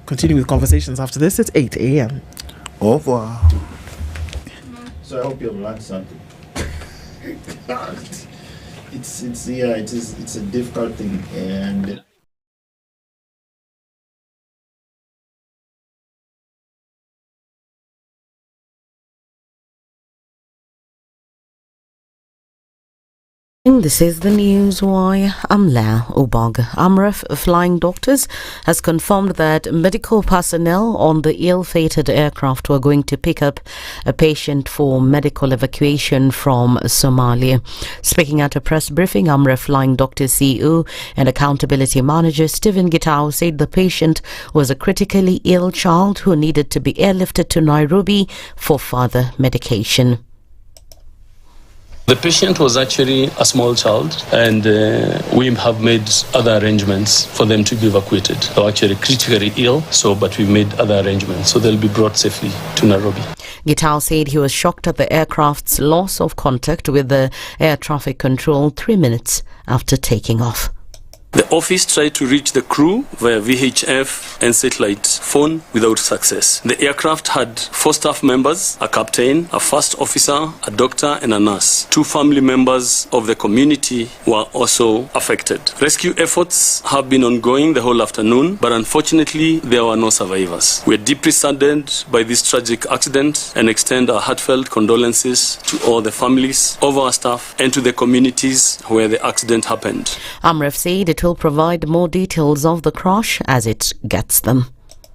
Continue with conversations after this. It's 8 a.m. Au revoir. So I hope you've learned something. It's a difficult thing, and This is the news wire. I'm La Obog. AMREF Flying Doctors has confirmed that medical personnel on the ill-fated aircraft were going to pick up a patient for medical evacuation from Somalia. Speaking at a press briefing, AMREF Flying Doctors CEO and Accountability Manager Stephen Gitau said the patient was a critically ill child who needed to be airlifted to Nairobi for further medication. The patient was actually a small child, and we have made other arrangements for them to be evacuated. They were actually critically ill, but we've made other arrangements, so they'll be brought safely to Nairobi. Gitau said he was shocked at the aircraft's loss of contact with the air traffic control 3 minutes after taking off. The office tried to reach the crew via VHF and satellite phone without success. The aircraft had 4 staff members, a captain, a first officer, a doctor and a nurse. 2 family members of the community were also affected. Rescue efforts have been ongoing the whole afternoon, but unfortunately there were no survivors. We are deeply saddened by this tragic accident and extend our heartfelt condolences to all the families of our staff and to the communities where the accident happened. AMREF said it will provide more details of the crash as it gets them.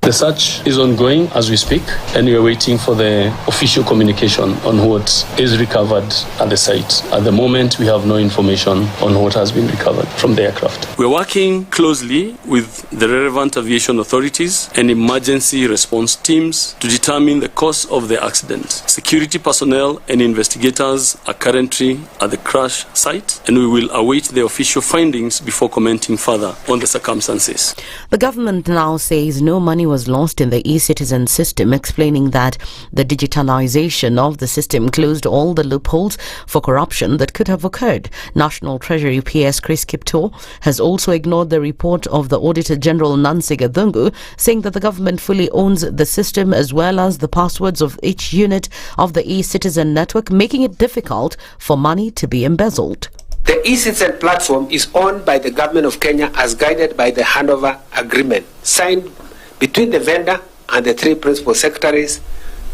The search is ongoing as we speak, and we are waiting for the official communication on what is recovered at the site. At the moment, we have no information on what has been recovered from the aircraft. We're working closely with the relevant aviation authorities and emergency response teams to determine the cause of the accident. Security personnel and investigators are currently at the crash site, and we will await the official findings before commenting further on the circumstances. The government now says no money was lost in the e-citizen system, explaining that the digitalization of the system closed all the loopholes for corruption that could have occurred. National Treasury PS Chris Kipto has also ignored the report of the Auditor General Nancy Gathungu, saying that the government fully owns the system as well as the passwords of each unit of the e-citizen network, making it difficult for money to be embezzled. The e-citizen platform is owned by the government of Kenya as guided by the handover agreement signed between the vendor and the 3 principal secretaries,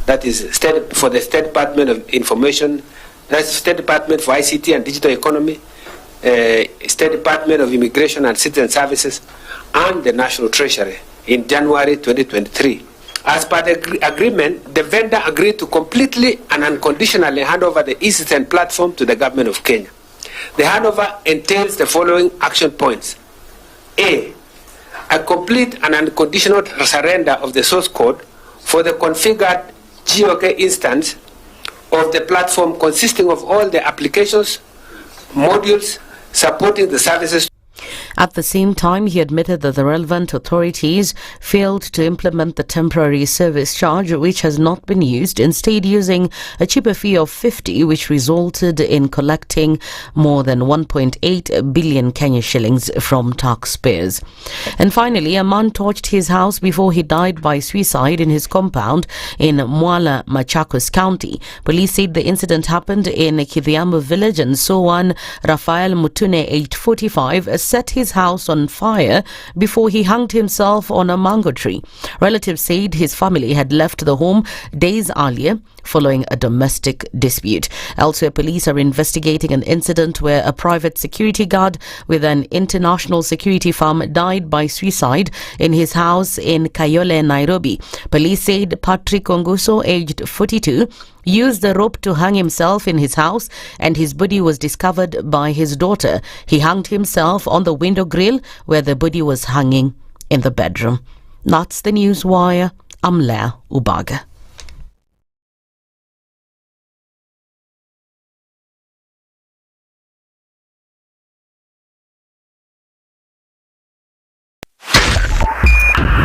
that is for the State Department of Information, that's State Department for ICT and Digital Economy, State Department of Immigration and Citizen Services, and the National Treasury in January 2023. As per the agreement, the vendor agreed to completely and unconditionally hand over the e-citizen platform to the government of Kenya. The handover entails the following action points. A complete and unconditional surrender of the source code for the configured GOK instance of the platform consisting of all the applications, modules supporting the services. At the same time, he admitted that the relevant authorities failed to implement the temporary service charge, which has not been used, instead using a cheaper fee of 50, which resulted in collecting more than 1.8 billion Kenya shillings from taxpayers. And finally, a man torched his house before he died by suicide in his compound in Mwala, Machakos County. Police said the incident happened in Kithiambo village, and Sowan Rafael Mutune, aged 45, set his house on fire before he hanged himself on a mango tree. Relatives said his family had left the home days earlier following a domestic dispute. Elsewhere, police are investigating an incident where a private security guard with an international security firm died by suicide in his house in Kayole, Nairobi. Police said Patrick Onguso, aged 42, used the rope to hang himself in his house, and his body was discovered by his daughter. He hanged himself on the window grill where the body was hanging in the bedroom. That's the News Wire. I'm Leah Ubaga.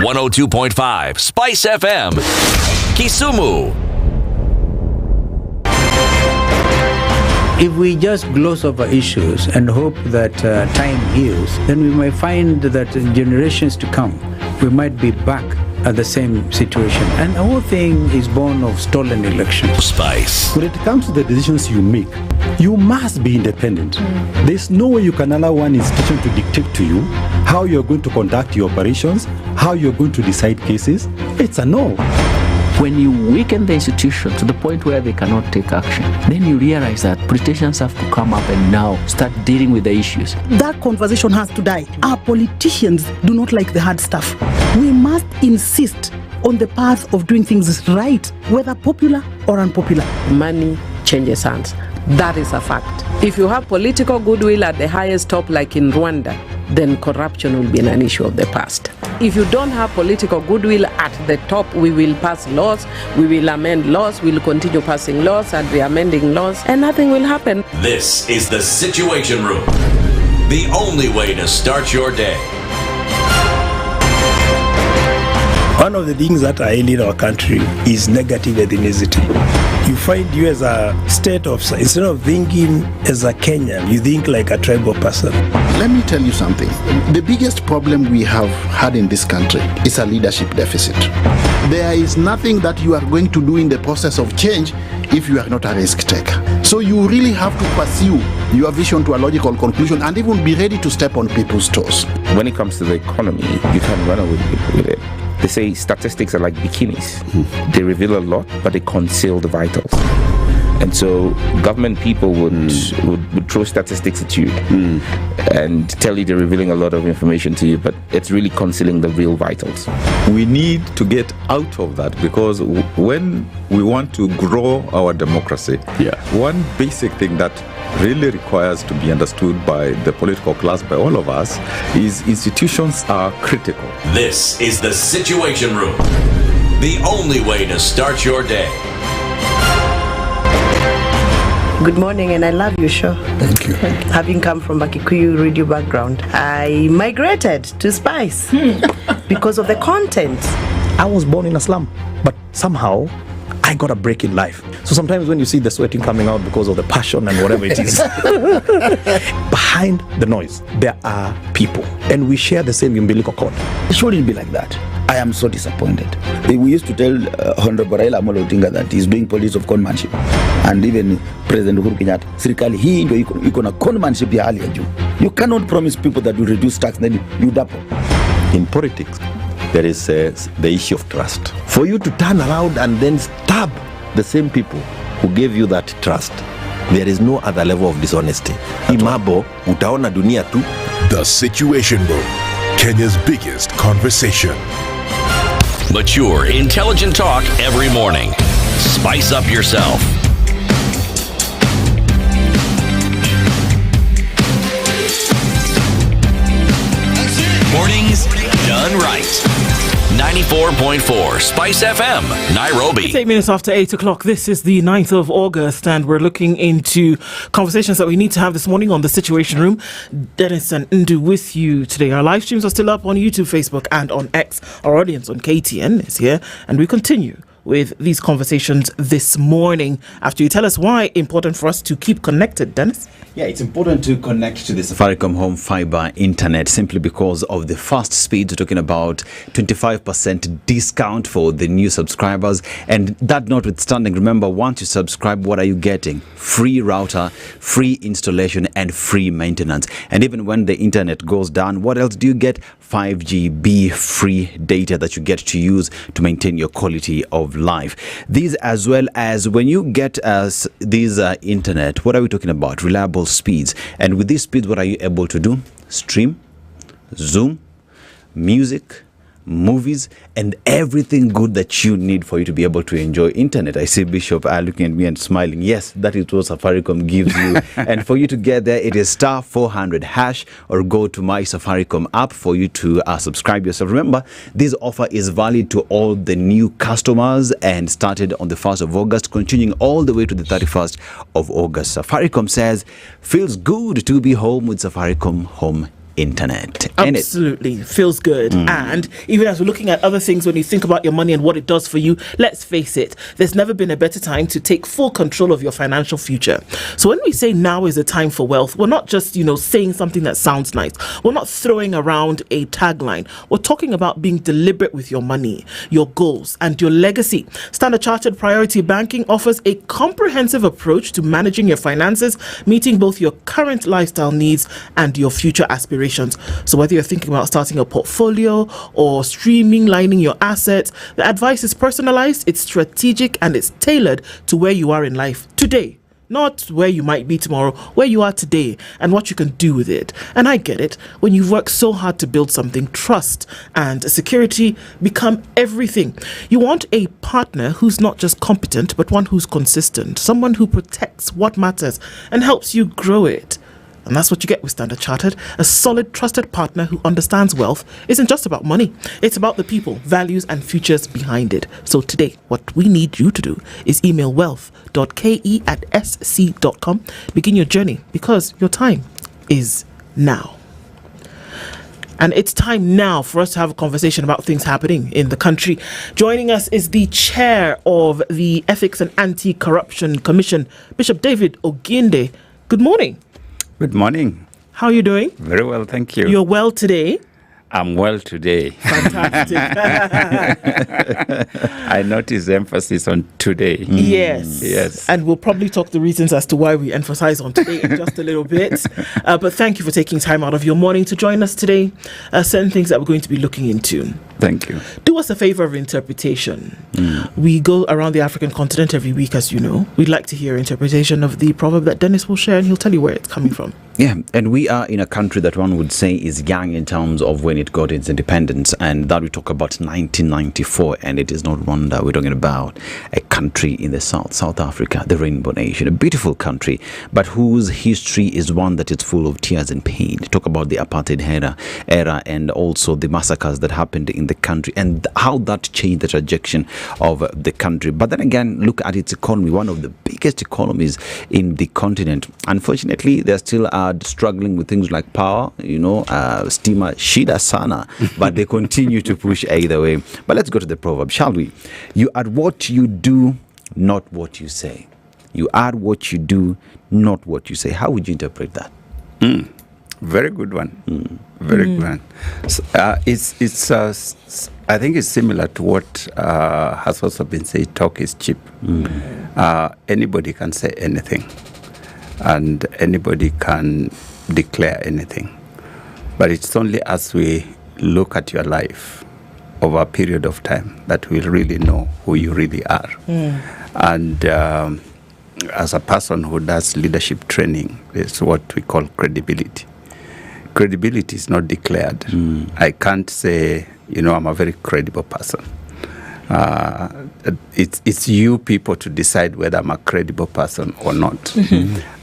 .5 Spice FM, Kisumu. If we just gloss over issues and hope that time heals, then we might find that in generations to come, we might be back at the same situation. And the whole thing is born of stolen elections. Spice. When it comes to the decisions you make, you must be independent. There's no way you can allow one institution to dictate to you how you're going to conduct your operations, how you're going to decide cases. It's a no. When you weaken the institution to the point where they cannot take action, then you realize that politicians have to come up and now start dealing with the issues. That conversation has to die. Our politicians do not like the hard stuff. We must insist on the path of doing things right, whether popular or unpopular. Money changes hands. That is a fact. If you have political goodwill at the highest top, like in Rwanda, then corruption will be an issue of the past. If you don't have political goodwill at the top, we will pass laws, we will amend laws, we will continue passing laws and re-amending laws, and nothing will happen. This is the Situation Room, the only way to start your day. One of the things that are ailing our country is negative ethnicity. You find you as a state of, instead of thinking as a Kenyan, you think like a tribal person. Let me tell you something. The biggest problem we have had in this country is a leadership deficit. There is nothing that you are going to do in the process of change if you are not a risk taker. So you really have to pursue your vision to a logical conclusion and even be ready to step on people's toes. When it comes to the economy, you can't run away with it. They say statistics are like bikinis. They reveal a lot, but they conceal the vitals. And so government people would throw statistics at you and tell you they're revealing a lot of information to you, but it's really concealing the real vitals. We need to get out of that, because when we want to grow our democracy, one basic thing that really requires to be understood by the political class, by all of us, is institutions are critical. This is the Situation Room, the only way to start your day. Good morning, and I love your show. Thank you. Having come from a Kikuyu radio background, I migrated to Spice because of the content. I was born in a slum, but somehow I got a break in life. So sometimes when you see the sweating coming out because of the passion and whatever it is, behind the noise, there are people, and we share the same umbilical cord. It shouldn't be like that. I am so disappointed. We used to tell Honorable Raila Amolo Odinga that he's doing politics of conmanship, and even President Uhuru Kenyatta, serikali hii ndio iko na conmanship ya hali ya juu. You cannot promise people that you reduce tax, then you double. In politics, there is the issue of trust. For you to turn around and then stab the same people who gave you that trust, there is no other level of dishonesty. Imabo, utaona dunia tu. The Situation Room, Kenya's biggest conversation. Mature, intelligent talk every morning. Spice up yourself. Mornings done right. 94.4 Spice FM, Nairobi. It's 8 minutes after 8 o'clock. This is the 9th of August, and we're looking into conversations that we need to have this morning on the Situation Room. Dennis and Ndu with you today. Our live streams are still up on YouTube, Facebook, and on X. Our audience on KTN is here, and we continue with these conversations this morning. After you tell us why important for us to keep connected, Dennis? Yeah, it's important to connect to the Safaricom Home Fiber Internet simply because of the fast speeds. We're talking about 25% discount for the new subscribers. And that notwithstanding, remember, once you subscribe, what are you getting? Free router, free installation, and free maintenance. And even when the internet goes down, what else do you get? 5GB free data that you get to use to maintain your quality of life. These, as well as when you get these internet, what are we talking about? Reliable speeds. And with these speeds, what are you able to do? Stream, Zoom, music, movies, and everything good that you need for you to be able to enjoy internet. I see Bishop looking at me and smiling. Yes, that is what Safaricom gives you. And for you to get there, it is star 400 hash, or go to my Safaricom app for you to subscribe yourself. Remember, this offer is valid to all the new customers and started on the 1st of August, continuing all the way to the 31st of August. Safaricom says, feels good to be home with Safaricom Home Internet. Absolutely. Feels good. And even as we're looking at other things, when you think about your money and what it does for you, let's face it, there's never been a better time to take full control of your financial future. So when we say now is the time for wealth, we're not just, saying something that sounds nice. We're not throwing around a tagline. We're talking about being deliberate with your money, your goals, and your legacy. Standard Chartered Priority Banking offers a comprehensive approach to managing your finances, meeting both your current lifestyle needs and your future aspirations. So whether you're thinking about starting a portfolio or streamlining your assets, the advice is personalized, it's strategic, and it's tailored to where you are in life today. Not where you might be tomorrow, where you are today and what you can do with it. And I get it. When you've worked so hard to build something, trust and security become everything. You want a partner who's not just competent, but one who's consistent, someone who protects what matters and helps you grow it. And that's what you get with Standard Chartered. A solid, trusted partner who understands wealth isn't just about money. It's about the people, values, and futures behind it. So today, what we need you to do is email wealth.ke@sc.com. Begin your journey, because your time is now. And it's time now for us to have a conversation about things happening in the country. Joining us is the chair of the Ethics and Anti-Corruption Commission, Bishop David Oginde. Good morning. Good morning. How are you doing? Very well, thank you. You're well today? I'm well today. Fantastic. I notice the emphasis on today. Yes. Yes. And we'll probably talk the reasons as to why we emphasize on today in just a little bit. But thank you for taking time out of your morning to join us today. Certain things that we're going to be looking into. Thank you. Do us a favor of interpretation. We go around the African continent every week, as you know. We'd like to hear interpretation of the proverb that Dennis will share, and he'll tell you where it's coming from. Yeah, and we are in a country that one would say is young in terms of when it got its independence, and that we talk about 1994, and it is not Rwanda. We're talking about a country in the South Africa, the Rainbow Nation, a beautiful country, but whose history is one that is full of tears and pain. Talk about the apartheid era and also the massacres that happened in the country and how that changed the trajectory of the country. But then again, look at its economy, one of the biggest economies in the continent. Unfortunately, they're still struggling with things like power, steamer, shida sana, but they continue to push either way. But let's go to the proverb, shall we? You add what you do, not what you say. You add what you do, not what you say. How would you interpret that? Very good one. Very good one. So, I think it's similar to what has also been said, talk is cheap. Anybody can say anything, and anybody can declare anything. But it's only as we look at your life over a period of time that we'll really know who you really are. And as a person who does leadership training, it's what we call credibility. Credibility is not declared. I can't say, I'm a very credible person. It's you people to decide whether I'm a credible person or not.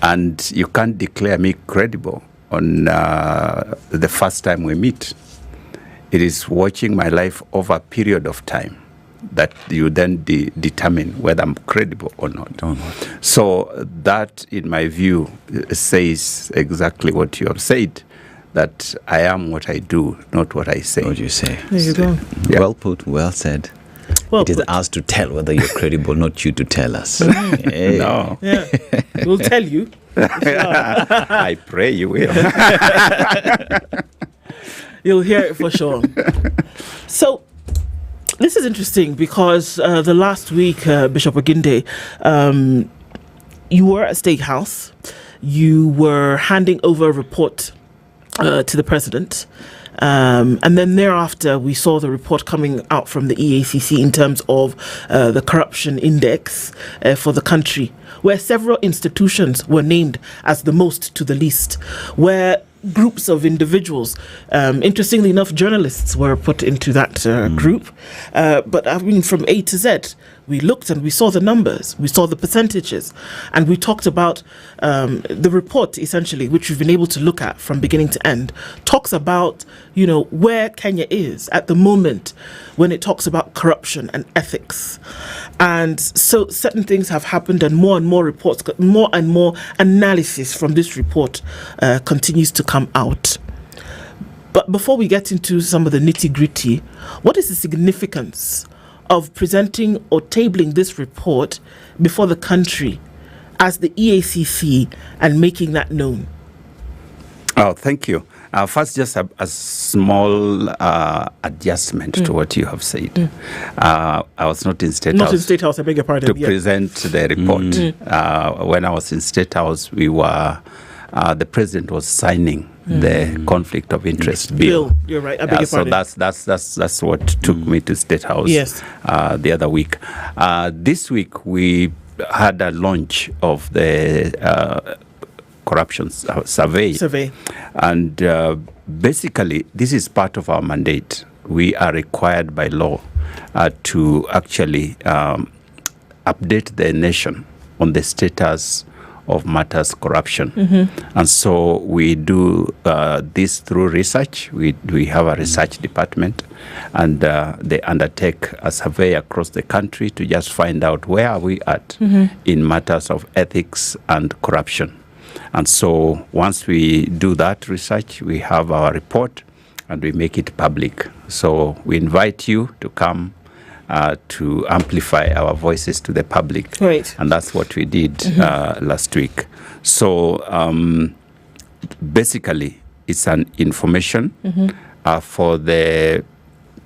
And you can't declare me credible on the first time we meet. It is watching my life over a period of time that you then determine whether I'm credible or not. So that, in my view, says exactly what you have said, that I am what I do, not what I say. What you say. There you go. Yeah. Well put, well said. It is us to tell whether you're credible, not you to tell us. Hey. No. Yeah. We'll tell you. I pray you will. You'll hear it for sure. So, this is interesting because the last week, Bishop Oginde, you were at State House. You were handing over a report to the president. And then thereafter, we saw the report coming out from the EACC in terms of the corruption index for the country, where several institutions were named as the most to the least, where groups of individuals, interestingly enough, journalists were put into that group. But I mean, from A to Z, we looked and we saw the numbers, we saw the percentages, and we talked about the report, essentially, which we've been able to look at from beginning to end, talks about, you know, where Kenya is at the moment when it talks about corruption and ethics. And so certain things have happened, and more reports, more and more analysis from this report continues to come out. But before we get into some of the nitty-gritty, what is the significance of presenting or tabling this report before the country as the EACC and making that known? Oh, thank you. First, just a small adjustment to what you have said. I was not in State House. Not in State House, I beg your pardon. To present the report. When I was in State House, we were, the president was signing the conflict of interest bill. You're right, I beg your pardon. So that's what took me to State House the other week. This week, we had a launch of the corruption survey. And basically, this is part of our mandate. We are required by law to actually update the nation on the status of matters corruption. And so we do this through research. We have a research department, and they undertake a survey across the country to just find out where are we at in matters of ethics and corruption. And so once we do that research, we have our report and we make it public. So we invite you to come to amplify our voices to the public. Right. And that's what we did last week. So basically, it's an information for the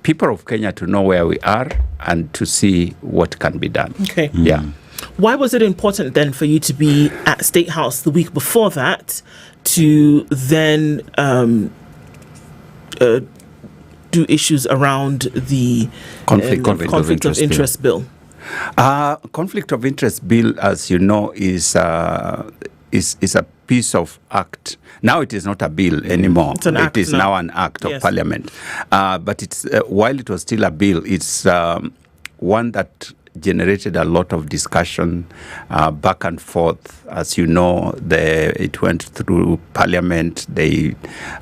people of Kenya to know where we are and to see what can be done. Okay. Yeah. Why was it important then for you to be at State House the week before that to then do issues around the conflict of interest bill? Conflict of interest bill, as you know, is a piece of act. Now it is not a bill anymore. It's an act, it is now an act of parliament. But it's while it was still a bill, it's one that generated a lot of discussion back and forth. As you know, it went through Parliament,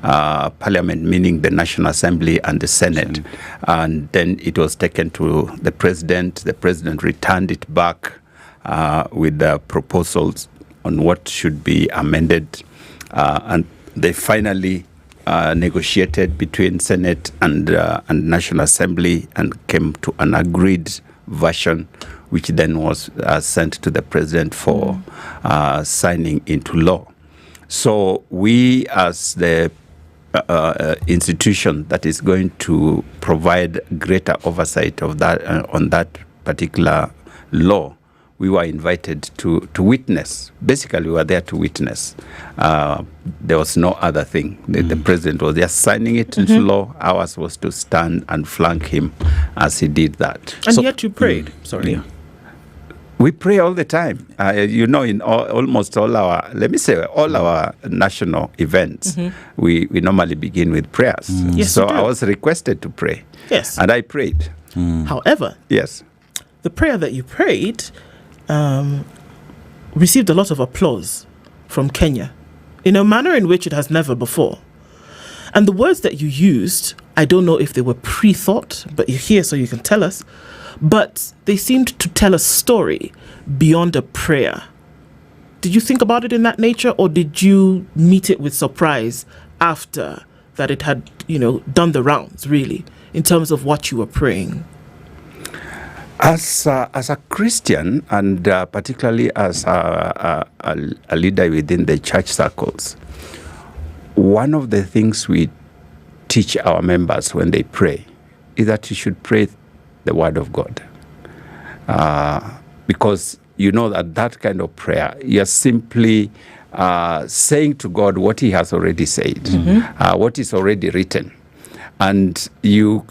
Parliament meaning the National Assembly and the Senate, and then it was taken to the President. The President returned it back with the proposals on what should be amended, and they finally negotiated between Senate and National Assembly and came to an agreed version, which then was sent to the president for signing into law. So we, as the institution that is going to provide greater oversight of that on that particular law, we were invited to witness. Basically, we were there to witness. There was no other thing. The president was just signing it into law. Ours was to stand and flank him as he did that. And yet you prayed. Sorry. We pray all the time. You know, in almost all our, all our national events, we normally begin with prayers. Yes, so I was requested to pray. Yes. And I prayed. However, yes, the prayer that you prayed received a lot of applause from Kenya in a manner in which it has never before. And the words that you used I don't know if they were pre-thought, but you're here so you can tell us. But they seemed to tell a story beyond a prayer. Did you think about it in that nature, or did you meet it with surprise after that it had, done the rounds, really, in terms of what you were praying? As a Christian, and particularly as a leader within the church circles, one of the things we teach our members when they pray is that you should pray the word of God. Because you know that kind of prayer, you're simply saying to God what he has already said, what is already written. And you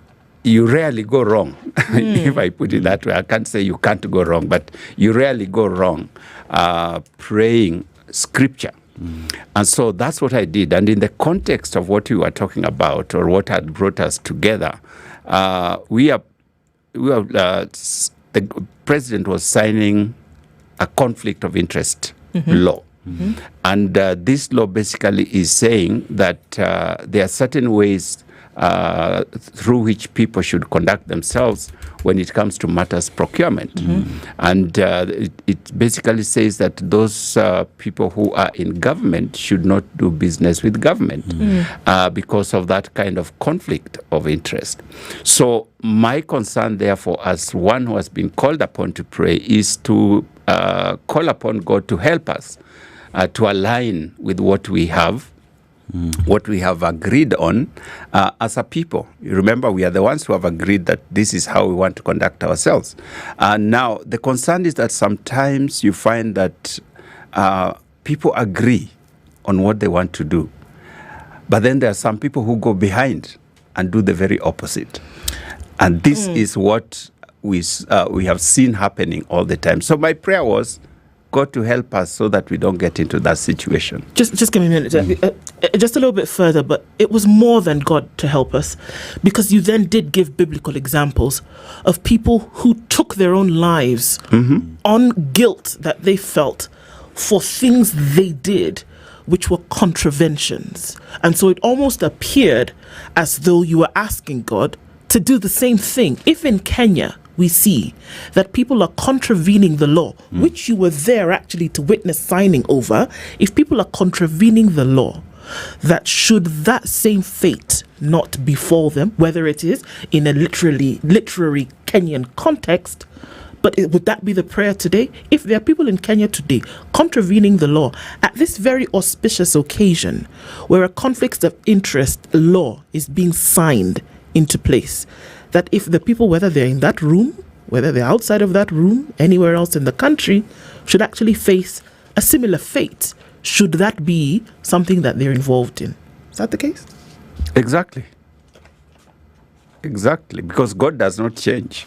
rarely go wrong, if I put it that way. I can't say you can't go wrong, but you rarely go wrong praying scripture. And so that's what I did. And in the context of what we were talking about, or what had brought us together, the president was signing a conflict of interest law. And this law basically is saying that there are certain ways through which people should conduct themselves when it comes to matters procurement. And it basically says that those people who are in government should not do business with government because of that kind of conflict of interest. So my concern, therefore, as one who has been called upon to pray, is to call upon God to help us to align with what we have agreed on as a people. You remember, we are the ones who have agreed that this is how we want to conduct ourselves. Now, the concern is that sometimes you find that people agree on what they want to do, but then there are some people who go behind and do the very opposite. And this is what we have seen happening all the time. So my prayer was, God to help us so that we don't get into that situation. Just give me a minute. Just a little bit further, but it was more than God to help us, because you then did give biblical examples of people who took their own lives on guilt that they felt for things they did which were contraventions. And so it almost appeared as though you were asking God to do the same thing. If in Kenya we see that people are contravening the law, which you were there actually to witness signing over, if people are contravening the law, that should that same fate not befall them, whether it is in a literary Kenyan context, but would that be the prayer today? If there are people in Kenya today contravening the law at this very auspicious occasion where a conflict of interest law is being signed into place, that if the people, whether they're in that room, whether they're outside of that room, anywhere else in the country, should actually face a similar fate, should that be something that they're involved in? Is that the case? Exactly, because God does not change.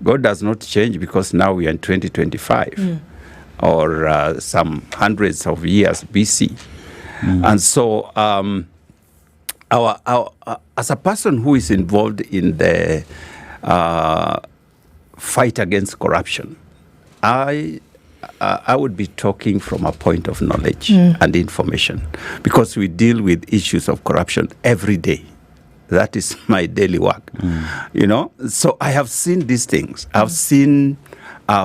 God does not change because now we are in 2025 or some hundreds of years BC. And so as a person who is involved in the fight against corruption, I would be talking from a point of knowledge and information, because we deal with issues of corruption every day. That is my daily work, So I have seen these things. I've seen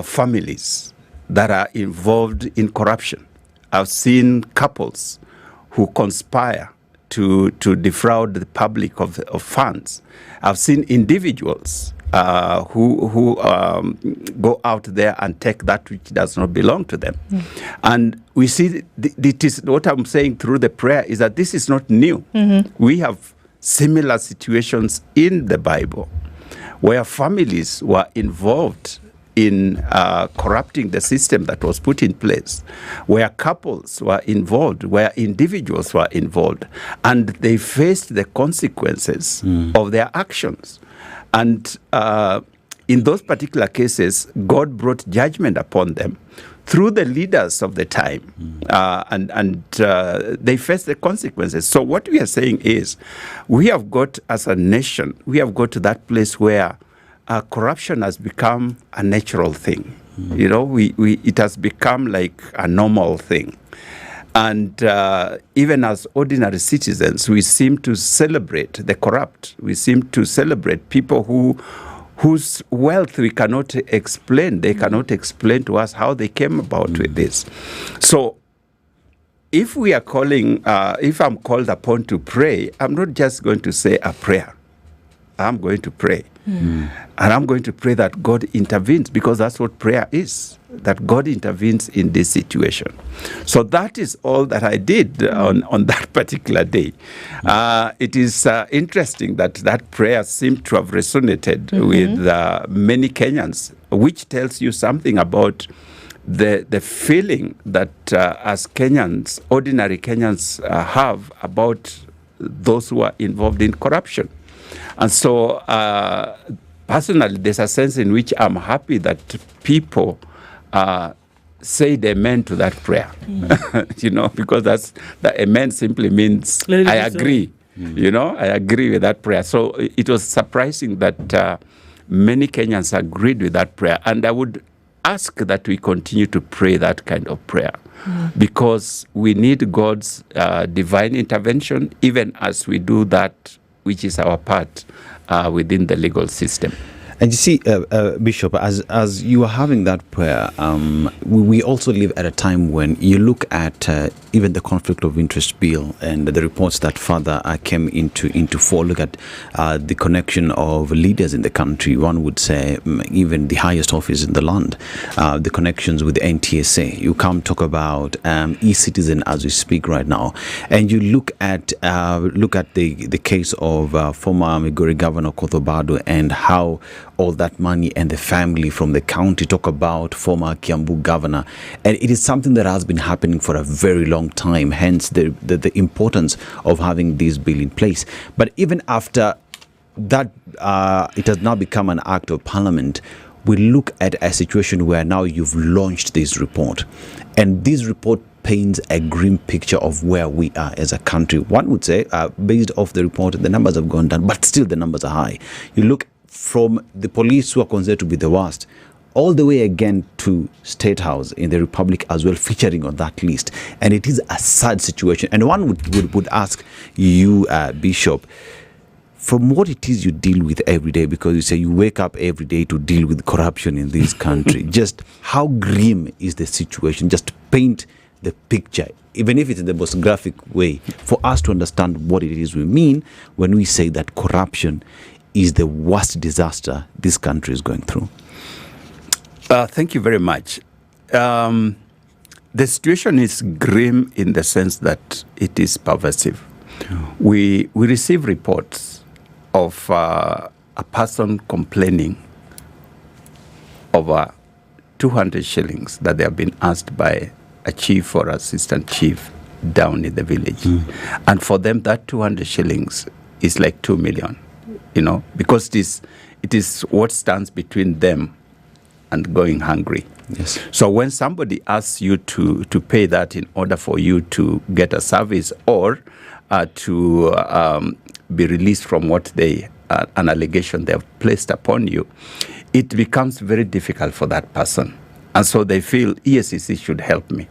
families that are involved in corruption. I've seen couples who conspire to defraud the public of funds. I've seen individuals who go out there and take that which does not belong to them. And we see, it is what I'm saying through the prayer is that this is not new. We have similar situations in the Bible where families were involved in corrupting the system that was put in place, where couples were involved, where individuals were involved, and they faced the consequences of their actions. And in those particular cases, God brought judgment upon them through the leaders of the time, and they faced the consequences. So what we are saying is, we have got, as a nation, we have got to that place where corruption has become a natural thing. It has become like a normal thing. And even as ordinary citizens, we seem to celebrate the corrupt. We seem to celebrate people whose wealth we cannot explain. They cannot explain to us how they came about with this. So if we are calling, if I'm called upon to pray, I'm not just going to say a prayer. I'm going to pray. And I'm going to pray that God intervenes, because that's what prayer is, that God intervenes in this situation. So that is all that I did on that particular day. It is interesting that prayer seemed to have resonated with many Kenyans, which tells you something about the feeling that as Kenyans, ordinary Kenyans have about those who are involved in corruption. And so, personally, there's a sense in which I'm happy that people say amen to that prayer, because that amen simply means I agree. I agree with that prayer. So it was surprising that many Kenyans agreed with that prayer. And I would ask that we continue to pray that kind of prayer, because we need God's divine intervention, even as we do that which is our part within the legal system. And you see, Bishop, as you are having that prayer, we also live at a time when you look at even the conflict of interest bill and the reports that further came into fore. Look at the connection of leaders in the country. One would say even the highest office in the land, the connections with the NTSA. You come talk about e-citizen as we speak right now, and you look at the case of former Migori Governor Okoh and how all that money and the family from the county talk about former Kiambu governor. And it is something that has been happening for a very long time, hence the importance of having this bill in place. But even after that, it has now become an act of parliament. We look at a situation where now you've launched this report. And this report paints a grim picture of where we are as a country. One would say, based off the report, the numbers have gone down, but still the numbers are high. You look from the police, who are considered to be the worst, all the way again to State House in the Republic as well, featuring on that list. And it is a sad situation. And one would ask you, Bishop, from what it is you deal with every day, because you say you wake up every day to deal with corruption in this country, just how grim is the situation? Just paint the picture, even if it's in the most graphic way, for us to understand what it is we mean when we say that corruption is the worst disaster this country is going through. Thank you very much. The situation is grim in the sense that it is pervasive. We receive reports of a person complaining over 200 shillings that they have been asked by a chief or assistant chief down in the village. And for them, that 200 shillings is like 2 million. Because it is what stands between them and going hungry. Yes. So when somebody asks you to pay that in order for you to get a service or to be released from what an allegation they have placed upon you, it becomes very difficult for that person. And so they feel ESCC should help me.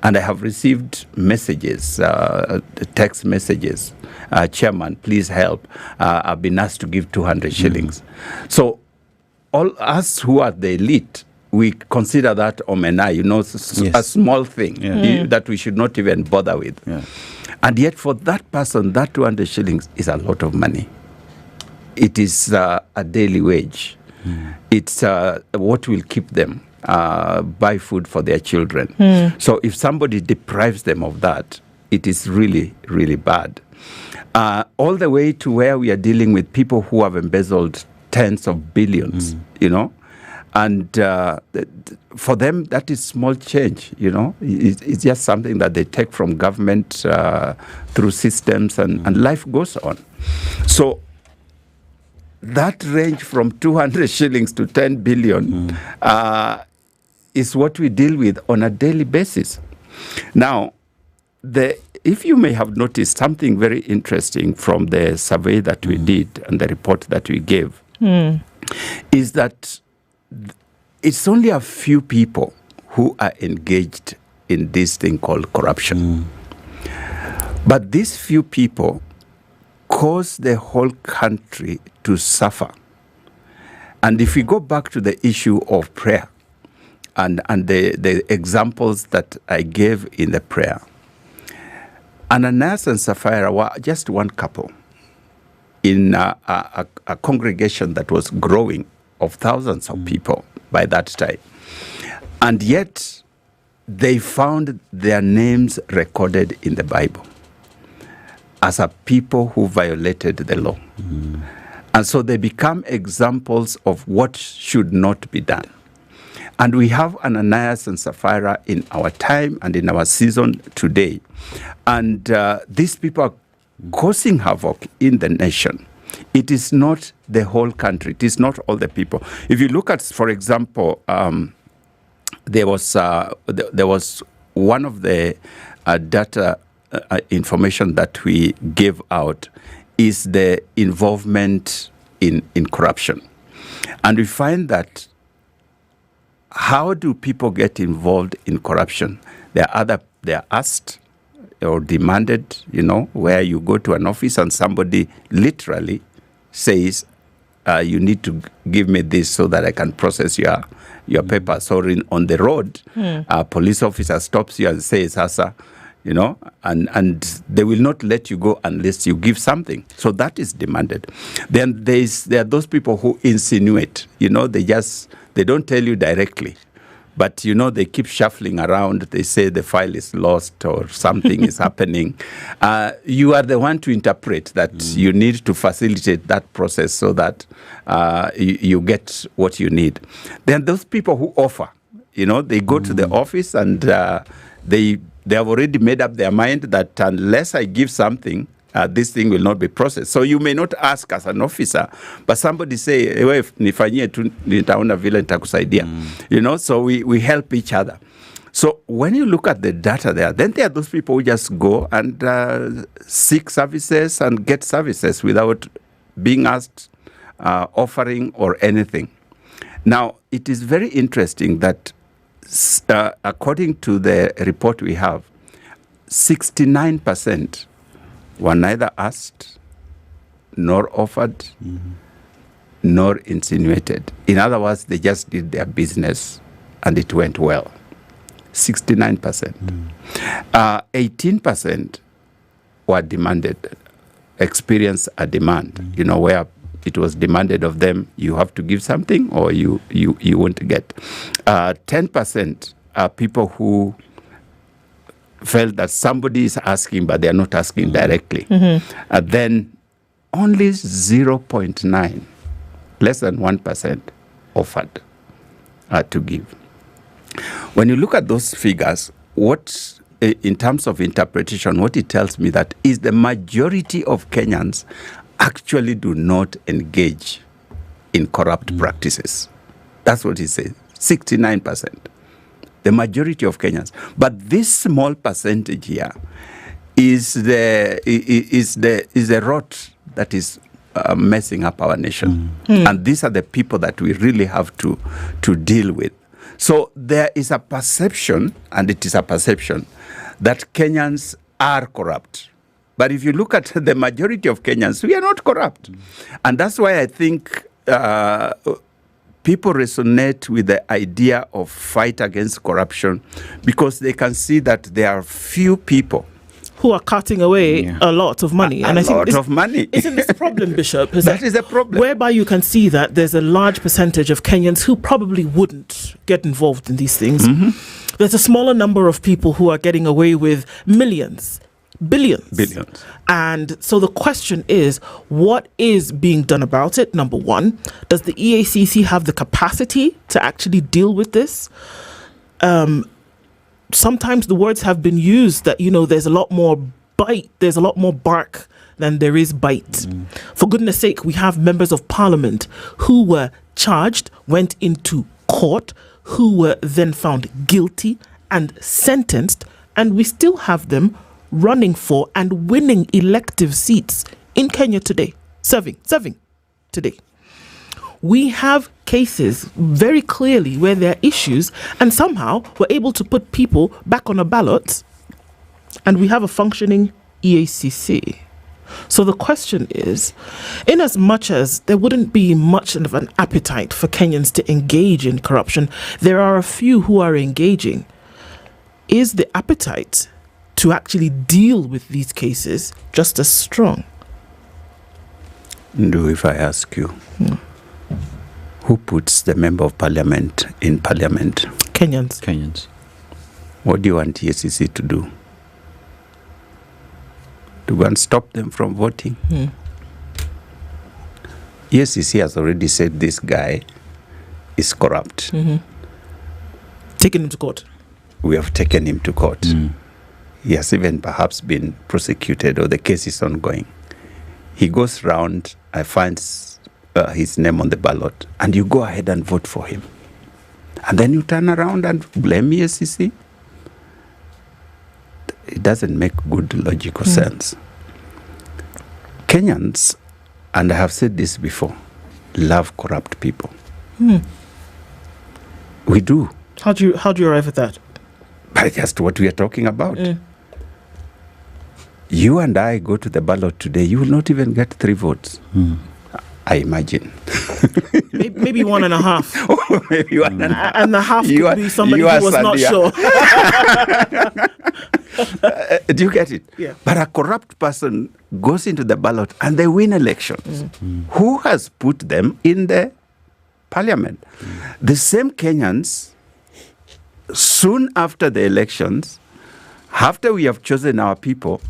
And I have received messages, text messages, Chairman, please help. I've been asked to give 200 shillings. So all us who are the elite, we consider that omena, a small thing that we should not even bother with. And yet for that person, that 200 shillings is a lot of money. It is a daily wage. It's what will keep them buy food for their children. So if somebody deprives them of that, it is really, really bad. All the way to where we are dealing with people who have embezzled tens of billions, and for them, that is small change, It's just something that they take from government through systems, and life goes on. So that range from 200 shillings to 10 billion is what we deal with on a daily basis. Now, if you may have noticed something very interesting from the survey that we did and the report that we gave, is that it's only a few people who are engaged in this thing called corruption. But these few people cause the whole country to suffer. And if we go back to the issue of prayer and the examples that I gave in the prayer, Ananias and Sapphira were just one couple in a congregation that was growing of thousands of people by that time. And yet, they found their names recorded in the Bible as a people who violated the law. And so they become examples of what should not be done. And we have Ananias and Sapphira in our time and in our season today. And these people are causing havoc in the nation. It is not the whole country. It is not all the people. If you look at, for example, there was one of the data information that we gave out is the involvement in corruption. And we find that how do people get involved in corruption? They are asked or demanded, where you go to an office and somebody literally says, you need to give me this so that I can process your papers. Or on the road, a police officer stops you and says, Asa, and they will not let you go unless you give something. So that is demanded. Then there are those people who insinuate, they don't tell you directly, but they keep shuffling around. They say the file is lost or something is happening. You are the one to interpret that you need to facilitate that process so that you get what you need. Then those people who offer, they go to the office and they have already made up their mind that unless I give something, this thing will not be processed. So you may not ask as an officer, but somebody say, nifanyie tu nitaona vile nitakusaidia. So we help each other. So when you look at the data there, then there are those people who just go and seek services and get services without being asked, offering or anything. Now, it is very interesting that according to the report we have, 69% were neither asked, nor offered, nor insinuated. In other words, they just did their business and it went well. 69%. 18% were demanded, experienced a demand, where it was demanded of them, you have to give something or you won't get. 10% are people who felt that somebody is asking, but they are not asking directly. Then only 0.9, less than 1% offered to give. When you look at those figures, what, in terms of interpretation, what it tells me that is the majority of Kenyans actually do not engage in corrupt practices. That's what it says, 69%. The majority of Kenyans. But this small percentage here is the rot that is messing up our nation. And these are the people that we really have to deal with. So there is a perception, and it is a perception, that Kenyans are corrupt. But if you look at the majority of Kenyans, we are not corrupt. And that's why I think people resonate with the idea of fight against corruption, because they can see that there are few people who are cutting away a lot of money. And I think lot of money. Isn't this the problem, Bishop? That is the problem. Whereby you can see that there's a large percentage of Kenyans who probably wouldn't get involved in these things. There's a smaller number of people who are getting away with millions, billions. And so the question is, what is being done about it? Number one, does the EACC have the capacity to actually deal with this? Sometimes the words have been used that, there's a lot more bite, there's a lot more bark than there is bite. For goodness sake, we have members of parliament who were charged, went into court, who were then found guilty and sentenced, and we still have them running for and winning elective seats in Kenya today, serving today. we have cases very clearly where there are issues, and somehow we're able to put people back on a ballot, and we have a functioning EACC. So the question is, in as much as there wouldn't be much of an appetite for Kenyans to engage in corruption, there are a few who are engaging. Is the appetite to actually deal with these cases just as strong? If I ask you, who puts the member of parliament in parliament? Kenyans. What do you want EACC to do? To go and stop them from voting? EACC has already said this guy is corrupt. Taken him to court. We have taken him to court. He has even perhaps been prosecuted, or the case is ongoing. He goes round, I find his name on the ballot, and you go ahead and vote for him. And then you turn around and blame EACC? It doesn't make good logical sense. Kenyans, and I have said this before, love corrupt people. We do. How do you arrive at that? By just what we are talking about. You and I go to the ballot today, you will not even get 3 votes. I imagine. Maybe 1.5. Maybe 1.5. And the half could be somebody who was not sure. Do you get it? Yeah. But a corrupt person goes into the ballot and they win elections. Who has put them in the parliament? The same Kenyans, soon after the elections, after we have chosen our people,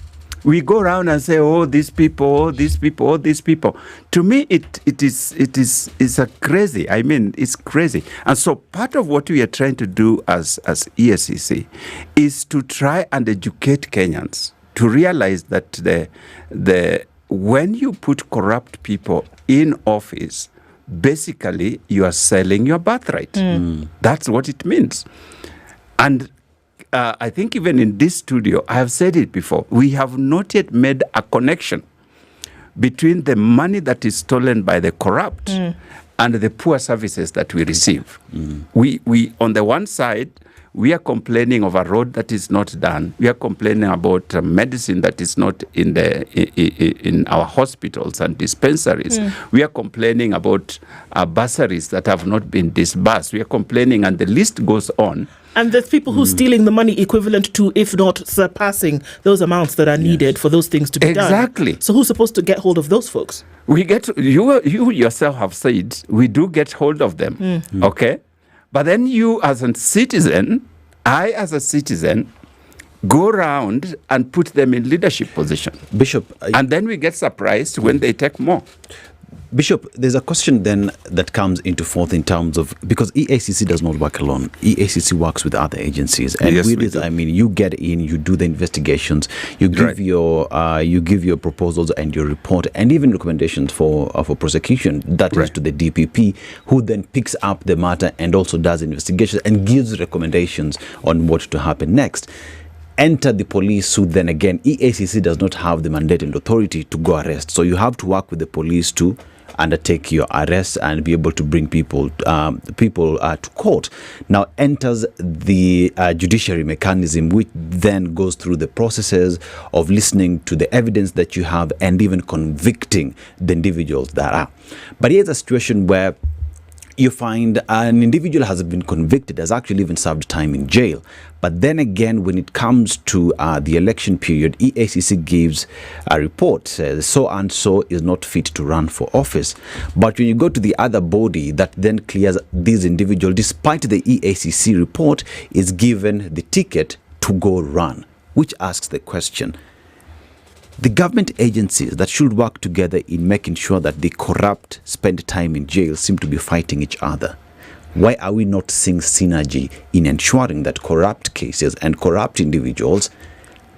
we go around and say, oh, these people, oh, these people, oh, these people. To me, it's a crazy. I mean, it's crazy. And so part of what we are trying to do as EACC is to try and educate Kenyans to realize that when you put corrupt people in office, basically you are selling your birthright. That's what it means. And I think even in this studio, I have said it before, we have not yet made a connection between the money that is stolen by the corrupt and the poor services that we receive. We on the one side, we are complaining of a road that is not done. We are complaining about medicine that is not in our hospitals and dispensaries. We are complaining about bursaries that have not been disbursed. We are complaining, and the list goes on. And there's people who are stealing the money equivalent to, if not surpassing, those amounts that are needed for those things to be done. Exactly. So who's supposed to get hold of those folks? We get you yourself have said we do get hold of them. Okay? But then you as a citizen, I as a citizen, go around and put them in leadership position. Bishop. And then we get surprised when they take more. Bishop, there's a question then that comes into forth in terms of, because EACC does not work alone. EACC works with other agencies, and yes, with this, I mean, you get in, you do the investigations, you give your proposals and your report, and even recommendations for prosecution. That is to the DPP, who then picks up the matter and also does investigations and gives recommendations on what to happen next. Enter the police, who then again, EACC does not have the mandate and authority to go arrest. So you have to work with the police to undertake your arrest and be able to bring people to court. Now enters the judiciary mechanism, which then goes through the processes of listening to the evidence that you have and even convicting the individuals that are. But here's a situation where you find an individual has been convicted, has actually even served time in jail. But then again, when it comes to the election period, EACC gives a report, says so and so is not fit to run for office. But when you go to the other body that then clears this individual, despite the EACC report, is given the ticket to go run, which asks the question, the government agencies that should work together in making sure that the corrupt spend time in jail seem to be fighting each other. Why are we not seeing synergy in ensuring that corrupt cases and corrupt individuals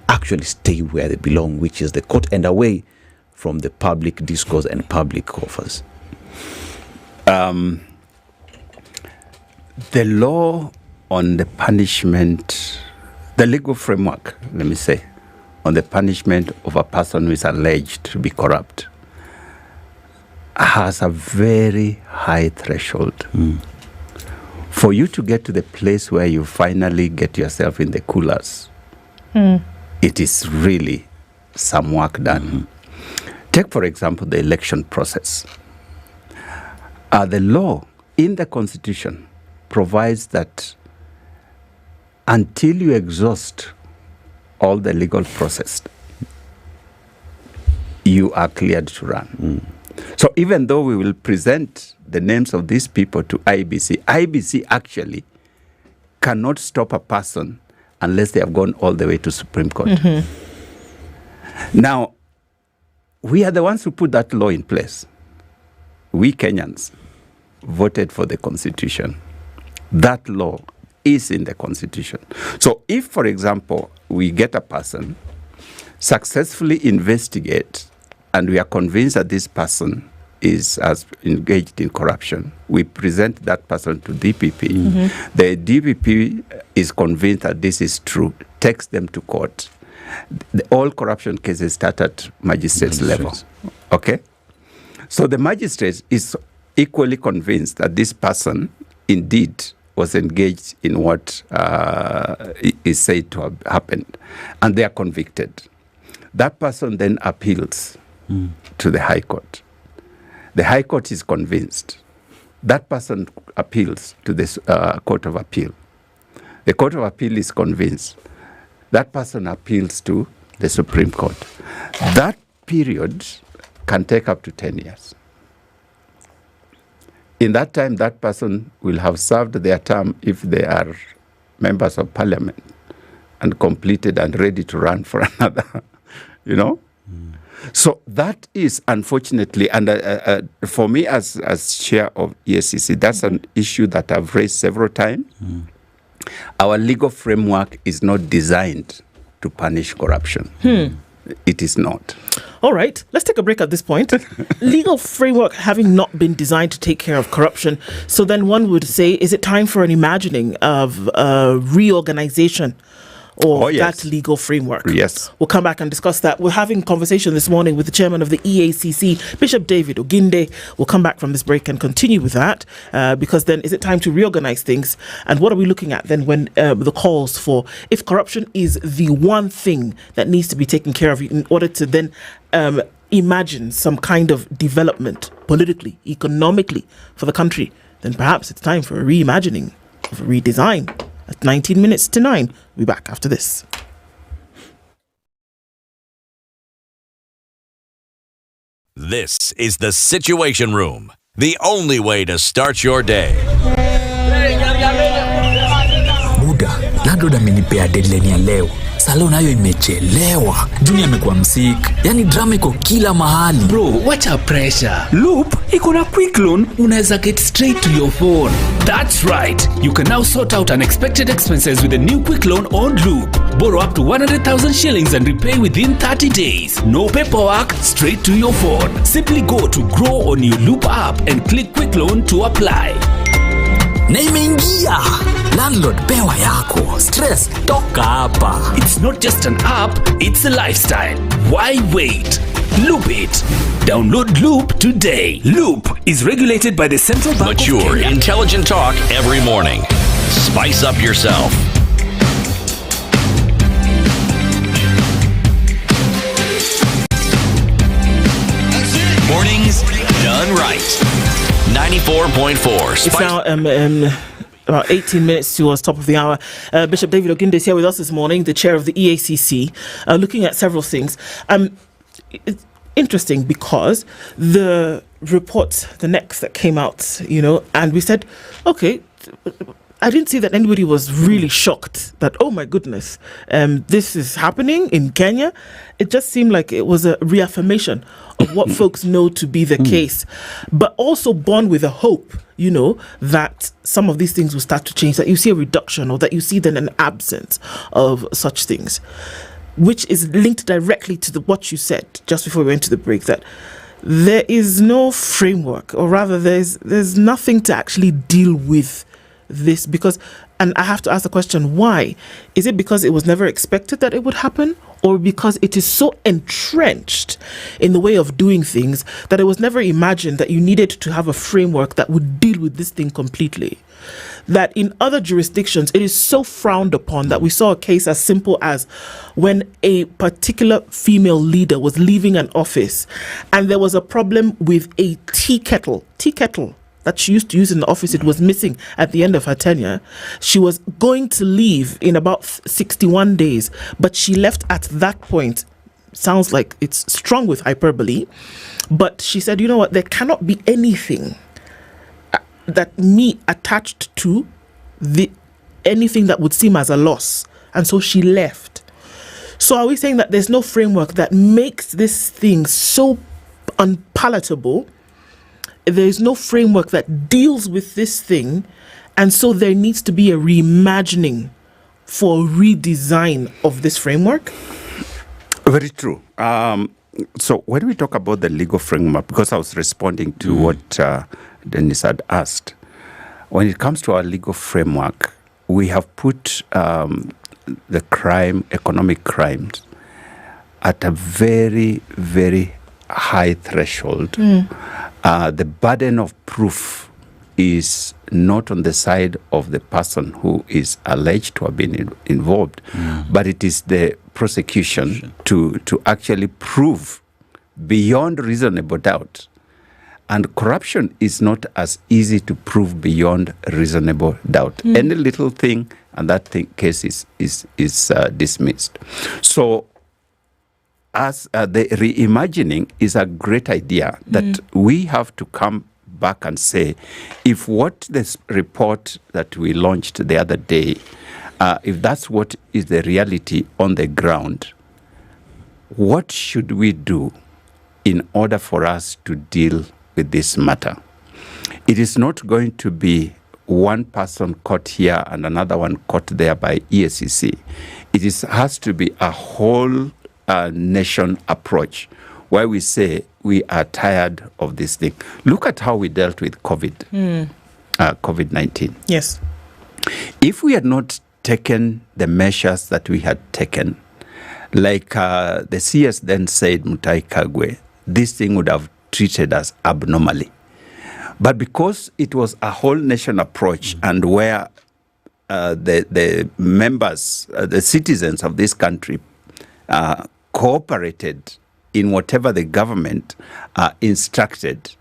actually stay where they belong, which is the court, and away from the public discourse and public coffers? The law on the punishment, the legal framework, let me say, on the punishment of a person who is alleged to be corrupt, has a very high threshold. For you to get to the place where you finally get yourself in the coolers, it is really some work done. Take, for example, the election process. The law in the Constitution provides that until you exhaust all the legal process, you are cleared to run. So even though we will present the names of these people to IBC actually cannot stop a person unless they have gone all the way to Supreme Court. Now, we are the ones who put that law in place. We Kenyans voted for the Constitution. That law is in the Constitution. So if, for example, we get a person, successfully investigate, and we are convinced that this person is as engaged in corruption, we present that person to DPP. The DPP is convinced that this is true, takes them to court. All corruption cases start at magistrates level. Okay? So the magistrate is equally convinced that this person indeed was engaged in what is said to have happened, and they are convicted. That person then appeals to the High Court. The High Court is convinced. That person appeals to the Court of Appeal. The Court of Appeal is convinced. That person appeals to the Supreme Court. That period can take up to 10 years. In that time, that person will have served their term if they are members of parliament and completed and ready to run for another, you know? So that is, unfortunately, and for me as chair of EACC, that's an issue that I've raised several times. Our legal framework is not designed to punish corruption. It is not. All right, let's take a break at this point. Legal framework having not been designed to take care of corruption, so then one would say, is it time for an imagining of reorganization or that legal framework? Yes. We'll come back and discuss that. We're having a conversation this morning with the chairman of the EACC, Bishop David Oginde. We'll come back from this break and continue with that, because then is it time to reorganize things? And what are we looking at then when the calls for, if corruption is the one thing that needs to be taken care of in order to then imagine some kind of development politically, economically for the country, then perhaps it's time for a reimagining, of a redesign. At 19 minutes to 9, we'll be back after this. This is the Situation Room, the only way to start your day. Muda, landlord amenipea deadline ya leo. Salon nayo imechelewa. Junior amekuwa msik. Yani drama iko kila mahali. Bro, wacha pressure. Loop iko na quick loan, unaweza get straight to your phone. That's right. You can now sort out unexpected expenses with a new quick loan on Loop. Borrow up to 100,000 shillings and repay within 30 days. No paperwork, straight to your phone. Simply go to Grow on your Loop app and click quick loan to apply. Na imeingia. Landlord pewa yako. Stress toka hapa. It's not just an app, it's a lifestyle. Why wait? Loop it. Download Loop today. Loop is regulated by the Central Bank Mature, of Kenya. intelligent talk every morning. Spice up yourself. Mornings done right. 94.4. It's now about 18 minutes towards top of the hour. Bishop David Oginde is here with us this morning, the chair of the EACC, looking at several things. It's interesting because the report, the next that came out, you know, and we said, okay, I didn't see that anybody was really shocked that, oh my goodness, this is happening in Kenya. It just seemed like it was a reaffirmation of what folks know to be the case, but also born with a hope, you know, that some of these things will start to change, that you see a reduction or that you see then an absence of such things, which is linked directly to what you said just before we went to the break, that there is no framework, or rather there's nothing to actually deal with this? Because, and I have to ask the question, why? Is it because it was never expected that it would happen? Or because it is so entrenched in the way of doing things that it was never imagined that you needed to have a framework that would deal with this thing completely? That in other jurisdictions, it is so frowned upon that we saw a case as simple as when a particular female leader was leaving an office and there was a problem with a tea kettle that she used to use in the office. It was missing at the end of her tenure. She was going to leave in about 61 days, but she left at that point. Sounds like it's strong with hyperbole, but she said, you know what, there cannot be anything that me attached to anything that would seem as a loss. And so she left. So are we saying that there's no framework that makes this thing so unpalatable? There is no framework that deals with this thing, and so there needs to be a reimagining for a redesign of this framework? Very true. So when we talk about the legal framework, because I was responding to what Dennis had asked, when it comes to our legal framework, we have put the economic crimes, at a very, very high threshold. The burden of proof is not on the side of the person who is alleged to have been involved, but it is the prosecution to actually prove beyond reasonable doubt. And corruption is not as easy to prove beyond reasonable doubt. Any little thing, and that case is dismissed. So, as the reimagining is a great idea that we have to come back and say, if what this report that we launched the other day, if that's what is the reality on the ground, what should we do in order for us to deal with this matter? It is not going to be one person caught here and another one caught there by EACC. It has to be a whole nation approach where we say we are tired of this thing. Look at how we dealt with COVID-19. Yes. If we had not taken the measures that we had taken, like the CS then said, Mutai Kagwe, this thing would have treated us abnormally. But because it was a whole nation approach and where the members, the citizens of this country cooperated in whatever the government instructed,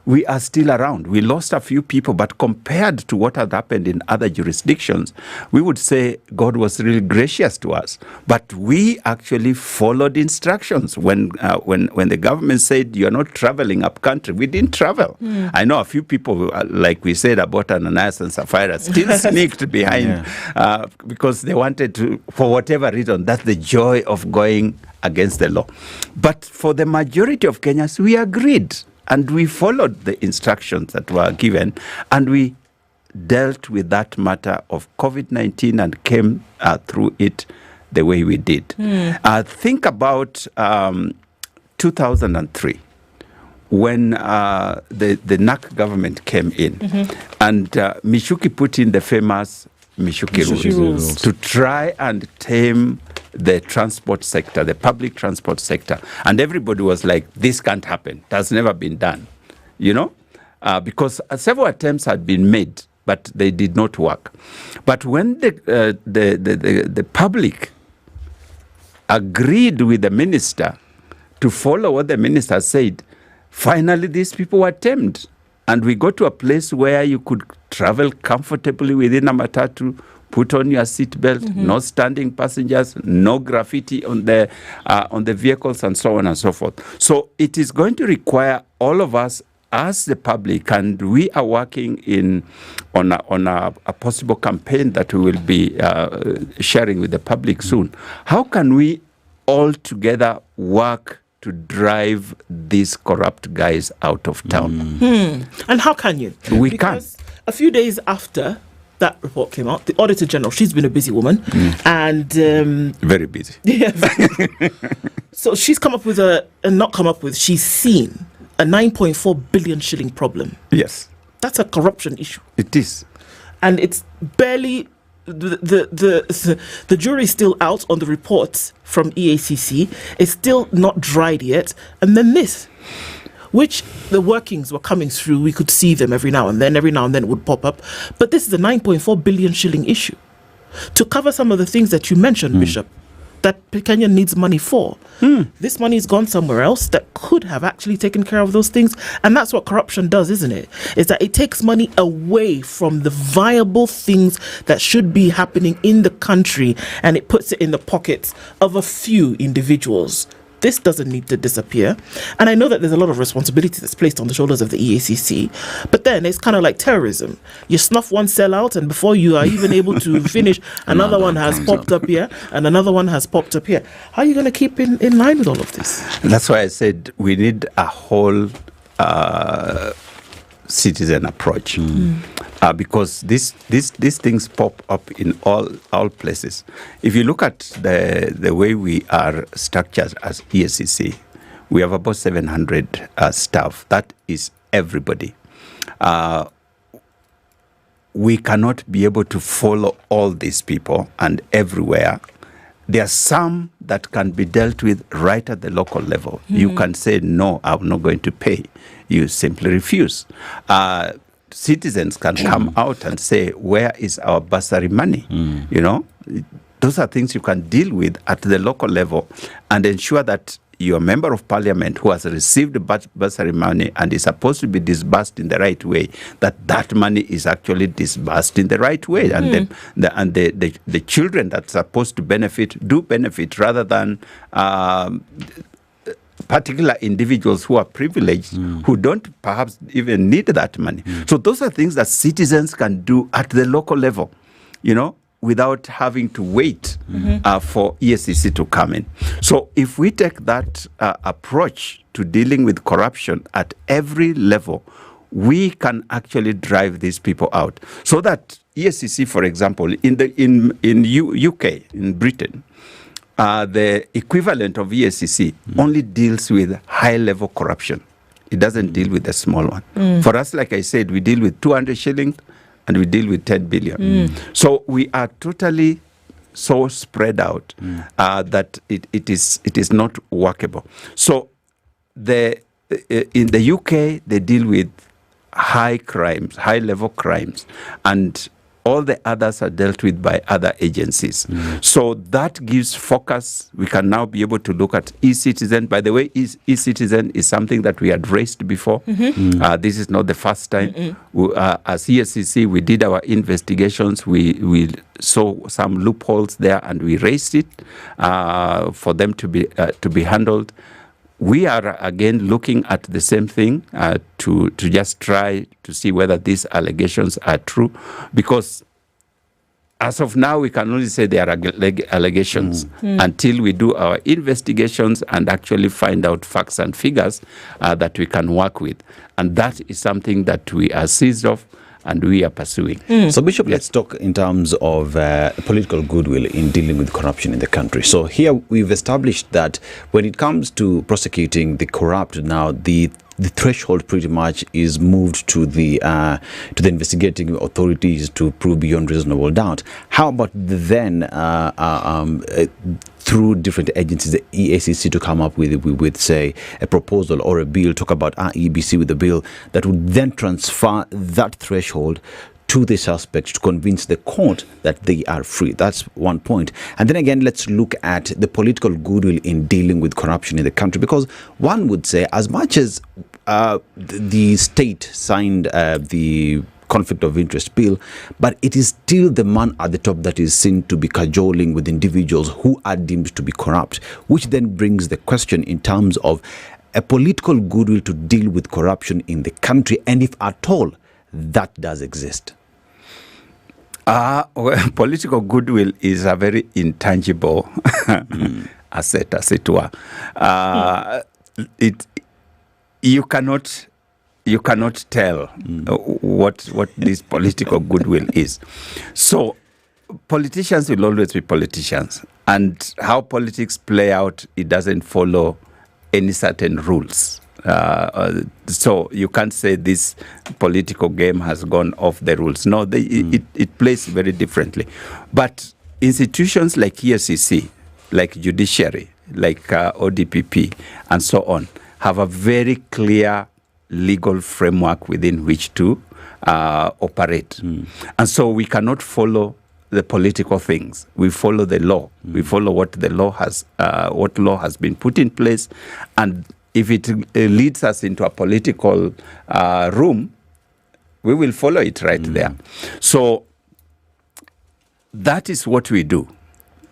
we are still around. We lost a few people, but compared to what had happened in other jurisdictions, we would say God was really gracious to us. But we actually followed instructions. When the government said you're not traveling up country, we didn't travel. I know a few people, like we said about Ananias and Sapphira, still sneaked behind because they wanted to, for whatever reason, that's the joy of going against the law. But for the majority of Kenyans, we agreed. And we followed the instructions that were given, and we dealt with that matter of COVID-19 and came through it the way we did. Think about 2003, when the NAC government came in, and Michuki put in the famous Michuki rules to try and tame the transport sector, the public transport sector. And everybody was like, this can't happen. That's never been done, because several attempts had been made, but they did not work. But when the public agreed with the minister to follow what the minister said, finally these people were tamed. And we got to a place where you could travel comfortably within a matatu, put on your seatbelt, no standing passengers, no graffiti on the vehicles, and so on and so forth. So it is going to require all of us as the public, and we are working on a possible campaign that we will be sharing with the public soon. How can we all together work to drive these corrupt guys out of town? And how can you? Because a few days after that report came out, the Auditor General, she's been a busy woman, and very busy. Yeah. So she's she's seen a 9.4 billion shilling problem. Yes. That's a corruption issue. It is. and it's barely the jury's still out on the reports from EACC. It's still not dried yet, and then this, which the workings were coming through, we could see them every now and then it would pop up, but this is a 9.4 billion shilling issue to cover some of the things that you mentioned, Bishop, that Kenya needs money for. This money's gone somewhere else that could have actually taken care of those things. And that's what corruption does, isn't it? Is that it takes money away from the viable things that should be happening in the country, and it puts it in the pockets of a few individuals. This doesn't need to disappear. And I know that there's a lot of responsibility that's placed on the shoulders of the EACC, but then it's kind of like terrorism. You snuff one cell out, and before you are even able to finish, another one has popped up here, and another one has popped up here. How are you going to keep in line with all of this? That's why I said we need a whole citizen approach. Because these things pop up in all places. If you look at the way we are structured as EACC, we have about 700 staff. That is everybody. We cannot be able to follow all these people and everywhere. There are some that can be dealt with right at the local level. You can say, no, I'm not going to pay. You simply refuse. Citizens can come out and say, where is our bursary money? You know, those are things you can deal with at the local level and ensure that your member of parliament who has received bursary money and is supposed to be disbursed in the right way, that money is actually disbursed in the right way. And the children that's supposed to benefit do benefit, rather than particular individuals who are privileged, who don't perhaps even need that money. So those are things that citizens can do at the local level, you know, without having to wait for EACC to come in. So if we take that approach to dealing with corruption at every level, we can actually drive these people out. So that EACC, for example, in UK, in Britain, the equivalent of EACC only deals with high-level corruption. It doesn't deal with the small one. For us, like I said, we deal with 200 shillings and we deal with 10 billion. So we are totally so spread out that it is not workable. So in the UK, they deal with high crimes, high-level crimes, and all the others are dealt with by other agencies. So that gives focus. We can now be able to look at e-citizen. By the way, e-citizen is something that we had raised before. This is not the first time. As EACC, we did our investigations. We saw some loopholes there, and we raised it for them to be handled. We are again looking at the same thing to just try to see whether these allegations are true, because as of now we can only say they are allegations until we do our investigations and actually find out facts and figures that we can work with, and that is something that we are seized of and we are pursuing. So, Bishop, let's talk in terms of political goodwill in dealing with corruption in the country. So here we've established that when it comes to prosecuting the corrupt, now the threshold pretty much is moved to the investigating authorities to prove beyond reasonable doubt. How about then through different agencies, the EACC, to come up with say a proposal or a bill, talk about EBC with a bill that would then transfer that threshold to the suspect to convince the court that they are free. That's one point. And then again, let's look at the political goodwill in dealing with corruption in the country, because one would say, as much as the state signed the conflict of interest bill, but it is still the man at the top that is seen to be cajoling with individuals who are deemed to be corrupt, which then brings the question in terms of a political goodwill to deal with corruption in the country, and if at all that does exist. Well, political goodwill is a very intangible asset, as it were. You cannot tell what this political goodwill is. So politicians will always be politicians, and how politics play out, it doesn't follow any certain rules. So you can't say this political game has gone off the rules. No, it plays very differently. But institutions like EFCC, like judiciary, like ODPP, and so on, have a very clear legal framework within which to operate. And so we cannot follow the political things. We follow the law. We follow what the law has, what law has been put in place, and if it leads us into a political room, we will follow it right there. So that is what we do.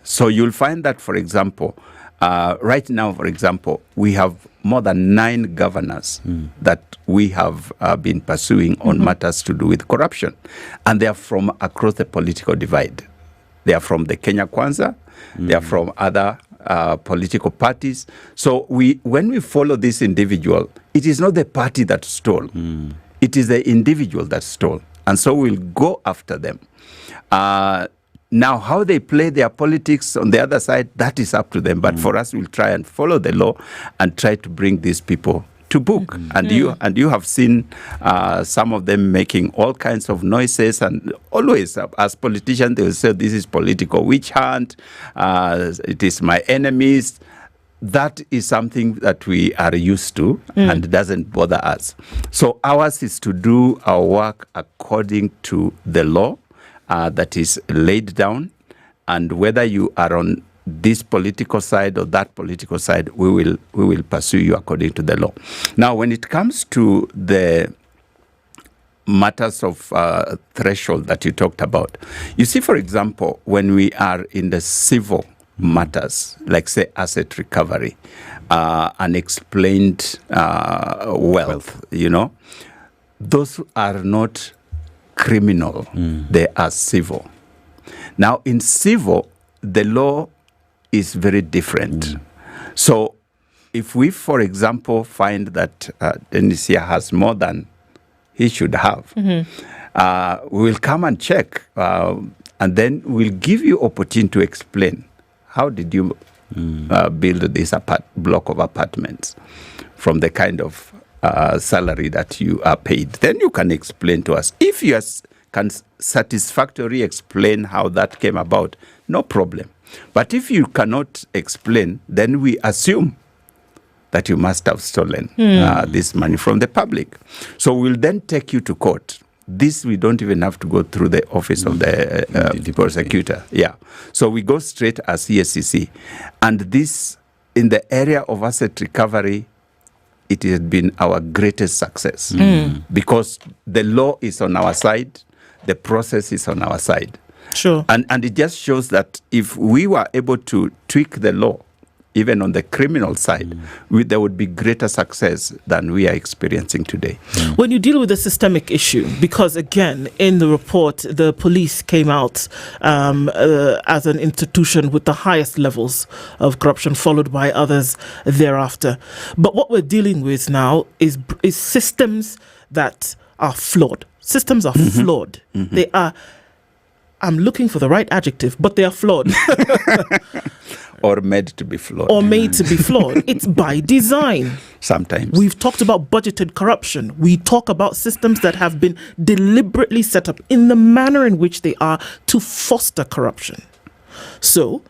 So you'll find that, for example, right now, for example, we have more than 9 governors that we have been pursuing on matters to do with corruption. And they are from across the political divide. They are from the Kenya Kwanza. They are from other political parties. So when we follow this individual, it is not the party that stole. It is the individual that stole. And so we'll go after them. Now, how they play their politics on the other side, that is up to them. But for us, we'll try and follow the law and try to bring these people to book. And you have seen some of them making all kinds of noises, and always as politicians they will say this is political witch hunt, it is my enemies. That is something that we are used to and doesn't bother us. So ours is to do our work according to the law that is laid down, and whether you are on this political side or that political side, we will pursue you according to the law. Now, when it comes to the matters of threshold that you talked about, you see, for example, when we are in the civil matters, like say asset recovery, unexplained wealth, those are not criminal, they are civil. Now, in civil, the law is very different. So if we, for example, find that Denisia has more than he should have, we will come and check, and then we'll give you opportunity to explain, how did you build this block of apartments from the kind of salary that you are paid? Then you can explain to us. If you can satisfactorily explain how that came about, no problem. But if you cannot explain, then we assume that you must have stolen this money from the public. So we'll then take you to court. This we don't even have to go through the office of the prosecutor. Yeah. So we go straight as EFCC. And this, in the area of asset recovery, it has been our greatest success because the law is on our side, the process is on our side. Sure. And it just shows that if we were able to tweak the law, even on the criminal side, there would be greater success than we are experiencing today. When you deal with a systemic issue, because again, in the report, the police came out as an institution with the highest levels of corruption, followed by others thereafter. But what we're dealing with now is systems that are flawed. Systems are flawed. They are, I'm looking for the right adjective, but they are flawed. Or made to be flawed. Or made to be flawed. It's by design. Sometimes. We've talked about budgeted corruption. We talk about systems that have been deliberately set up in the manner in which they are to foster corruption. So,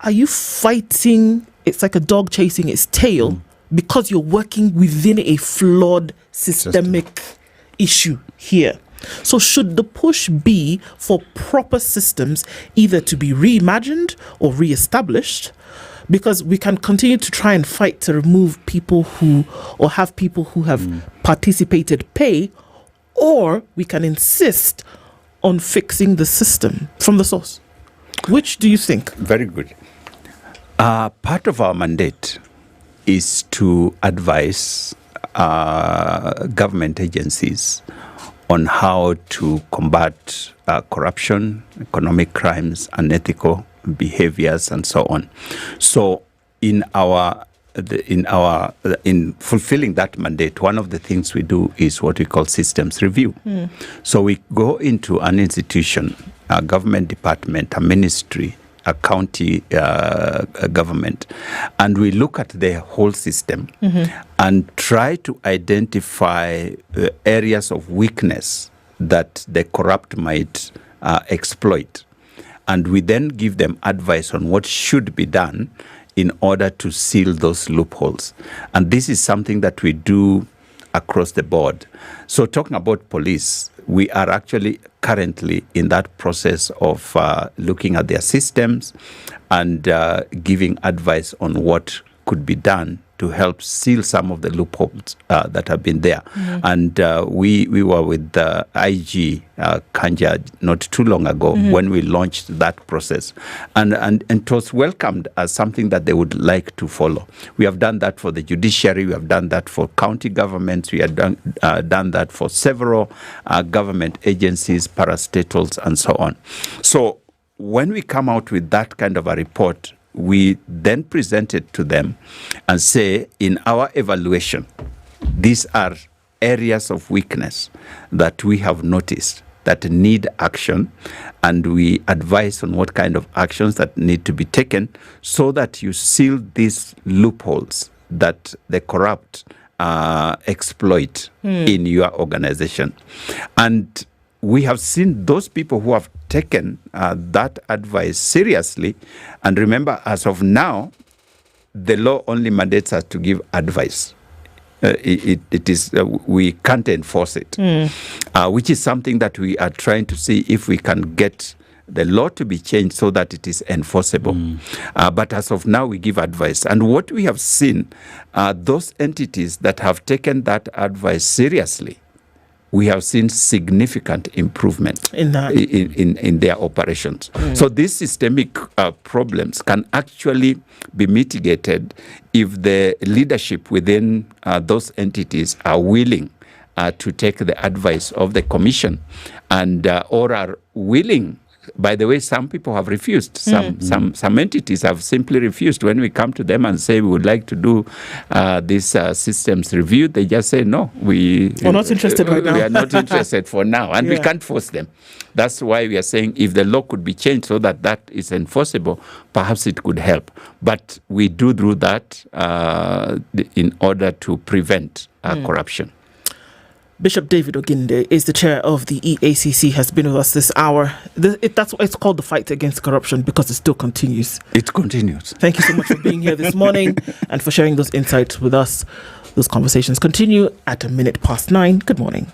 are you fighting, it's like a dog chasing its tail, because you're working within a flawed systemic issue here? So should the push be for proper systems either to be reimagined or re-established? Because we can continue to try and fight to remove people who, or have people who have participated pay, or we can insist on fixing the system from the source. Which do you think? Very good. Part of our mandate is to advise government agencies on how to combat corruption, economic crimes, unethical behaviors, and so on. So, in fulfilling that mandate, one of the things we do is what we call systems review. So we go into an institution, a government department, a ministry, a county government, and we look at the whole system and try to identify areas of weakness that the corrupt might exploit. And we then give them advice on what should be done in order to seal those loopholes. And this is something that we do across the board. So talking about police, we are actually currently in that process of looking at their systems and giving advice on what could be done to help seal some of the loopholes that have been there. And we were with IG Kanja not too long ago when we launched that process. And it was welcomed as something that they would like to follow. We have done that for the judiciary. We have done that for county governments. We have done that for several government agencies, parastatals, and so on. So when we come out with that kind of a report, we then present it to them and say, in our evaluation, these are areas of weakness that we have noticed that need action, and we advise on what kind of actions that need to be taken so that you seal these loopholes that the corrupt exploit in your organization. And we have seen those people who have taken that advice seriously. And remember, as of now, the law only mandates us to give advice. It is we can't enforce it, which is something that we are trying to see if we can get the law to be changed so that it is enforceable. But as of now, we give advice. And what we have seen, those entities that have taken that advice seriously, we have seen significant improvement in their operations. So these systemic problems can actually be mitigated if the leadership within those entities are willing to take the advice of the commission and or are willing. By the way, some people have refused. Some entities have simply refused. When we come to them and say we would like to do this systems review, they just say no. We're not interested right now. We are not interested for now, and we can't force them. That's why we are saying if the law could be changed so that that is enforceable, perhaps it could help. But we do that in order to prevent corruption. Bishop David Oginde is the chair of the EACC, has been with us this hour. That's why it's called the fight against corruption, because it still continues. It continues. Thank you so much for being here this morning and for sharing those insights with us. Those conversations continue at 9:01. Good morning.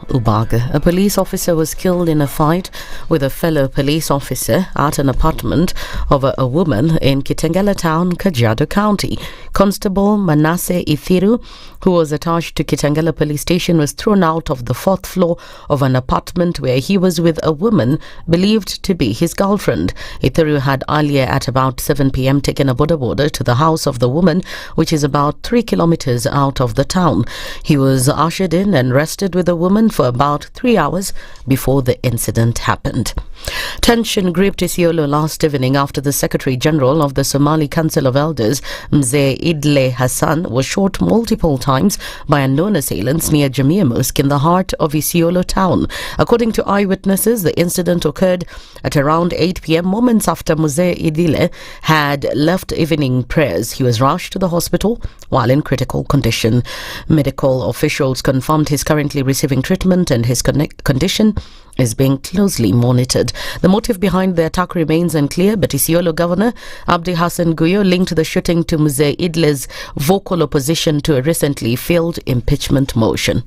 Ubaga. A police officer was killed in a fight with a fellow police officer at an apartment of a woman in Kitengela Town, Kajiado County. Constable Manasseh Ithiru, who was attached to Kitengela Police Station, was thrown out of the 4th floor of an apartment where he was with a woman believed to be his girlfriend. Ithiru had earlier at about 7 p.m. taken a boda to the house of the woman, which is about 3 kilometers out of the town. He was ushered in and rested with the woman for about 3 hours before the incident happened. Tension gripped Isiolo last evening after the Secretary General of the Somali Council of Elders, Mzee Idle Hassan, was shot multiple times by unknown assailants near Jamia Mosque in the heart of Isiolo town. According to eyewitnesses, the incident occurred at around 8 p.m. moments after Mzee Idile had left evening prayers. He was rushed to the hospital while in critical condition. Medical officials confirmed he's currently receiving treatment and his condition is being closely monitored. The motive behind the attack remains unclear, but Isiolo Governor Abdi Hassan Guyo linked the shooting to Mzee Idle's vocal opposition to a recently failed impeachment motion.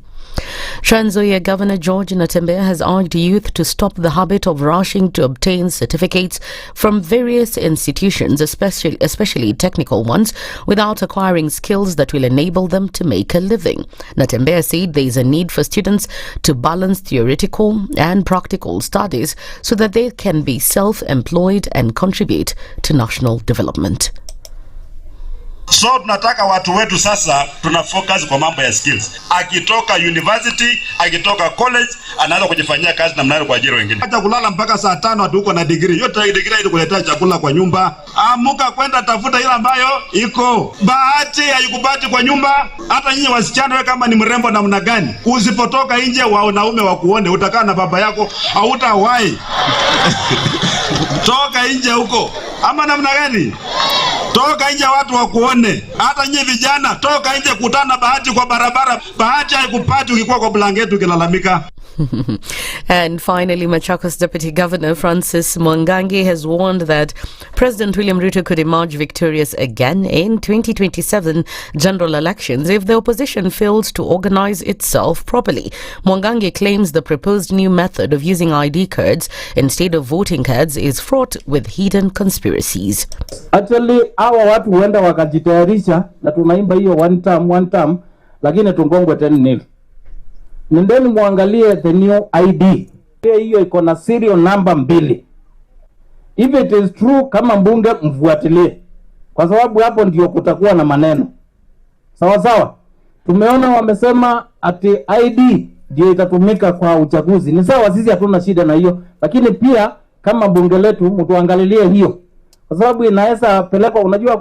Trans Nzoia Governor George Natembeya has urged youth to stop the habit of rushing to obtain certificates from various institutions, especially technical ones, without acquiring skills that will enable them to make a living. Natembeya said there is a need for students to balance theoretical and practical studies so that they can be self-employed and contribute to national development. So tunataka watu wetu sasa tuna focus kwa mambo ya skills. Akitoka university, akitoka college, anaanza kujifanyia kazi na mnayo kwa ajira wengine. Hata kulala mpaka saa 5 atu uko na degree. Yote degree ili kuletea chakula kwa nyumba. Amuka kwenda tafuta ile ambayo iko. Bahati haikupati kwa nyumba. Hata nyinyi wasichana wewe kama ni mrembo namna gani, usipotoka nje wanaume wakuone, utakaa na baba yako hautawahi. Toka nje huko. Ama namna gani? Toka nje watu wakuone. Hata nyinyi vijana toka nje, kutana Bahati kwa barabara. Bahati haikupati ukikuwa kwa blanketi ukilalamika. And finally, Machakos Deputy Governor Francis Mungai has warned that President William Ruto could emerge victorious again in 2027 general elections if the opposition fails to organize itself properly. Mungai claims the proposed new method of using ID cards instead of voting cards is fraught with hidden conspiracies. Actually, hawa watu huenda wakajitayarisha na tunaimba hiyo one term, lakini tungongwe 10-0. Nendeni muangalie the new ID. Hiyo iko na serial number 2. If it is true, kama mbunge mfuatilie, kwa sababu hapo ndio kutakuwa na maneno. Sawa sawa. Tumeona wamesema ati ID ndio itatumika kwa uchaguzi. Ni sawa, sisi hatuna shida na hiyo, lakini pia kama bunge letu mtuangalilie hiyo, kwa sababu inaweza pelekwa. Unajua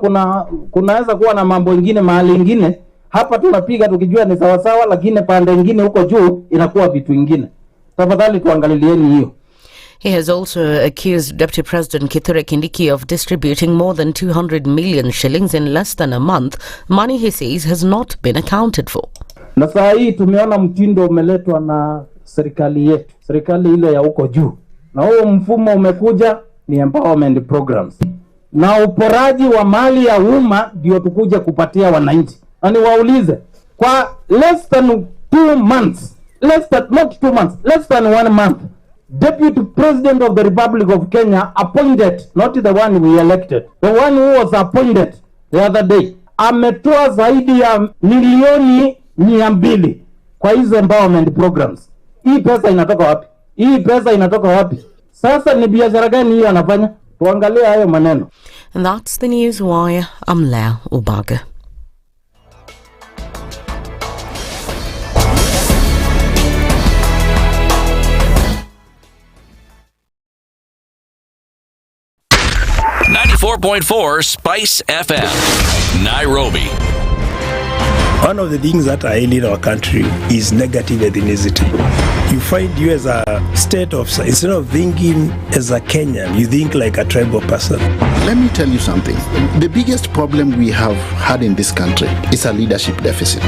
kunaweza kuwa na mambo mengine mahali ingine. Hapa tunapiga tukijua ni sawa sawa, lakini pande nyingine huko juu inakuwa vitu vingine. Tafadhali tuangalieni hiyo. He has also accused Deputy President Kithure Kindiki of distributing more than 200 million shillings in less than a month, money he says has not been accounted for. Na saa hii tumeona mtindo umeletwa na serikali yetu, serikali ile ya huko juu. Na huo mfumo umekuja ni empowerment programs. Na uporaji wa mali ya umma ndio tukuje kupatia wananchi. Na niwaulize, kwa less than 2 months, less than 1 month, Deputy President of the Republic of Kenya appointed, not the one we elected, the one who was appointed the other day, ametoa zaidi ya milioni 200 kwa hizo empowerment programs. Hii pesa inatoka wapi? Sasa ni biashara gani hiyo anafanya? Tuangalie hayo maneno. And that's the news wire. I'm Lea Ubaga. .4 Spice FM, Nairobi. One of the things that are ailing our country is negative ethnicity. You find you as a state officer, instead of thinking as a Kenyan, you think like a tribal person. Let me tell you something. The biggest problem we have had in this country is a leadership deficit.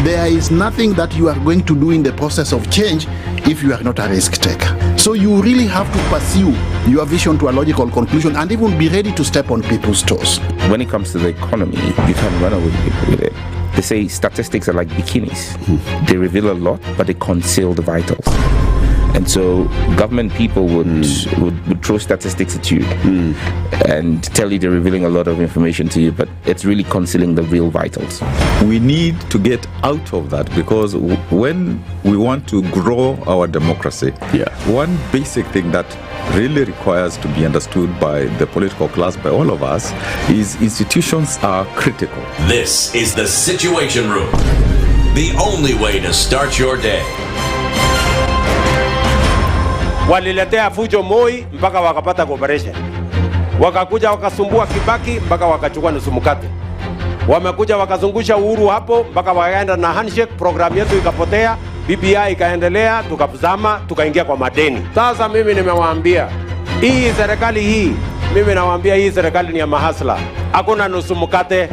There is nothing that you are going to do in the process of change if you are not a risk taker. So you really have to pursue your vision to a logical conclusion and even be ready to step on people's toes. When it comes to the economy, you can't run away with it. They say statistics are like bikinis. They reveal a lot, but they conceal the vitals. And so government people would throw statistics at you and tell you they're revealing a lot of information to you, but it's really concealing the real vitals. We need to get out of that, because when we want to grow our democracy, one basic thing that really requires to be understood by the political class, by all of us, is institutions are critical. This is the Situation Room, the only way to start your day. Waliletea fujo Moi mpaka wakapata cooperation. Wakakuja wakasumbua Kibaki mpaka wakachukua nusu mkate. Wamekuja wakazungusha Uhuru hapo mpaka wakaenda na handshake, program yetu ikapotea, BBI ikaendelea, tukazama, tukaingia kwa madeni. Sasa mimi nimewaambia, hii serikali hii serikali ni ya mahasla. Hakuna nusu mkate,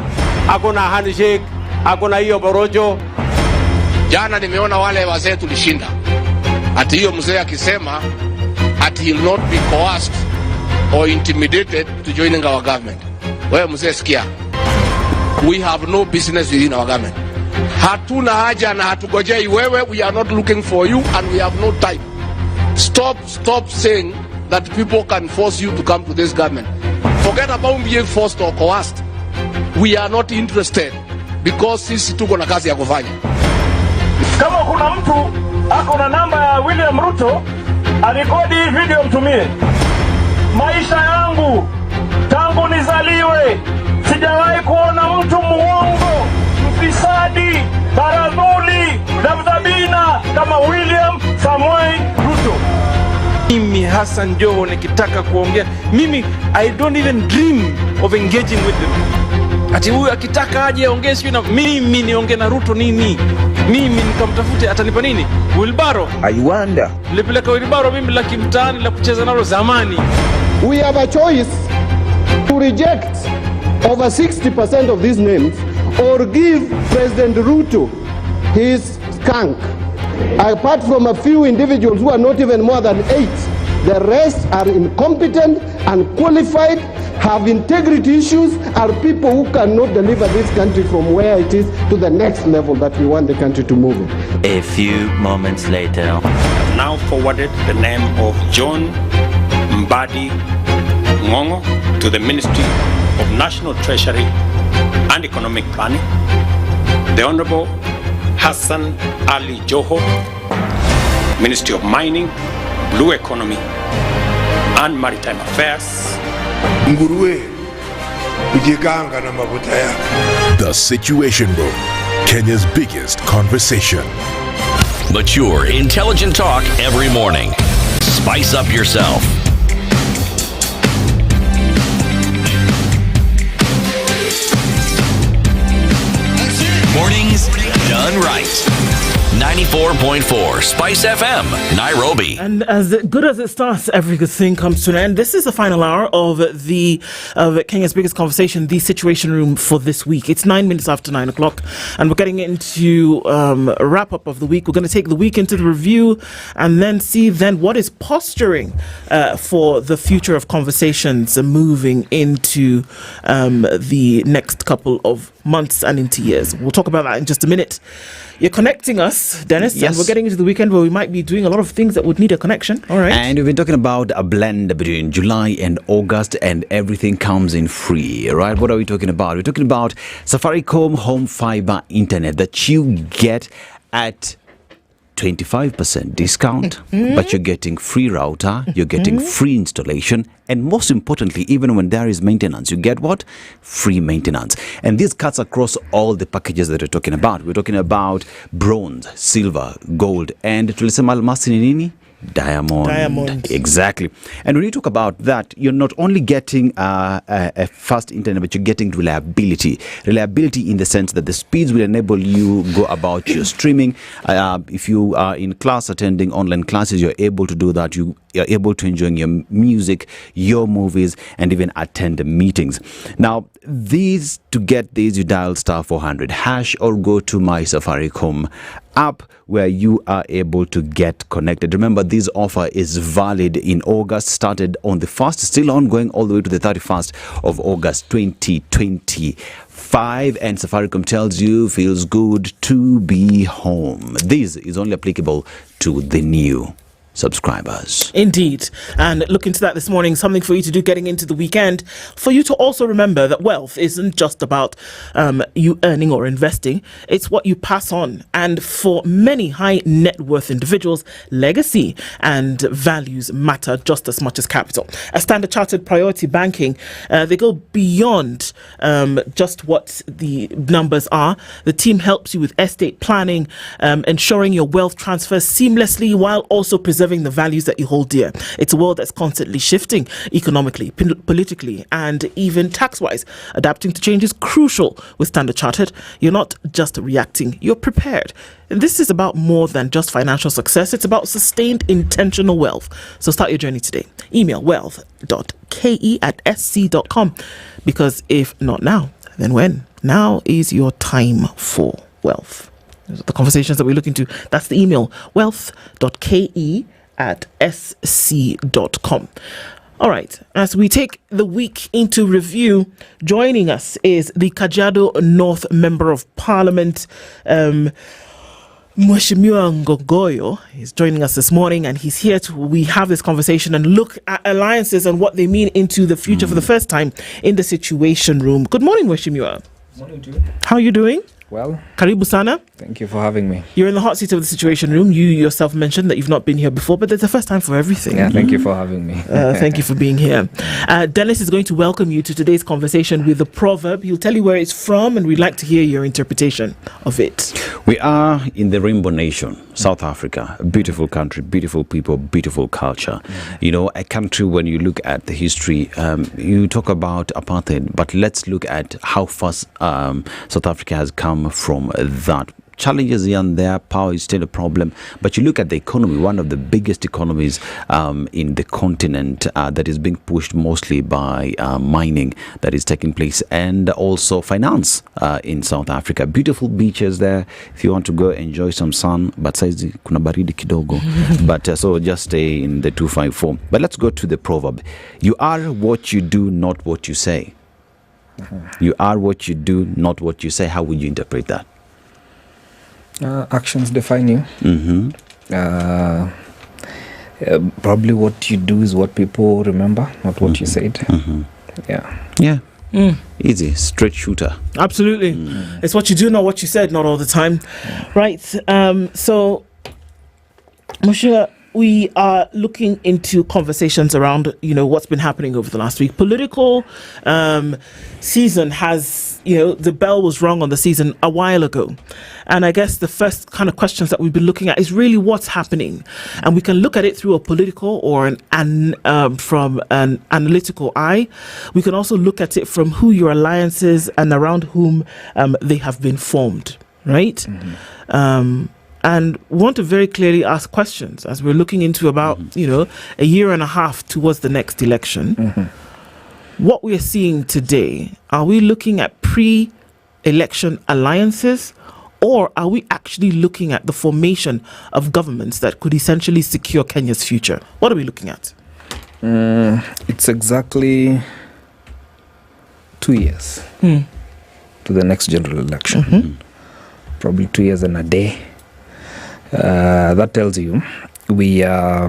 hakuna handshake, hakuna hiyo borojo. Jana nimeona wale wazee tulishinda. Ati hiyo mzee akisema ati he will not be coerced or intimidated to joining our government. Wewe mzee sikia. We have no business within our government. Hatuna haja na hatugojei wewe. We are not looking for you and we have no time. Stop saying that people can force you to come to this government. Forget about being forced or coerced. We are not interested because sisi tuko na kazi ya kufanya. Kama kuna mtu ako na namba ya William Ruto, arekodi hii video mtumie. Maisha yangu tangu nizaliwe sijawahi kuona mtu Hassan Joho nikitaka kuongea, mimi I don't even dream of engaging with them. Ati huyu akitaka aje aongee sio na mimi niongee na Ruto nini? Mimi nikamtafute atanipa nini? Wilbaro. I wonder. Nilipeleka Wilbaro mimi la kimtaani la kucheza nalo zamani. We have a choice to reject over 60% of these names or give President Ruto his skunk. Apart from a few individuals who are not even more than 8, the rest are incompetent, unqualified, have integrity issues, are people who cannot deliver this country from where it is to the next level that we want the country to move in. A few moments later. I've now forwarded the name of John Mbadi Ngongo to the Ministry of National Treasury and Economic Planning. The Honorable Hassan Ali Joho, Ministry of Mining, Blue Economy and Maritime Affairs. The Situation Room, Kenya's biggest conversation. Mature, intelligent talk every morning. Spice up yourself. Mornings done right. 94.4 Spice FM, Nairobi. And as good as it starts, every good thing comes to an end. This is the final hour of Kenya's biggest conversation, the Situation Room for this week. It's 9 minutes after 9 o'clock, and we're getting into a wrap-up of the week. We're going to take the week into the review and then see what is posturing for the future of conversations moving into the next couple of months and into years. We'll talk about that in just a minute. You're connecting us, Dennis, Yes. and we're getting into the weekend where we might be doing a lot of things that would need a connection. All right. And we've been talking about a blend between July and August, and everything comes in free, right? What are we talking about? We're talking about Safaricom Home Fiber Internet that you get at 25% discount, but you're getting free router, you're getting free installation, and most importantly, even when there is maintenance, you get what? Free maintenance. And this cuts across all the packages that we're talking about. We're talking about bronze, silver, gold, and tulisema almasi ni nini? Diamond. Exactly. And when you talk about that, you're not only getting a fast internet, but you're getting reliability. Reliability in the sense that the speeds will enable you go about your streaming. If you are in class attending online classes, you're able to do that. You're able to enjoy your music, your movies, and even attend meetings. Now, to get these, you dial *400# or go to My Safaricom app where you are able to get connected. Remember, this offer is valid in August, started on the 1st, still ongoing all the way to the 31st of August 2025. And Safaricom tells you feels good to be home. This is only applicable to the new subscribers. Indeed. And look into that this morning, something for you to do getting into the weekend, for you to also remember that wealth isn't just about you earning or investing, it's what you pass on. And for many high net worth individuals, legacy and values matter just as much as capital. At Standard Chartered Priority Banking, they go beyond just what the numbers are. The team helps you with estate planning, ensuring your wealth transfers seamlessly while also preserving the values that you hold dear. It's a world that's constantly shifting economically, politically, and even tax-wise. Adapting to change is crucial with Standard Chartered. You're not just reacting, you're prepared. And this is about more than just financial success. It's about sustained intentional wealth. So start your journey today. Email wealth.ke@sc.com, because if not now, then when? Now is your time for wealth. Those are the conversations that we're looking to. That's the email, wealth.ke@sc.com. All right, as we take the week into review, joining us is the Kajiado North Member of Parliament, Mheshimiwa Ngogoyo. He's joining us this morning, and he's here we have this conversation and look at alliances and what they mean into the future for the first time in the Situation Room. Good morning, Mheshimiwa. How are you doing? Well, Karibu sana. Thank you for having me. You're in the hot seat of the Situation Room. You yourself mentioned that you've not been here before, but there's a first time for everything. Yeah, thank you for having me. Thank you for being here. Dennis is going to welcome you to today's conversation with the proverb. He'll tell you where it's from, and we'd like to hear your interpretation of it. We are in the Rainbow Nation, South Africa, a beautiful country, beautiful people, beautiful culture. You know, a country, when you look at the history, you talk about apartheid, but let's look at how fast South Africa has come from that. Challenges here and there, power is still a problem, but you look at the economy, one of the biggest economies in the continent that is being pushed mostly by mining that is taking place, and also finance in South Africa. Beautiful beaches there if you want to go enjoy some sun, but saizi kuna baridi kidogo. But so just stay in the 254. But let's go to the proverb. You are what you do, not what you say. You are what you do, not what you say. How would you interpret that? Actions define you. Probably what you do is what people remember, not what you said. Yeah. Easy, straight shooter. Absolutely. It's what you do, not what you said, not all the time. Right. So, Moshe, we are looking into conversations around, what's been happening over the last week. Political season has, the bell was rung on the season a while ago. And I guess the first kind of questions that we've been looking at is really what's happening. And we can look at it through a political or from an analytical eye. We can also look at it from who your alliances and around whom they have been formed, right? And want to very clearly ask questions as we're looking into about, a year and a half towards the next election. What we are seeing today, are we looking at pre-election alliances, or are we actually looking at the formation of governments that could essentially secure Kenya's future? What are we looking at? It's exactly 2 years to the next general election. Probably 2 years and a day. That tells you we are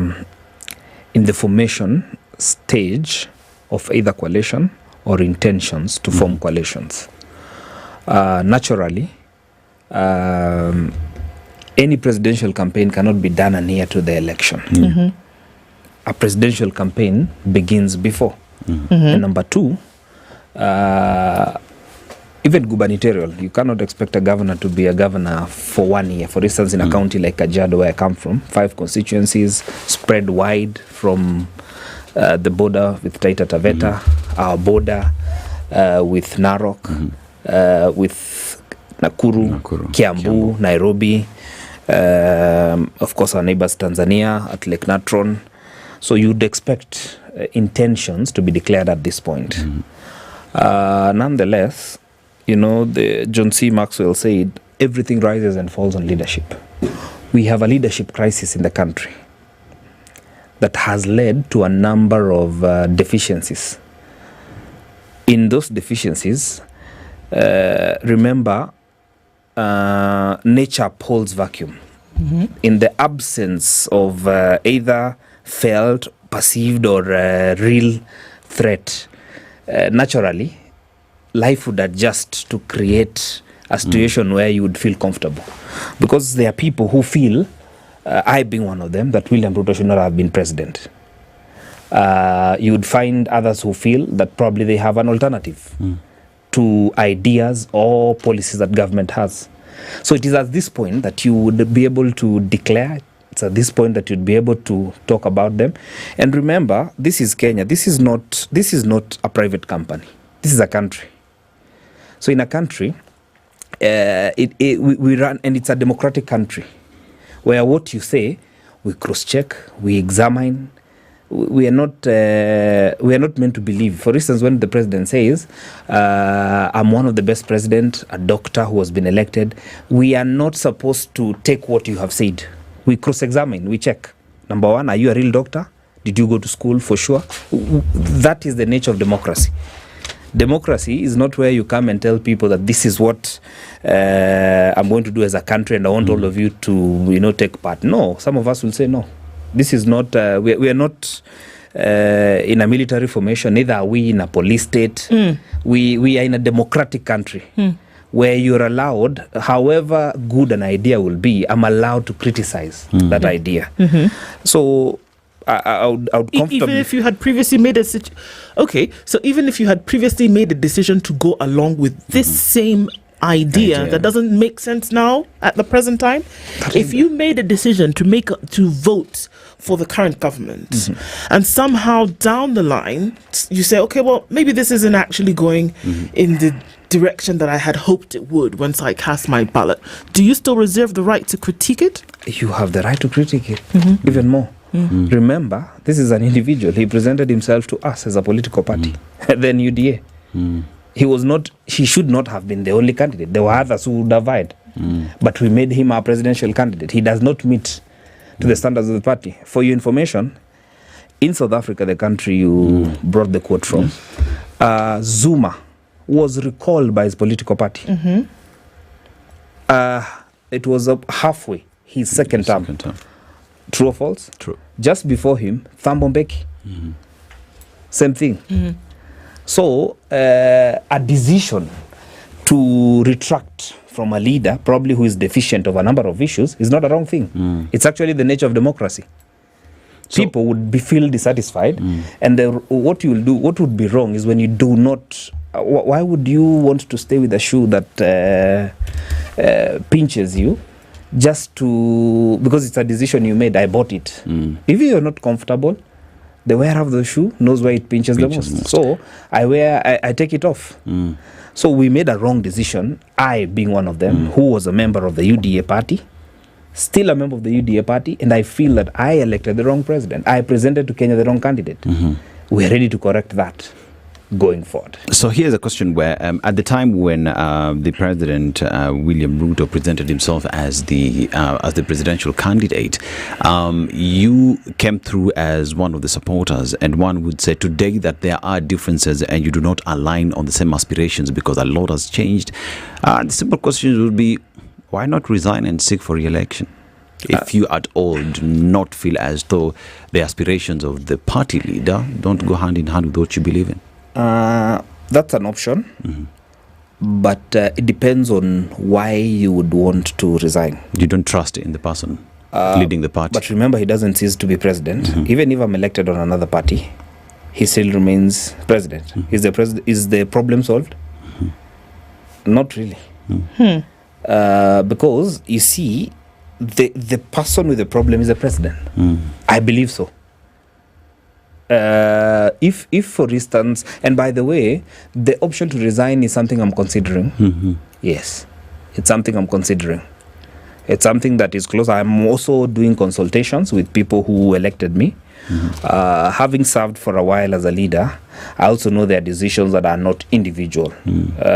in the formation stage of either coalition or intentions to form coalitions. Naturally, any presidential campaign cannot be done near to the election. A presidential campaign begins before. And number two, even gubernatorial, you cannot expect a governor to be a governor for 1 year. For instance, in a county like Kajiado, where I come from, 5 constituencies spread wide from the border with Taita Taveta, our border with Narok, with Nakuru, Kiambu, Nairobi, of course our neighbors Tanzania at Lake Natron. So you'd expect intentions to be declared at this point. Nonetheless, the John C. Maxwell said, everything rises and falls on leadership. We have a leadership crisis in the country that has led to a number of deficiencies. In those deficiencies, remember, nature upholds vacuum. In the absence of either felt, perceived, or real threat, naturally, life would adjust to create a situation where you would feel comfortable. Because there are people who feel, I being one of them, that William Ruto should not have been president. You would find others who feel that probably they have an alternative to ideas or policies that government has. So it is at this point that you would be able to declare. It's at this point that you'd be able to talk about them. And remember, this is Kenya. This is not a private company. This is a country. So in a country, we run, and it's a democratic country, where what you say, we cross-check, we examine. We are not meant to believe. For instance, when the president says, I'm one of the best president, a doctor who has been elected, we are not supposed to take what you have said. We cross-examine, we check. Number one, are you a real doctor? Did you go to school for sure? That is the nature of democracy. Democracy is not where you come and tell people that this is what I'm going to do as a country and I want all of you to, take part. No, some of us will say no. This is not, we are not in a military formation, neither are we in a police state. We are in a democratic country where you're allowed, however good an idea will be, I'm allowed to criticize that idea. So I would comfortably... Even if you had previously made a even if you had previously made a decision to go along with this same idea that doesn't make sense now at the present time, if you made a decision to vote for the current government and somehow down the line you say, okay, well, maybe this isn't actually going in the direction that I had hoped it would once I cast my ballot, do you still reserve the right to critique it? You have the right to critique it, even more. Remember, this is an individual. He presented himself to us as a political party, then UDA. He should not have been the only candidate. There were others who would have vied. But we made him our presidential candidate. He does not meet to the standards of the party. For your information, in South Africa, the country you brought the quote from, Zuma was recalled by his political party. It was halfway, his second term. True or false? True. Just before him, Thabo Mbeki. Same thing. So, a decision to retract from a leader, probably who is deficient of a number of issues, is not a wrong thing. It's actually the nature of democracy. People would feel dissatisfied, and what you will do, what would be wrong is when you do not... why would you want to stay with a shoe that pinches you just to... because it's a decision you made, I bought it. If you're not comfortable, the wearer of the shoe knows where it pinches the most. So I take it off. So we made a wrong decision, I being one of them, who was a member of the UDA party, still a member of the UDA party, and I feel that I elected the wrong president. I presented to Kenya the wrong candidate. We are ready to correct that going forward. So here's a question where at the time when the president William Ruto presented himself as the presidential candidate, you came through as one of the supporters, and one would say today that there are differences and you do not align on the same aspirations because a lot has changed. The simple question would be, why not resign and seek for re-election? If you at all do not feel as though the aspirations of the party leader don't go hand in hand with what you believe in. That's an option, but it depends on why you would want to resign. You don't trust in the person leading the party. But remember, he doesn't cease to be president. Even if I'm elected on another party, he still remains president. Is the problem solved? Not really. Because you see, the person with the problem is the president. I believe so. If for instance, and by the way, the option to resign is something I'm considering. Yes, it's something I'm considering. It's something that is close. I'm also doing consultations with people who elected me. Having served for a while as a leader, I also know there are decisions that are not individual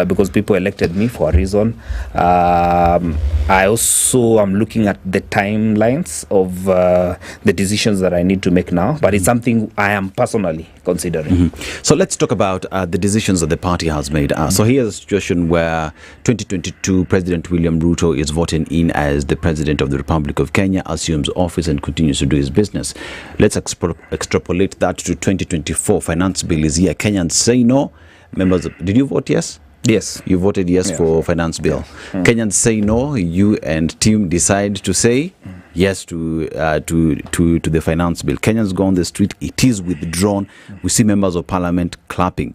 because people elected me for a reason. I also am looking at the timelines of the decisions that I need to make now, but it's something I am personally considering. So let's talk about the decisions that the party has made. So here's a situation where 2022 President William Ruto is voted in as the President of the Republic of Kenya, assumes office and continues to do his business. Let's extrapolate that to 2024. Finance bill is here. Kenyans say no. Members, did you vote yes? Yes. You voted yes for finance bill. Kenyans say no. You and team decide to say yes to the finance bill. Kenyans go on the street. It is withdrawn. We see members of parliament clapping.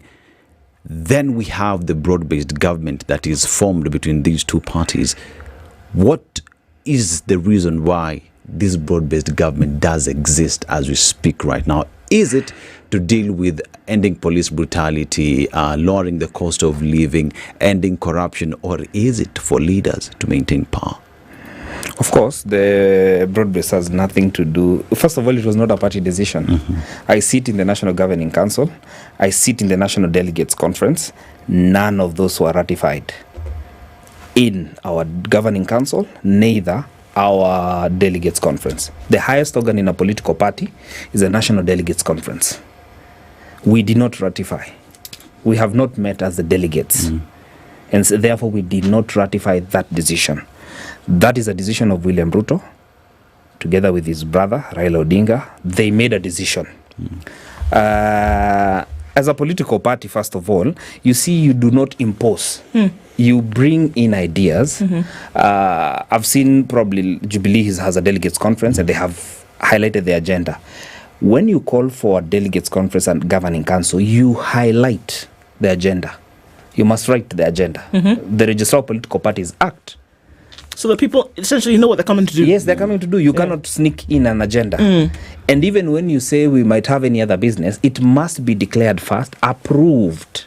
Then we have the broad-based government that is formed between these two parties. What is the reason why this broad-based government does exist as we speak right now? Is it to deal with ending police brutality, lowering the cost of living, ending corruption, or is it for leaders to maintain power? Of course, the broad-based has nothing to do... First of all, it was not a party decision. I sit in the National Governing Council. I sit in the National Delegates Conference. None of those were ratified in our Governing Council, neither our Delegates Conference. The highest organ in a political party is the National Delegates Conference. We did not ratify. We have not met as the delegates. And so therefore, we did not ratify that decision. That is a decision of William Ruto, together with his brother, Raila Odinga. They made a decision. As a political party, first of all, you see, you do not impose. You bring in ideas. I've seen probably Jubilee has a delegates conference and they have highlighted the agenda. When you call for a delegates conference and governing council, you highlight the agenda. You must write the agenda. The Registrar of Political Parties Act. So the people essentially know what they're coming to do. Yes, they're coming to do. You cannot sneak in an agenda. And even when you say we might have any other business, it must be declared first, approved.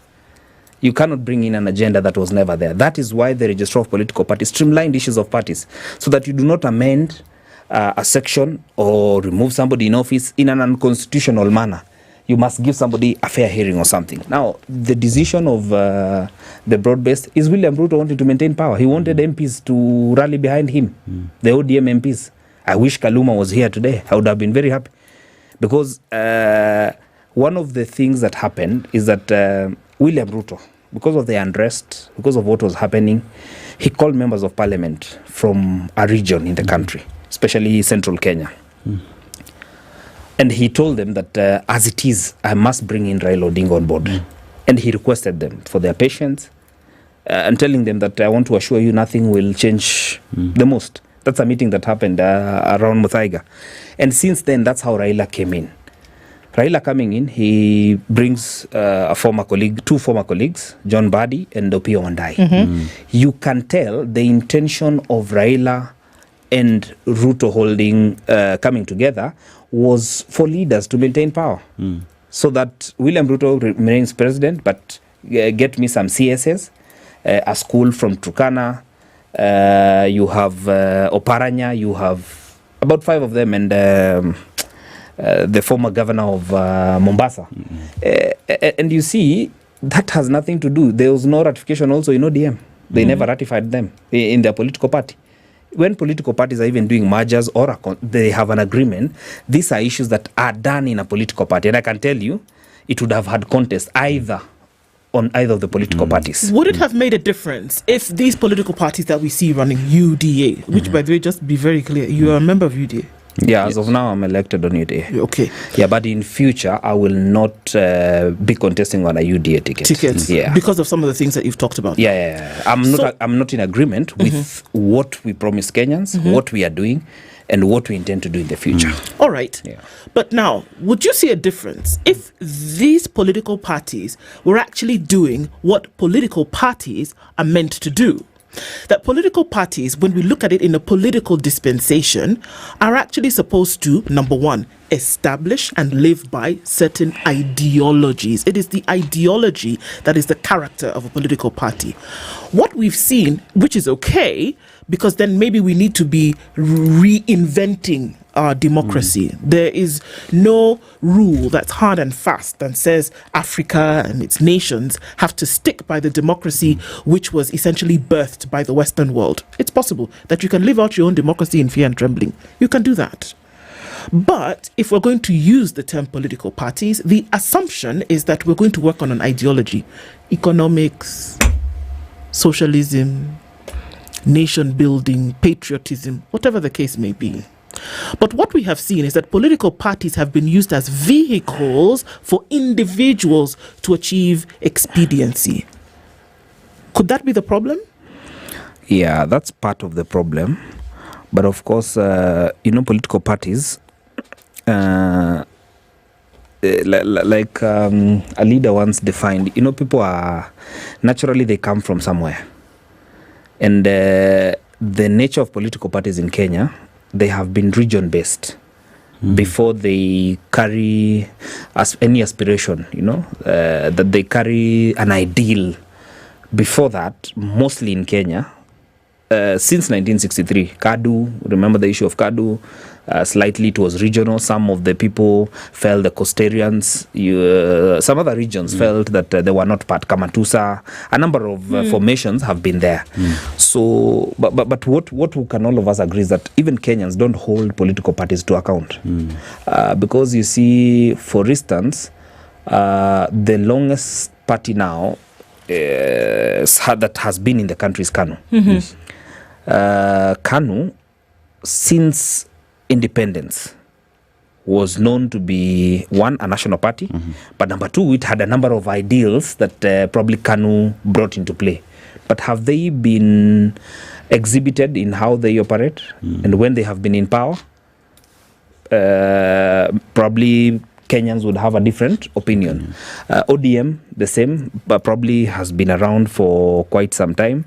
You cannot bring in an agenda that was never there. That is why the Registrar of Political Parties streamlined issues of parties, so that you do not amend a section or remove somebody in office in an unconstitutional manner. You must give somebody a fair hearing or something. Now, the decision of the broad-based is William Ruto wanted to maintain power. He wanted MPs to rally behind him, the ODM MPs. I wish Kaluma was here today. I would have been very happy. Because one of the things that happened is that William Ruto, because of the unrest, because of what was happening, he called members of parliament from a region in the country, especially central Kenya. And he told them that as it is, I must bring in Raila Odinga on board. And he requested them for their patience and telling them that I want to assure you nothing will change the most. That's a meeting that happened around Muthaiga. And since then, that's how Raila came in. Raila coming in, he brings two former colleagues, John Mbadi and Opiyo Wandayi. You can tell the intention of Raila and Ruto coming together was for leaders to maintain power. So that William Ruto remains president, but get me some CSS, a school from Turkana, you have Oparanya, you have about 5 of them, and the former governor of Mombasa. And you see, that has nothing to do. There was no ratification also in ODM. They never ratified them in their political party. When political parties are even doing mergers or they have an agreement, these are issues that are done in a political party. And I can tell you, it would have had contest on either of the political parties. Would it have made a difference if these political parties that we see running UDA, which by the way, just be very clear, you are a member of UDA? Yeah, as of now, I'm elected on UDA. Okay. Yeah, but in future, I will not be contesting on a UDA ticket. Yeah. Because of some of the things that you've talked about. Yeah. I'm not in agreement with what we promise Kenyans, what we are doing, and what we intend to do in the future. All right. Yeah. But now, would you see a difference if these political parties were actually doing what political parties are meant to do? That political parties, when we look at it in a political dispensation, are actually supposed to, number one, establish and live by certain ideologies. It is the ideology that is the character of a political party. What we've seen, which is okay, because then maybe we need to be reinventing our democracy. There is no rule that's hard and fast that says Africa and its nations have to stick by the democracy which was essentially birthed by the Western world. It's possible that you can live out your own democracy in fear and trembling. You can do that. But if we're going to use the term political parties, the assumption is that we're going to work on an ideology. Economics, socialism, nation building, patriotism, whatever the case may be. But what we have seen is that political parties have been used as vehicles for individuals to achieve expediency. Could that be the problem? Yeah, that's part of the problem. But of course, political parties, like a leader once defined, people are, naturally they come from somewhere. And the nature of political parties in Kenya, they have been region-based before they carry any aspiration, that they carry an ideal. Before that, mostly in Kenya, since 1963, Kadu, remember the issue of Kadu, slightly it was regional. Some of the people felt the Costarians, some other regions felt that they were not part. Kamatusa, a number of formations have been there. So, but what can all of us agree is that even Kenyans don't hold political parties to account. Because you see, for instance, the longest party now that has been in the country is KANU. KANU, since independence, was known to be, one, a national party, but number two, it had a number of ideals that probably KANU brought into play. But have they been exhibited in how they operate and when they have been in power? Probably Kenyans would have a different opinion. ODM, the same, but probably has been around for quite some time.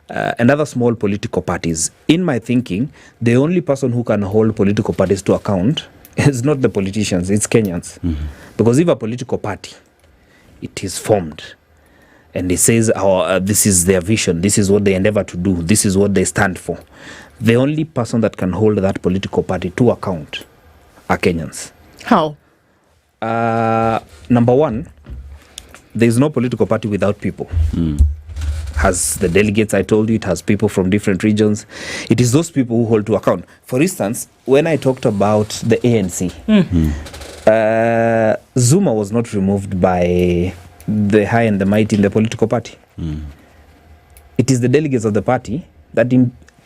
And other small political parties. In my thinking, the only person who can hold political parties to account is not the politicians, it's Kenyans. Because if a political party, it is formed, and it says, this is their vision, this is what they endeavor to do, this is what they stand for, the only person that can hold that political party to account are Kenyans. How? Number one, there is no political party without people. Has the delegates, I told you, it has people from different regions. It is those people who hold to account. For instance, when I talked about the ANC, Zuma was not removed by the high and the mighty in the political party. It is the delegates of the party that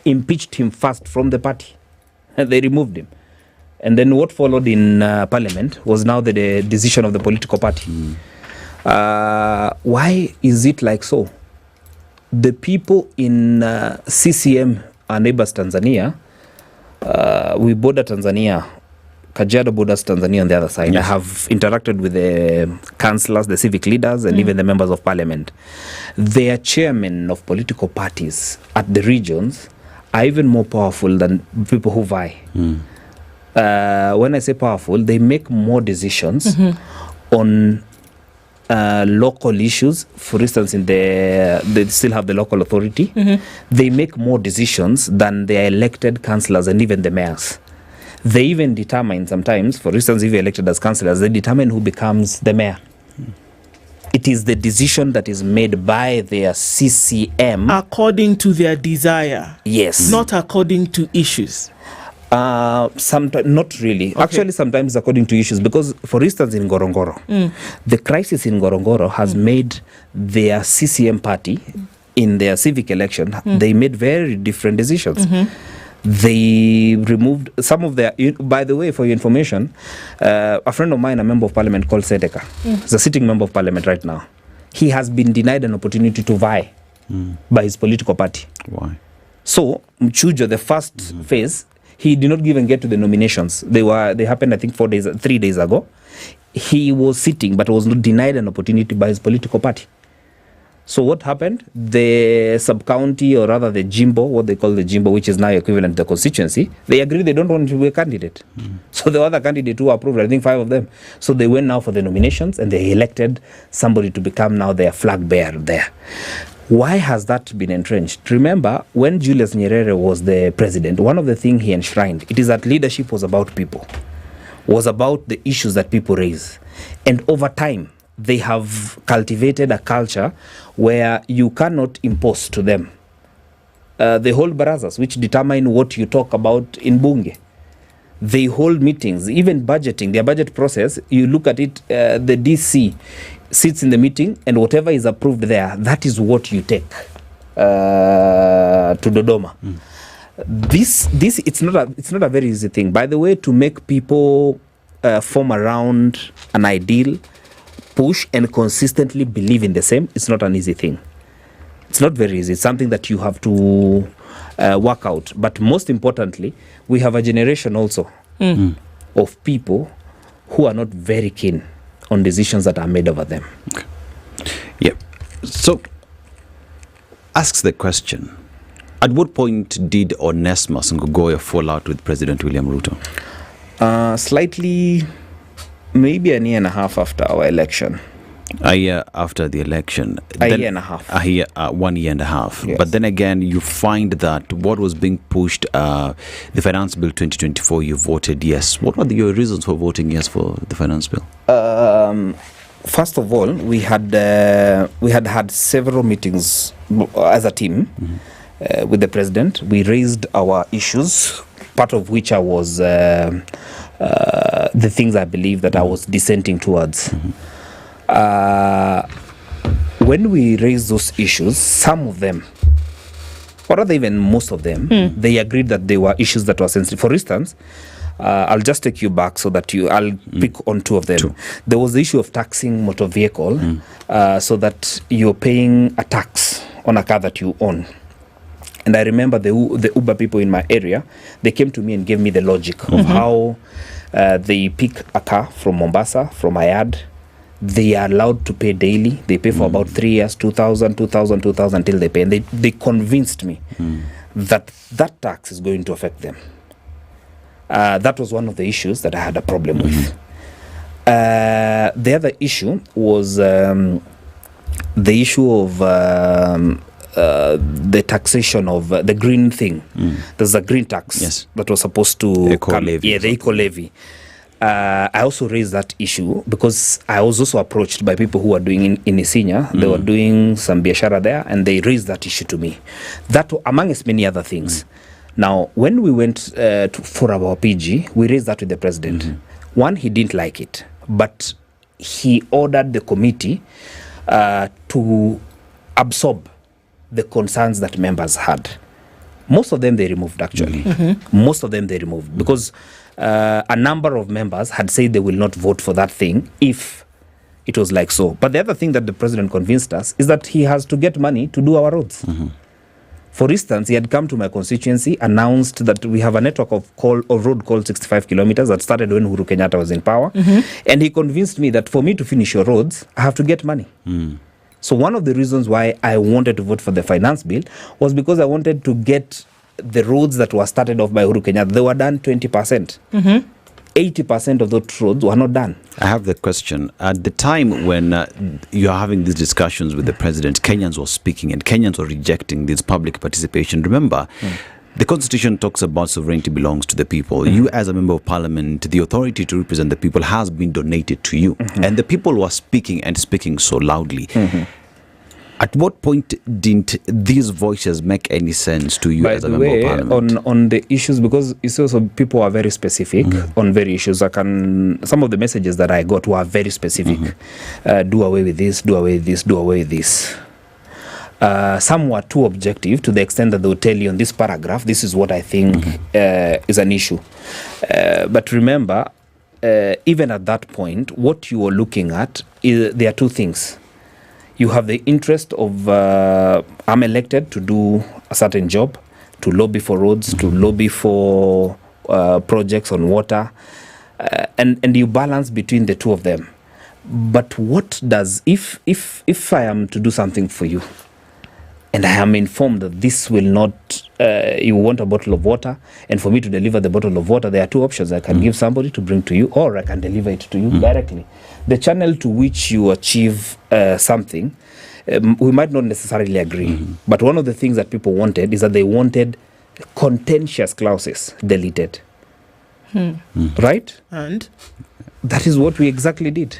impeached him first from the party. And they removed him. And then what followed in parliament was now the decision of the political party. Why is it like so? The people in CCM, our neighbors Tanzania, we border Tanzania, Kajiado borders Tanzania on the other side. Yes. I have interacted with the councillors, the civic leaders, and even the members of parliament. Their chairmen of political parties at the regions are even more powerful than people who vie. When I say powerful, they make more decisions on local issues. For instance, they still have the local authority. They make more decisions than their elected councillors and even the mayors. They even determine sometimes, for instance, if you're elected as councillors, they determine who becomes the mayor. It is the decision that is made by their CCM. According to their desire. Yes. Not according to issues. Sometimes not really. Okay. Actually, sometimes according to issues, because for instance in Ngorongoro, the crisis in Ngorongoro has made their CCM party in their civic election, they made very different decisions. They removed some of their, by the way, for your information, a friend of mine, a member of parliament called Sedeka, is a sitting member of parliament right now. He has been denied an opportunity to vie by his political party. Why? So Mchujo, the first phase, he did not even get to the nominations. They happened, I think, 3 days ago. He was sitting, but was not denied an opportunity by his political party. So what happened? The sub-county, or rather the Jimbo, what they call the Jimbo, which is now equivalent to the constituency, they agreed they don't want to be a candidate. So the other candidate who approved, I think 5 of them. So they went now for the nominations and they elected somebody to become now their flag bearer there. Why has that been entrenched? Remember, when Julius Nyerere was the president, one of the things he enshrined, it is that leadership was about people, was about the issues that people raise. And over time, they have cultivated a culture where you cannot impose to them. They hold barazas, which determine what you talk about in Bunge. They hold meetings, even budgeting, their budget process, you look at it, the DC sits in the meeting, and whatever is approved there, that is what you take to Dodoma. This it's not a very easy thing. By the way, to make people form around an ideal, push and consistently believe in the same, it's not an easy thing. It's not very easy. It's something that you have to work out. But most importantly, we have a generation also of people who are not very keen on decisions that are made over them. Okay. Yeah. So, asks the question, at what point did Onesmus Ngogoya fall out with President William Ruto? Slightly, maybe a year and a half after our election. A year after the election. Year and a half. 1 year and a half. Yes. But then again, you find that what was being pushed, the Finance Bill 2024, you voted yes. What were your reasons for voting yes for the Finance Bill? First of all, we had several meetings as a team with the president. We raised our issues, part of which I was the things I believe that I was dissenting towards. When we raised those issues, some of them, or rather even most of them, they agreed that they were issues that were sensitive. For instance, I'll just take you back so that I'll pick on two of them. There was the issue of taxing motor vehicle, so that you're paying a tax on a car that you own. And I remember the Uber people in my area, they came to me and gave me the logic of how they pick a car from Mombasa, from my yard. They are allowed to pay daily. They pay for about 3 years, 2,000 till they pay. And they convinced me that tax is going to affect them. That was one of the issues that I had a problem with. The other issue was the issue of the taxation of the green thing. There's a green tax that was supposed to come. The eco levy. I also raised that issue because I was also approached by people who are doing in Isinya. They were doing some biashara there, and they raised that issue to me. That, amongst many other things. Now, when we went for our PG, we raised that with the president. One, he didn't like it, but he ordered the committee to absorb the concerns that members had. Most of them they removed, actually. Most of them they removed because a number of members had said they will not vote for that thing if it was like so. But the other thing that the president convinced us is that he has to get money to do our roads. For instance, he had come to my constituency, announced that we have a network of road called 65 kilometers that started when Uhuru Kenyatta was in power. And he convinced me that for me to finish your roads, I have to get money. So one of the reasons why I wanted to vote for the finance bill was because I wanted to get the roads that were started off by Uhuru Kenyatta. They were done 20%. 80% of those roads were not done. I have the question. At the time when you are having these discussions with the president, Kenyans were speaking and Kenyans were rejecting this public participation. Remember, the Constitution talks about sovereignty belongs to the people. You as a member of parliament, the authority to represent the people has been donated to you. And the people were speaking and speaking so loudly. At what point didn't these voices make any sense to you as a member of parliament? On the issues, because it's also people are very specific on very issues. Some of the messages that I got were very specific. Do away with this, do away with this, do away with this. Some were too objective to the extent that they would tell you on this paragraph, this is what I think is an issue. But remember, even at that point, what you are looking at, there are two things. You have the interest of, I'm elected to do a certain job, to lobby for roads, to lobby for projects on water, and you balance between the two of them. But what does, if I am to do something for you, and I am informed that this will not, you want a bottle of water, and for me to deliver the bottle of water, there are two options. I can give somebody to bring to you, or I can deliver it to you directly. The channel to which you achieve something, we might not necessarily agree. But one of the things that people wanted is that they wanted contentious clauses deleted. Right? And? That is what we exactly did.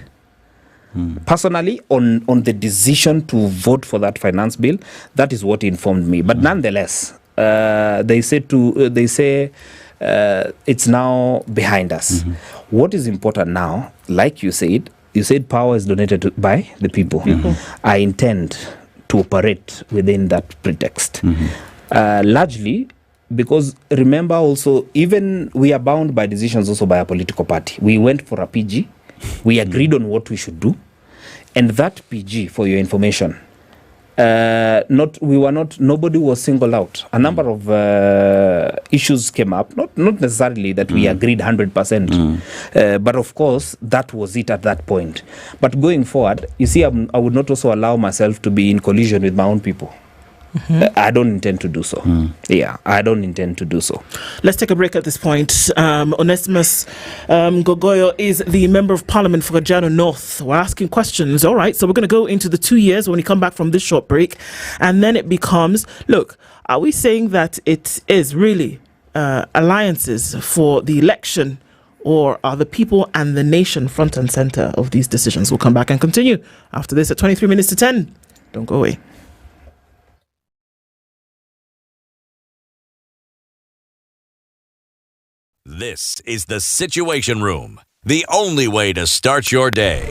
Personally, on the decision to vote for that finance bill, that is what informed me. But nonetheless, they say it's now behind us. What is important now, like you said power is donated by the people. I intend to operate within that pretext. Largely because remember also, even we are bound by decisions also by a political party. We went for a PG. We agreed on what we should do. And that PG, for your information, nobody was singled out. A number of issues came up, not necessarily that we agreed 100%, but of course, that was it at that point. But going forward, you see, I would not also allow myself to be in collision with my own people. I don't intend to do so. I don't intend to do so. Let's take a break at this point. Onesimus Gogoyo is the Member of Parliament for Kajiado North. We're asking questions. All right, so we're going to go into the 2 years when we come back from this short break. And then it becomes, look, are we saying that it is really alliances for the election, or are the people and the nation front and center of these decisions? We'll come back and continue after this at 23 minutes to 10. Don't go away. This is the Situation Room, the only way to start your day.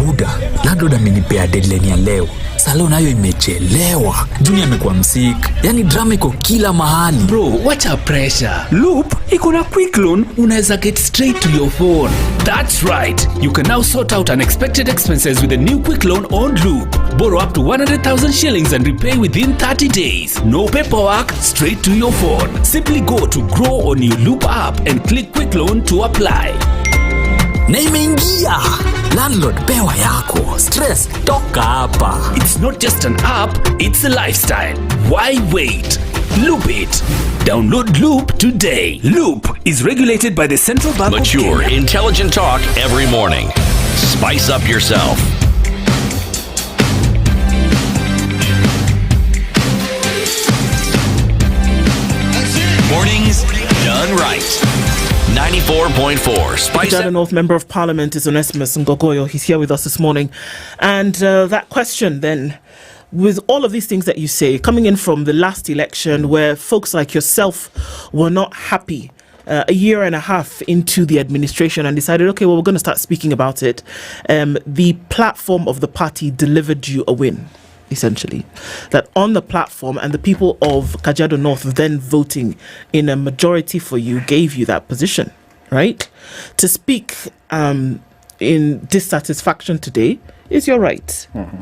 Muda, landlord amenipea deadline ya leo. salon nayo imechelewa. Junior amekuwa msik. Yani drama iko kila mahali. Bro, wacha pressure. Loop iko na quick loan, unaweza get straight to your phone. That's right. You can now sort out unexpected expenses with a new quick loan on Loop. Borrow up to 100,000 shillings and repay within 30 days. No paperwork, straight to your phone. Simply go to Grow on your Loop app and click quick loan to apply. Na imeingia. Landlord pewa yako. Stress toka hapa. It's not just an app, it's a lifestyle. Why wait? Loop it. Download Loop today. Loop is regulated by the Central Bank of Kenya. Mature, intelligent talk every morning. Spice up yourself. Mornings done right. 94.4 Spice. Kajiado North Member of Parliament is Onesimus Ngogoyo. He's here with us this morning. And that question then, with all of these things that you say, coming in from the last election where folks like yourself were not happy a year and a half into the administration and decided, okay, well, we're going to start speaking about it. The platform of the party delivered you a win, essentially. That on the platform and the people of Kajiado North then voting in a majority for you gave you that position, right? To speak in dissatisfaction today is your right. Mm-hmm.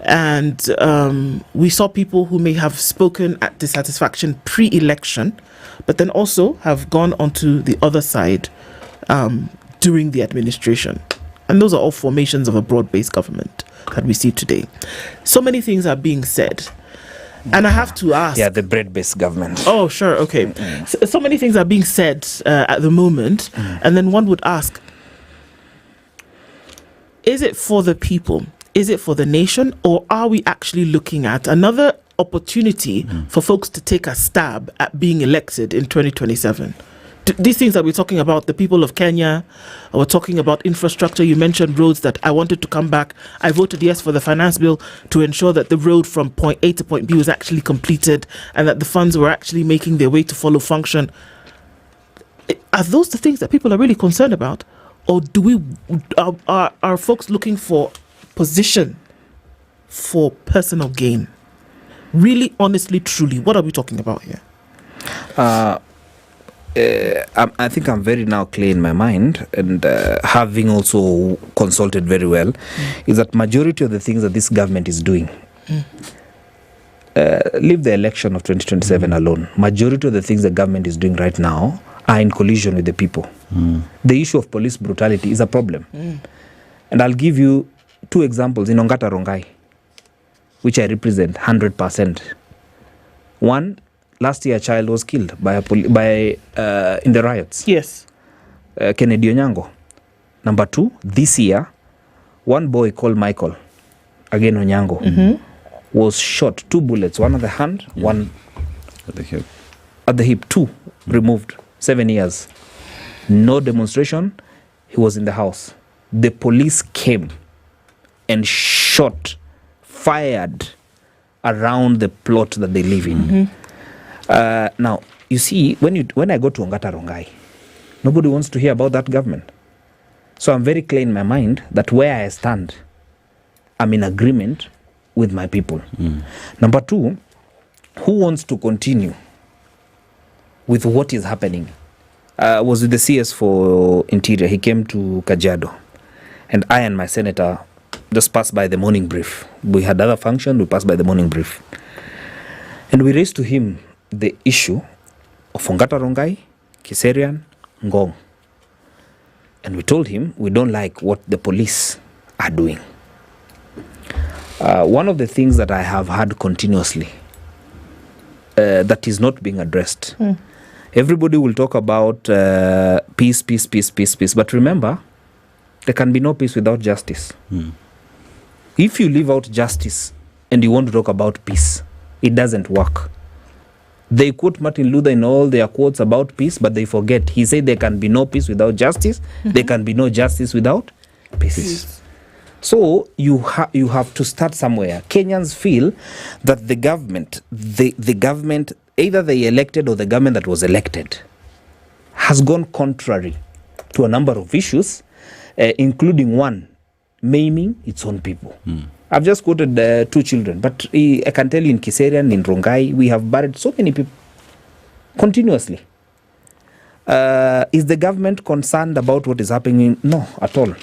And we saw people who may have spoken at dissatisfaction pre-election, but then also have gone onto the other side during the administration. And those are all formations of a broad-based government that we see today. So many things are being said. And I have to ask... Yeah, the bread-based government. Oh, sure, okay. Mm-hmm. So many things are being said at the moment. Mm-hmm. And then one would ask, is it for the people? Is it for the nation? Or are we actually looking at another opportunity for folks to take a stab at being elected in 2027? These things that we're talking about, the people of Kenya, we're talking about infrastructure. You mentioned roads that I wanted to come back. I voted yes for the finance bill to ensure that the road from point A to point B was actually completed and that the funds were actually making their way to follow function. Are those the things that people are really concerned about? Or do we are folks looking for position for personal gain? Really, honestly, truly, what are we talking about here? I think I'm very now clear in my mind, and having also consulted very well, is that majority of the things that this government is doing, leave the election of 2027 alone, majority of the things the government is doing right now are in collision with the people. The issue of police brutality is a problem. And I'll give you two examples in Ongata Rongai, which I represent 100%. One, last year a child was killed by in the riots. Yes. Kennedy Onyango. Number two, this year, one boy called Michael, again Onyango, was shot, 2 bullets, one at the hand, one at the hip. At the hip, 2 removed, 7 years. No demonstration, he was in the house. The police came and shot, fired around the plot that they live in. Now, you see, when I go to Ongata Rongai, nobody wants to hear about that government. So I'm very clear in my mind that where I stand, I'm in agreement with my people. Number two, who wants to continue with what is happening? I was with the CS for Interior. He came to Kajiado. And I and my senator just passed by the morning brief. We had other function, we passed by the morning brief. And we raised to him the issue of Ongata Rongai, Kiserian, Ngong. And we told him we don't like what the police are doing. One of the things that I have heard continuously that is not being addressed. Everybody will talk about peace. But remember, there can be no peace without justice. If you leave out justice and you want to talk about peace, it doesn't work. They quote Martin Luther in all their quotes about peace, but they forget. He said there can be no peace without justice. There can be no justice without peace. So you have to start somewhere. Kenyans feel that the government, either they elected or the government that was elected, has gone contrary to a number of issues, including one, maiming its own people. I've just quoted 2 children, but I can tell you in Kiserian, in Rongai, we have buried so many people continuously. Is the government concerned about what is happening? No, at all.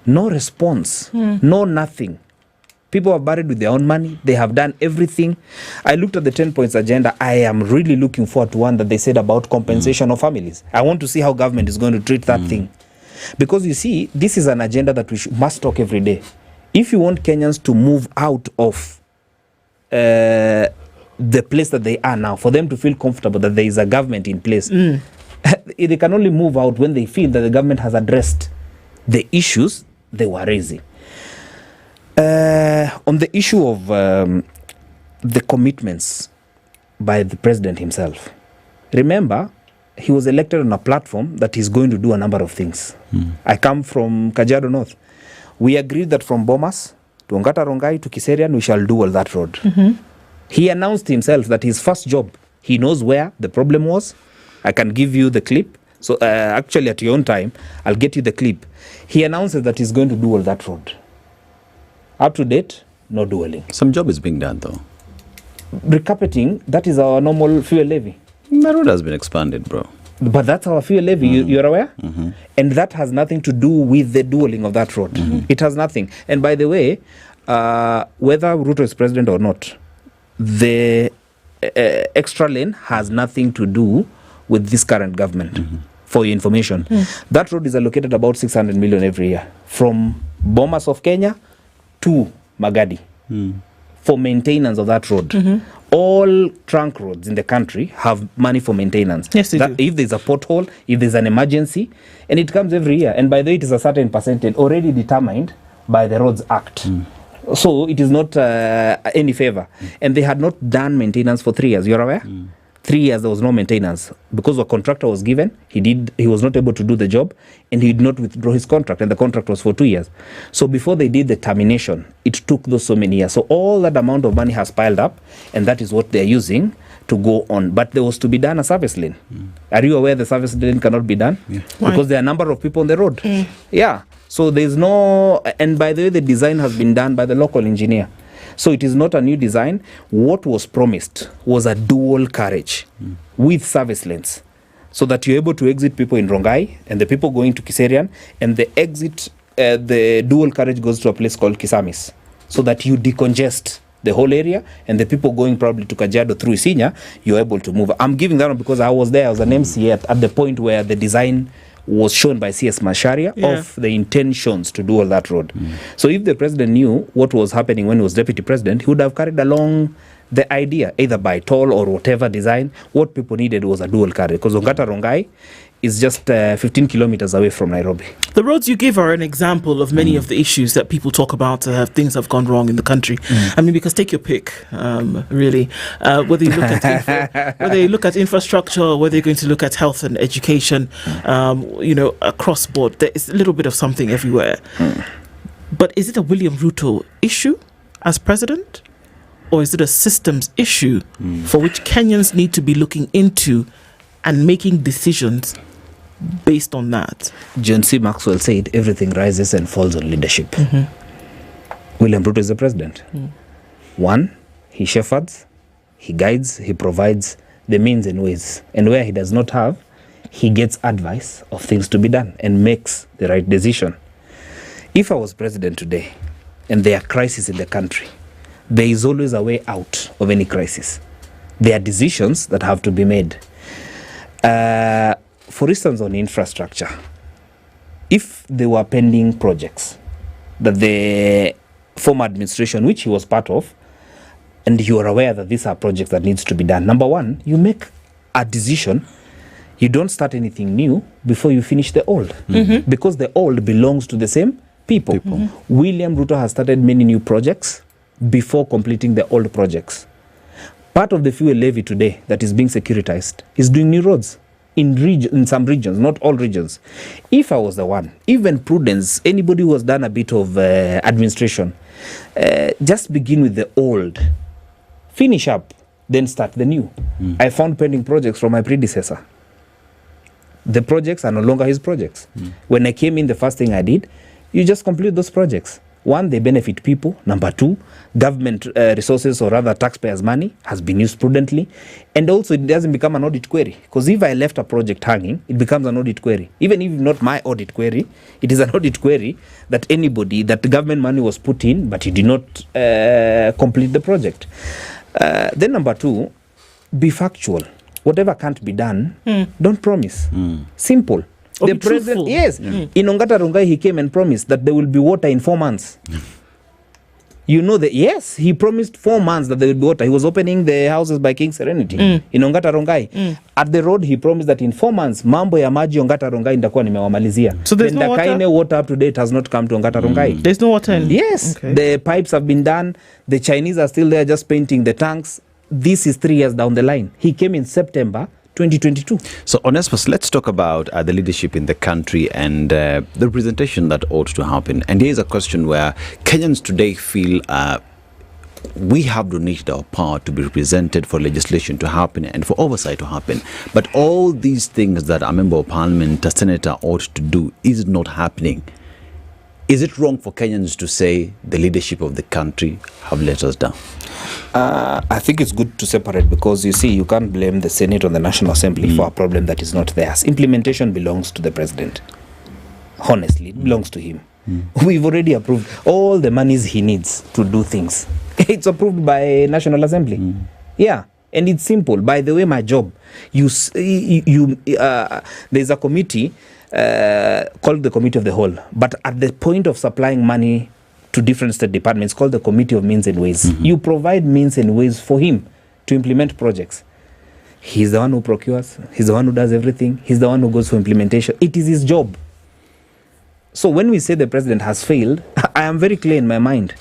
No response. No nothing. People are buried with their own money. They have done everything. I looked at the 10 points agenda. I am really looking forward to one that they said about compensation of families. I want to see how government is going to treat that thing. Because you see, this is an agenda that we must talk every day. If you want Kenyans to move out of the place that they are now, for them to feel comfortable that there is a government in place, they can only move out when they feel that the government has addressed the issues they were raising. On the issue of the commitments by the president himself, remember, he was elected on a platform that he's going to do a number of things. I come from Kajiado North. We agreed that from Bomas to Ongata Rongai to Kiserian, we shall do all that road. He announced himself that his first job, he knows where the problem was. I can give you the clip. So actually at your own time, I'll get you the clip. He announces that he's going to do all that road. Up to date, no dueling. Some job is being done though. Recarpeting, that is our normal fuel levy. The road has been expanded, bro. But that's our fuel levy, you're aware? And that has nothing to do with the dueling of that road. It has nothing. And by the way, whether Ruto is president or not, the extra lane has nothing to do with this current government. For your information, that road is allocated about 600 million every year from Bomas of Kenya to Magadi for maintenance of that road. All trunk roads in the country have money for maintenance. Yes, they do. If there's a pothole, if there's an emergency, and it comes every year. And by the way, it is a certain percentage already determined by the Roads Act. So it is not any favor. And they had not done maintenance for 3 years. You're aware? 3 years there was no maintenance because a contractor was given. He was not able to do the job, and he did not withdraw his contract, and the contract was for 2 years. So before they did the termination, it took those so many years. So all that amount of money has piled up, and that is what they're using to go on. But there was to be done a service lane. Are you aware the service lane cannot be done? Because there are a number of people on the road. Yeah. So there's no, and by the way, the design has been done by the local engineer. So it is not a new design. What was promised was a dual carriage with service lanes, so that you're able to exit people in Rongai and the people going to Kiserian, and the exit, the dual carriage goes to a place called Kisamis, so that you decongest the whole area, and the people going probably to Kajiado through Isinya, you're able to move. I'm giving that one because I was there. I was an MC at the point where the design was shown by CS Masharia of the intentions to do all that road. So if the president knew what was happening when he was deputy president, he would have carried along the idea, either by toll or whatever design. What people needed was a dual carriage, because Ongata Rongai is just 15 kilometers away from Nairobi. The roads you give are an example of many of the issues that people talk about. Things have gone wrong in the country. I mean, because take your pick, really. Whether you look at infrastructure, or whether you're going to look at health and education, across board, there is a little bit of something everywhere. But is it a William Ruto issue as president, or is it a systems issue for which Kenyans need to be looking into and making decisions based on that? John C. Maxwell said everything rises and falls on leadership. William Ruto is the president. One, he shepherds, he guides, he provides the means and ways. And where he does not have, he gets advice of things to be done and makes the right decision. If I was president today and there are crises in the country, there is always a way out of any crisis. There are decisions that have to be made. For instance, on infrastructure, if there were pending projects that the former administration, which he was part of, and you are aware that these are projects that needs to be done, number one, you make a decision. You don't start anything new before you finish the old, because the old belongs to the same people. William Ruto has started many new projects before completing the old projects. Part of the fuel levy today that is being securitized is doing new roads in some regions, not all regions. If I was the one, even prudence, anybody who has done a bit of administration, just begin with the old, finish up, then start the new. I found pending projects from my predecessor. The projects are no longer his projects. When I came in, the first thing I did, you just complete those projects. One, they benefit people. Number two, government resources or rather taxpayers' money has been used prudently. And also it doesn't become an audit query. Because if I left a project hanging, it becomes an audit query. Even if not my audit query, it is an audit query that anybody, that the government money was put in, but he did not complete the project. Then number two, be factual. Whatever can't be done, don't promise. Simple. The president, yes, in Ongata Rongai, he came and promised that there will be water in 4 months. You know that, yes, he promised 4 months that there will be water. He was opening the houses by King Serenity in Ongata Rongai. At the road, he promised that in 4 months, mambo ya maji Ongata Rongai ndakuwa nimewamalizia. So there's no water? Water up to date has not come to Ongata Rongai. There's no water in? Yes, the pipes have been done. The Chinese are still there just painting the tanks. This is 3 years down the line. He came in September 2022. So, Onesmus, let's talk about the leadership in the country and the representation that ought to happen. And here's a question where Kenyans today feel we have donated our power to be represented, for legislation to happen and for oversight to happen. But all these things that a member of parliament, a senator ought to do is not happening. Is it wrong for Kenyans to say the leadership of the country have let us down? I think it's good to separate, because you see, you can't blame the Senate or the National Assembly for a problem that is not theirs. Implementation belongs to the president. Honestly, it belongs to him. We've already approved all the monies he needs to do things. It's approved by National Assembly. Yeah. And it's simple. By the way, my job, there's a committee called the Committee of the Whole. But at the point of supplying money to different state departments, called the Committee of Means and Ways. You provide means and ways for him to implement projects. He's the one who procures. He's the one who does everything. He's the one who goes for implementation. It is his job. So when we say the president has failed, I am very clear in my mind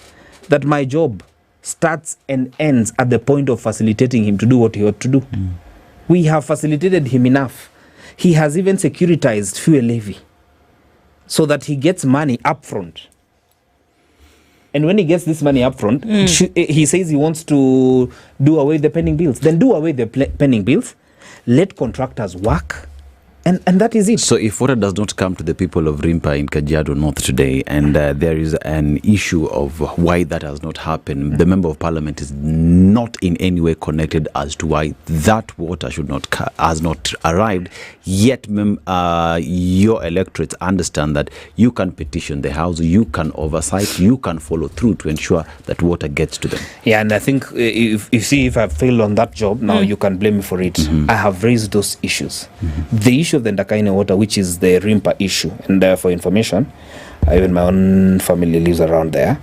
that my job starts and ends at the point of facilitating him to do what he ought to do. We have facilitated him enough. He has even securitized fuel levy so that he gets money upfront. And when he gets this money upfront, he says he wants to do away with the pending bills. Then do away with the pending bills. Let contractors work. And that is it. So if water does not come to the people of Rimpa in Kajiado North today, and there is an issue of why that has not happened, the Member of Parliament is not in any way connected as to why that water has not arrived, yet your electorates understand that you can petition the House, you can oversight, you can follow through to ensure that water gets to them. Yeah, and I think if I've failed on that job, now you can blame me for it. I have raised those issues. The issue of the Ndakaine water, which is the Rimpa issue, and for information, even my own family lives around there.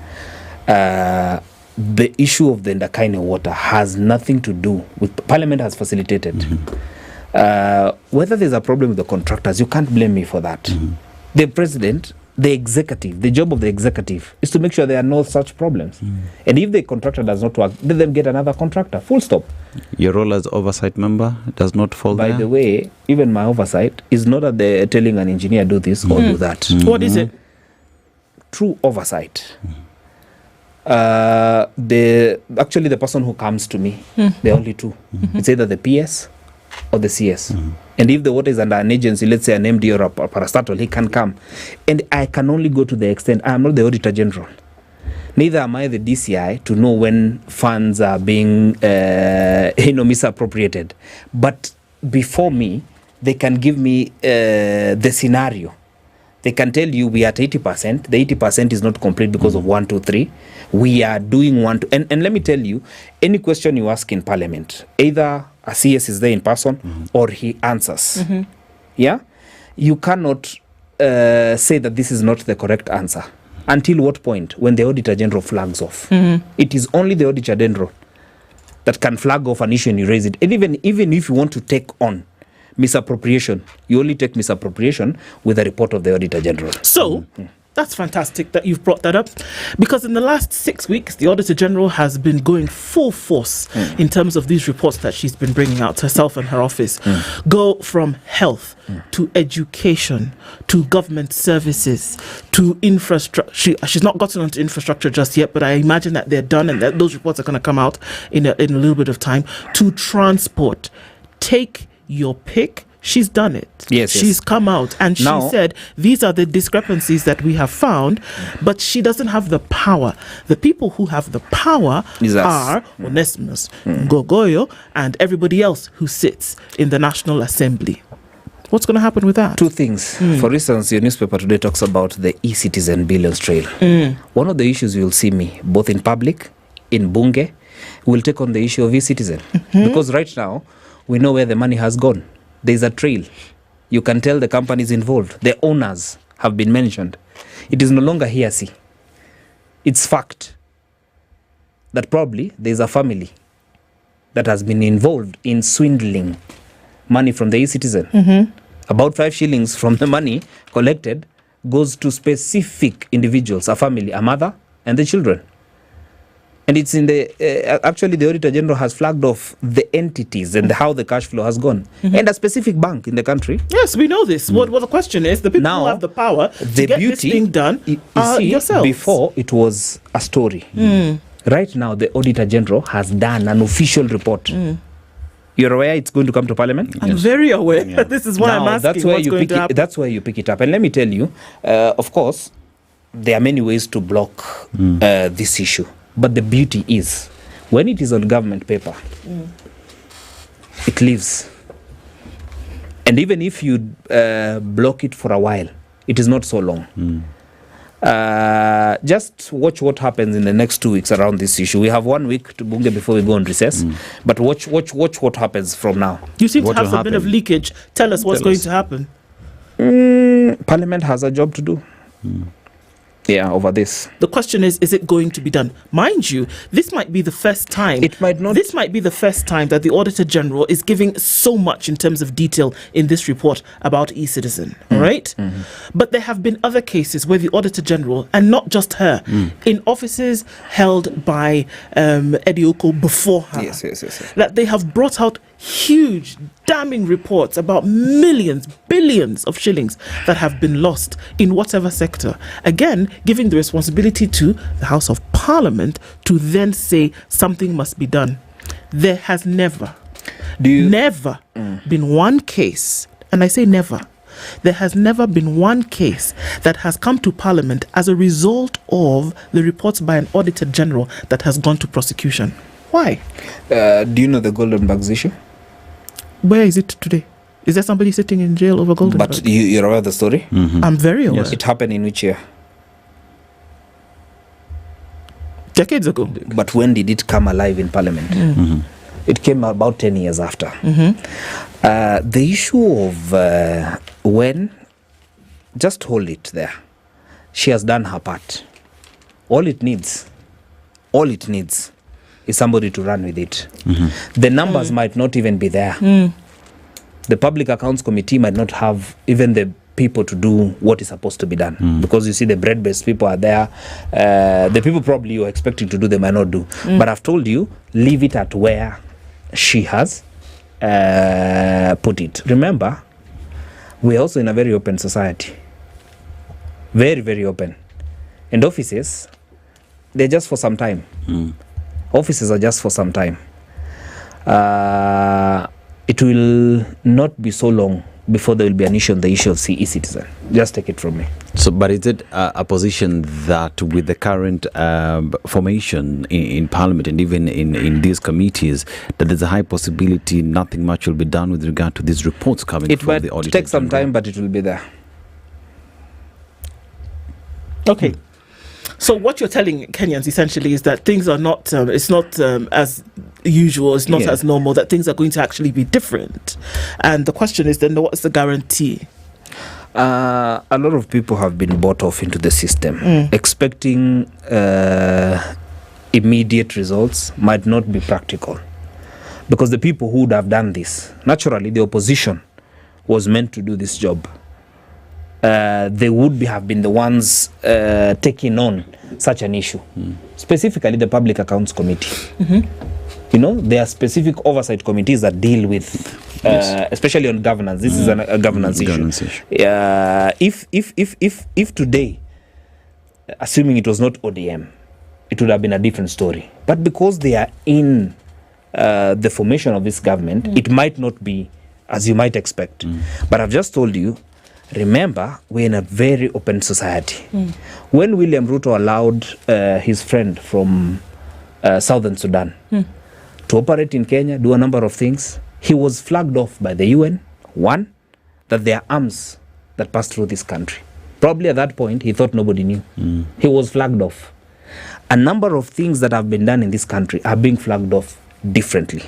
The issue of the Ndakaine water has nothing to do with Parliament has facilitated. Whether there's a problem with the contractors, you can't blame me for that. The president, the executive, the job of the executive is to make sure there are no such problems. And if the contractor does not work, let them get another contractor. Full stop. Your role as oversight member does not fall By there? the way, even my oversight is not that they're telling an engineer do this or do that. What is it? True oversight. Actually, the person who comes to me, there are only two. It's either the PS or the CS. And if the water is under an agency, let's say an MD or a parastatal, he can come. And I can only go to the extent, I am not the Auditor General. Neither am I the DCI to know when funds are being misappropriated. But before me, they can give me the scenario. They can tell you we are at 80%. The 80% is not complete because of 1, 2, 3. We are doing 1, 2. And let me tell you, any question you ask in Parliament, either a CS is there in person or he answers. Yeah? You cannot say that this is not the correct answer. Until what point? When the Auditor General flags off. It is only the Auditor General that can flag off an issue and you raise it. And even if you want to take on misappropriation, you only take misappropriation with a report of the Auditor General. So, that's fantastic that you've brought that up, because in the last 6 weeks, the Auditor General has been going full force in terms of these reports that she's been bringing out, herself and her office. Go from health to education to government services to infrastructure. She's not gotten onto infrastructure just yet, but I imagine that they're done and that those reports are going to come out in a little bit of time. To transport. Take your pick. She's done it. Yes, She's come out and Now- she said, these are the discrepancies that we have found, but she doesn't have the power. The people who have the power Is us. are Onesimus, Gogoyo, and everybody else who sits in the National Assembly. What's going to happen with that? Two things. For instance, your newspaper today talks about the e-citizen billions trail. One of the issues you'll see me, both in public, in Bunge, will take on the issue of e-citizen. Because right now, we know where the money has gone. There's a trail. You can tell the companies involved. The owners have been mentioned. It is no longer hearsay. It's fact that probably there's a family that has been involved in swindling money from the e-citizen. About 5 shillings from the money collected goes to specific individuals, a family, a mother, and the children. And it's in the, actually the Auditor General has flagged off the entities and how the cash flow has gone. And a specific bank in the country. Yes, we know this. What the question is, the people who have the power to get this thing done are yourselves. Before it was a story. Right now, the Auditor General has done an official report. You're aware it's going to come to Parliament? I'm very aware. This is why Now, I'm asking that's where what's you going pick to happen. That's where you pick it up. And let me tell you, of course, there are many ways to block this issue. But the beauty is, when it is on government paper, it lives. And even if you block it for a while, it is not so long. Just watch what happens in the next 2 weeks around this issue. We have 1 week to Bunge before we go on recess. But watch what happens from now. You seem to have some bit of leakage. Tell us what's going to happen. Parliament has a job to do. Over this. The question is it going to be done? Mind you, this might be the first time. It might not. This might be the first time that the Auditor General is giving so much in terms of detail in this report about e-citizen, right? But there have been other cases where the Auditor General, and not just her, in offices held by Eddie Okoh before her, that they have brought out huge, damning reports about millions, billions of shillings that have been lost in whatever sector. Again, giving the responsibility to the House of Parliament to then say something must be done. There has never been one case, and I say never, there has never been one case that has come to Parliament as a result of the reports by an Auditor General that has gone to prosecution. Why? Do you know the Golden Bags issue? Where is it today? Is there somebody sitting in jail over Golden But Bags? you're aware of the story? I'm very aware. It happened in which year? Decades ago. But when did it come alive in Parliament? It came about 10 years after. The issue of when, just hold it there. She has done her part. All it needs is somebody to run with it. The numbers might not even be there. The Public Accounts Committee might not have even the people to do what is supposed to be done. Because you see the bread-based people are there. The people probably you're expecting to do, they might not do. But I've told you, leave it at where she has put it. Remember, we're also in a very open society. Very, very open. And offices, they're just for some time. Offices are just for some time. It will not be so long before there will be an issue on the issue of e-citizen. Just take it from me. So, but is it a position that with the current formation in Parliament and even in these committees, that there's a high possibility nothing much will be done with regard to these reports coming from the Auditor It might take some time, but it will be there. Okay. So what you're telling Kenyans essentially is that things are not, it's not as usual, it's not as normal, that things are going to actually be different. And the question is then, what's the guarantee? A lot of people have been bought off into the system, expecting immediate results might not be practical. Because the people who would have done this, naturally the opposition was meant to do this job. They would have been the ones taking on such an issue. Specifically the Public Accounts Committee. You know, there are specific oversight committees that deal with, especially on governance. This is a governance issue. If today, assuming it was not ODM, it would have been a different story. But because they are in the formation of this government, it might not be as you might expect. But I've just told you, remember, we're in a very open society. When William Ruto allowed his friend from Southern Sudan to operate in Kenya, do a number of things, he was flagged off by the UN. One, that there are arms that pass through this country. Probably at that point, he thought nobody knew. He was flagged off. A number of things that have been done in this country are being flagged off differently.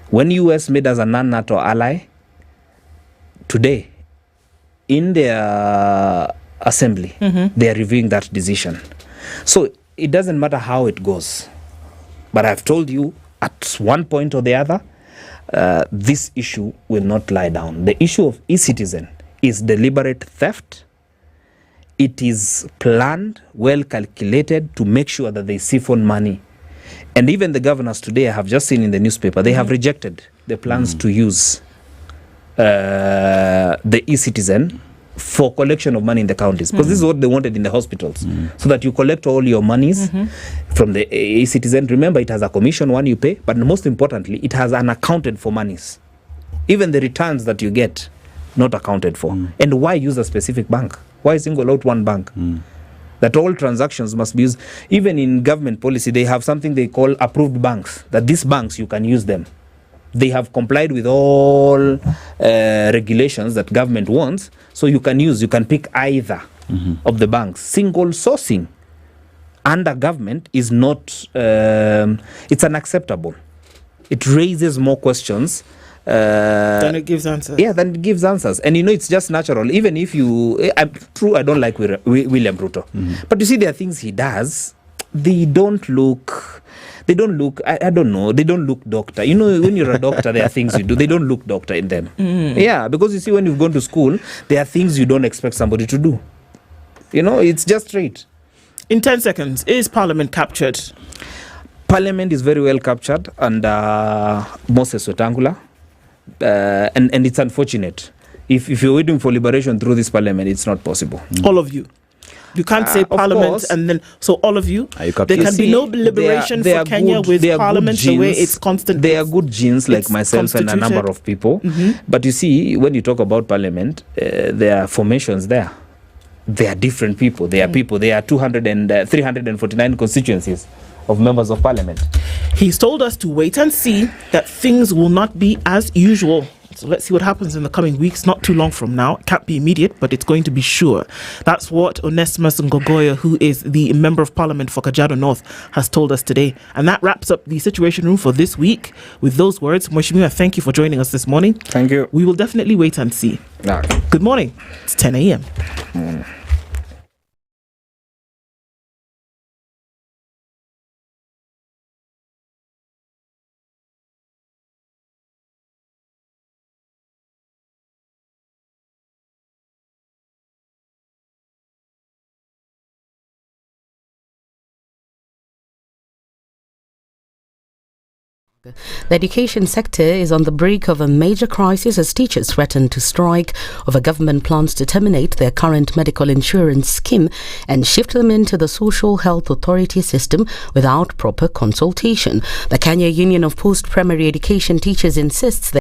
When US made us a non-NATO ally, today, in their assembly, they are reviewing that decision. So it doesn't matter how it goes. But I've told you, at one point or the other, this issue will not lie down. The issue of e-citizen is deliberate theft. It is planned, well calculated to make sure that they siphon money. And even the governors today, I have just seen in the newspaper, they have rejected the plans to use the e-citizen for collection of money in the counties. Because this is what they wanted in the hospitals. So that you collect all your monies from the e-citizen. Remember, it has a commission, one you pay, but most importantly, it has unaccounted for monies. Even the returns that you get, not accounted for. And why use a specific bank? Why single out one bank? That all transactions must be used. Even in government policy, they have something they call approved banks, that these banks, you can use them. They have complied with all regulations that government wants, so you can pick either of the banks. Single sourcing under government is not, it's unacceptable. It raises more questions then it gives answers. Yeah, then it gives answers. And it's just natural. Even if you... true, I don't like William Ruto. But you see, there are things he does, they don't look... I don't know, they don't look doctor. When you're a doctor, there are things you do. They don't look doctor in them. Yeah, because you see, when you've gone to school, there are things you don't expect somebody to do. It's just straight. In 10 seconds, is Parliament captured? Parliament is very well captured under Moses Wetangula. And it's unfortunate. If you're waiting for liberation through this parliament, it's not possible. All of you. You can't say parliament and then... So all of you, there can be no liberation for Kenya with parliament the way it's constantly... There are good genes like myself and a number of people. But you see, when you talk about parliament, there are formations there. There are different people. There are 349 constituencies of members of parliament. He's told us to wait and see that things will not be as usual. So let's see what happens in the coming weeks. Not too long from now. It can't be immediate, but it's going to be sure. That's what Onesimus Ngogoya, who is the Member of Parliament for Kajiado North, has told us today. And that wraps up the Situation Room for this week. With those words, Mheshimiwa, thank you for joining us this morning. Thank you. We will definitely wait and see. Good morning. It's 10 a.m. The education sector is on the brink of a major crisis as teachers threaten to strike over government plans to terminate their current medical insurance scheme and shift them into the Social Health Authority system without proper consultation. The Kenya Union of Post-Primary Education Teachers insists that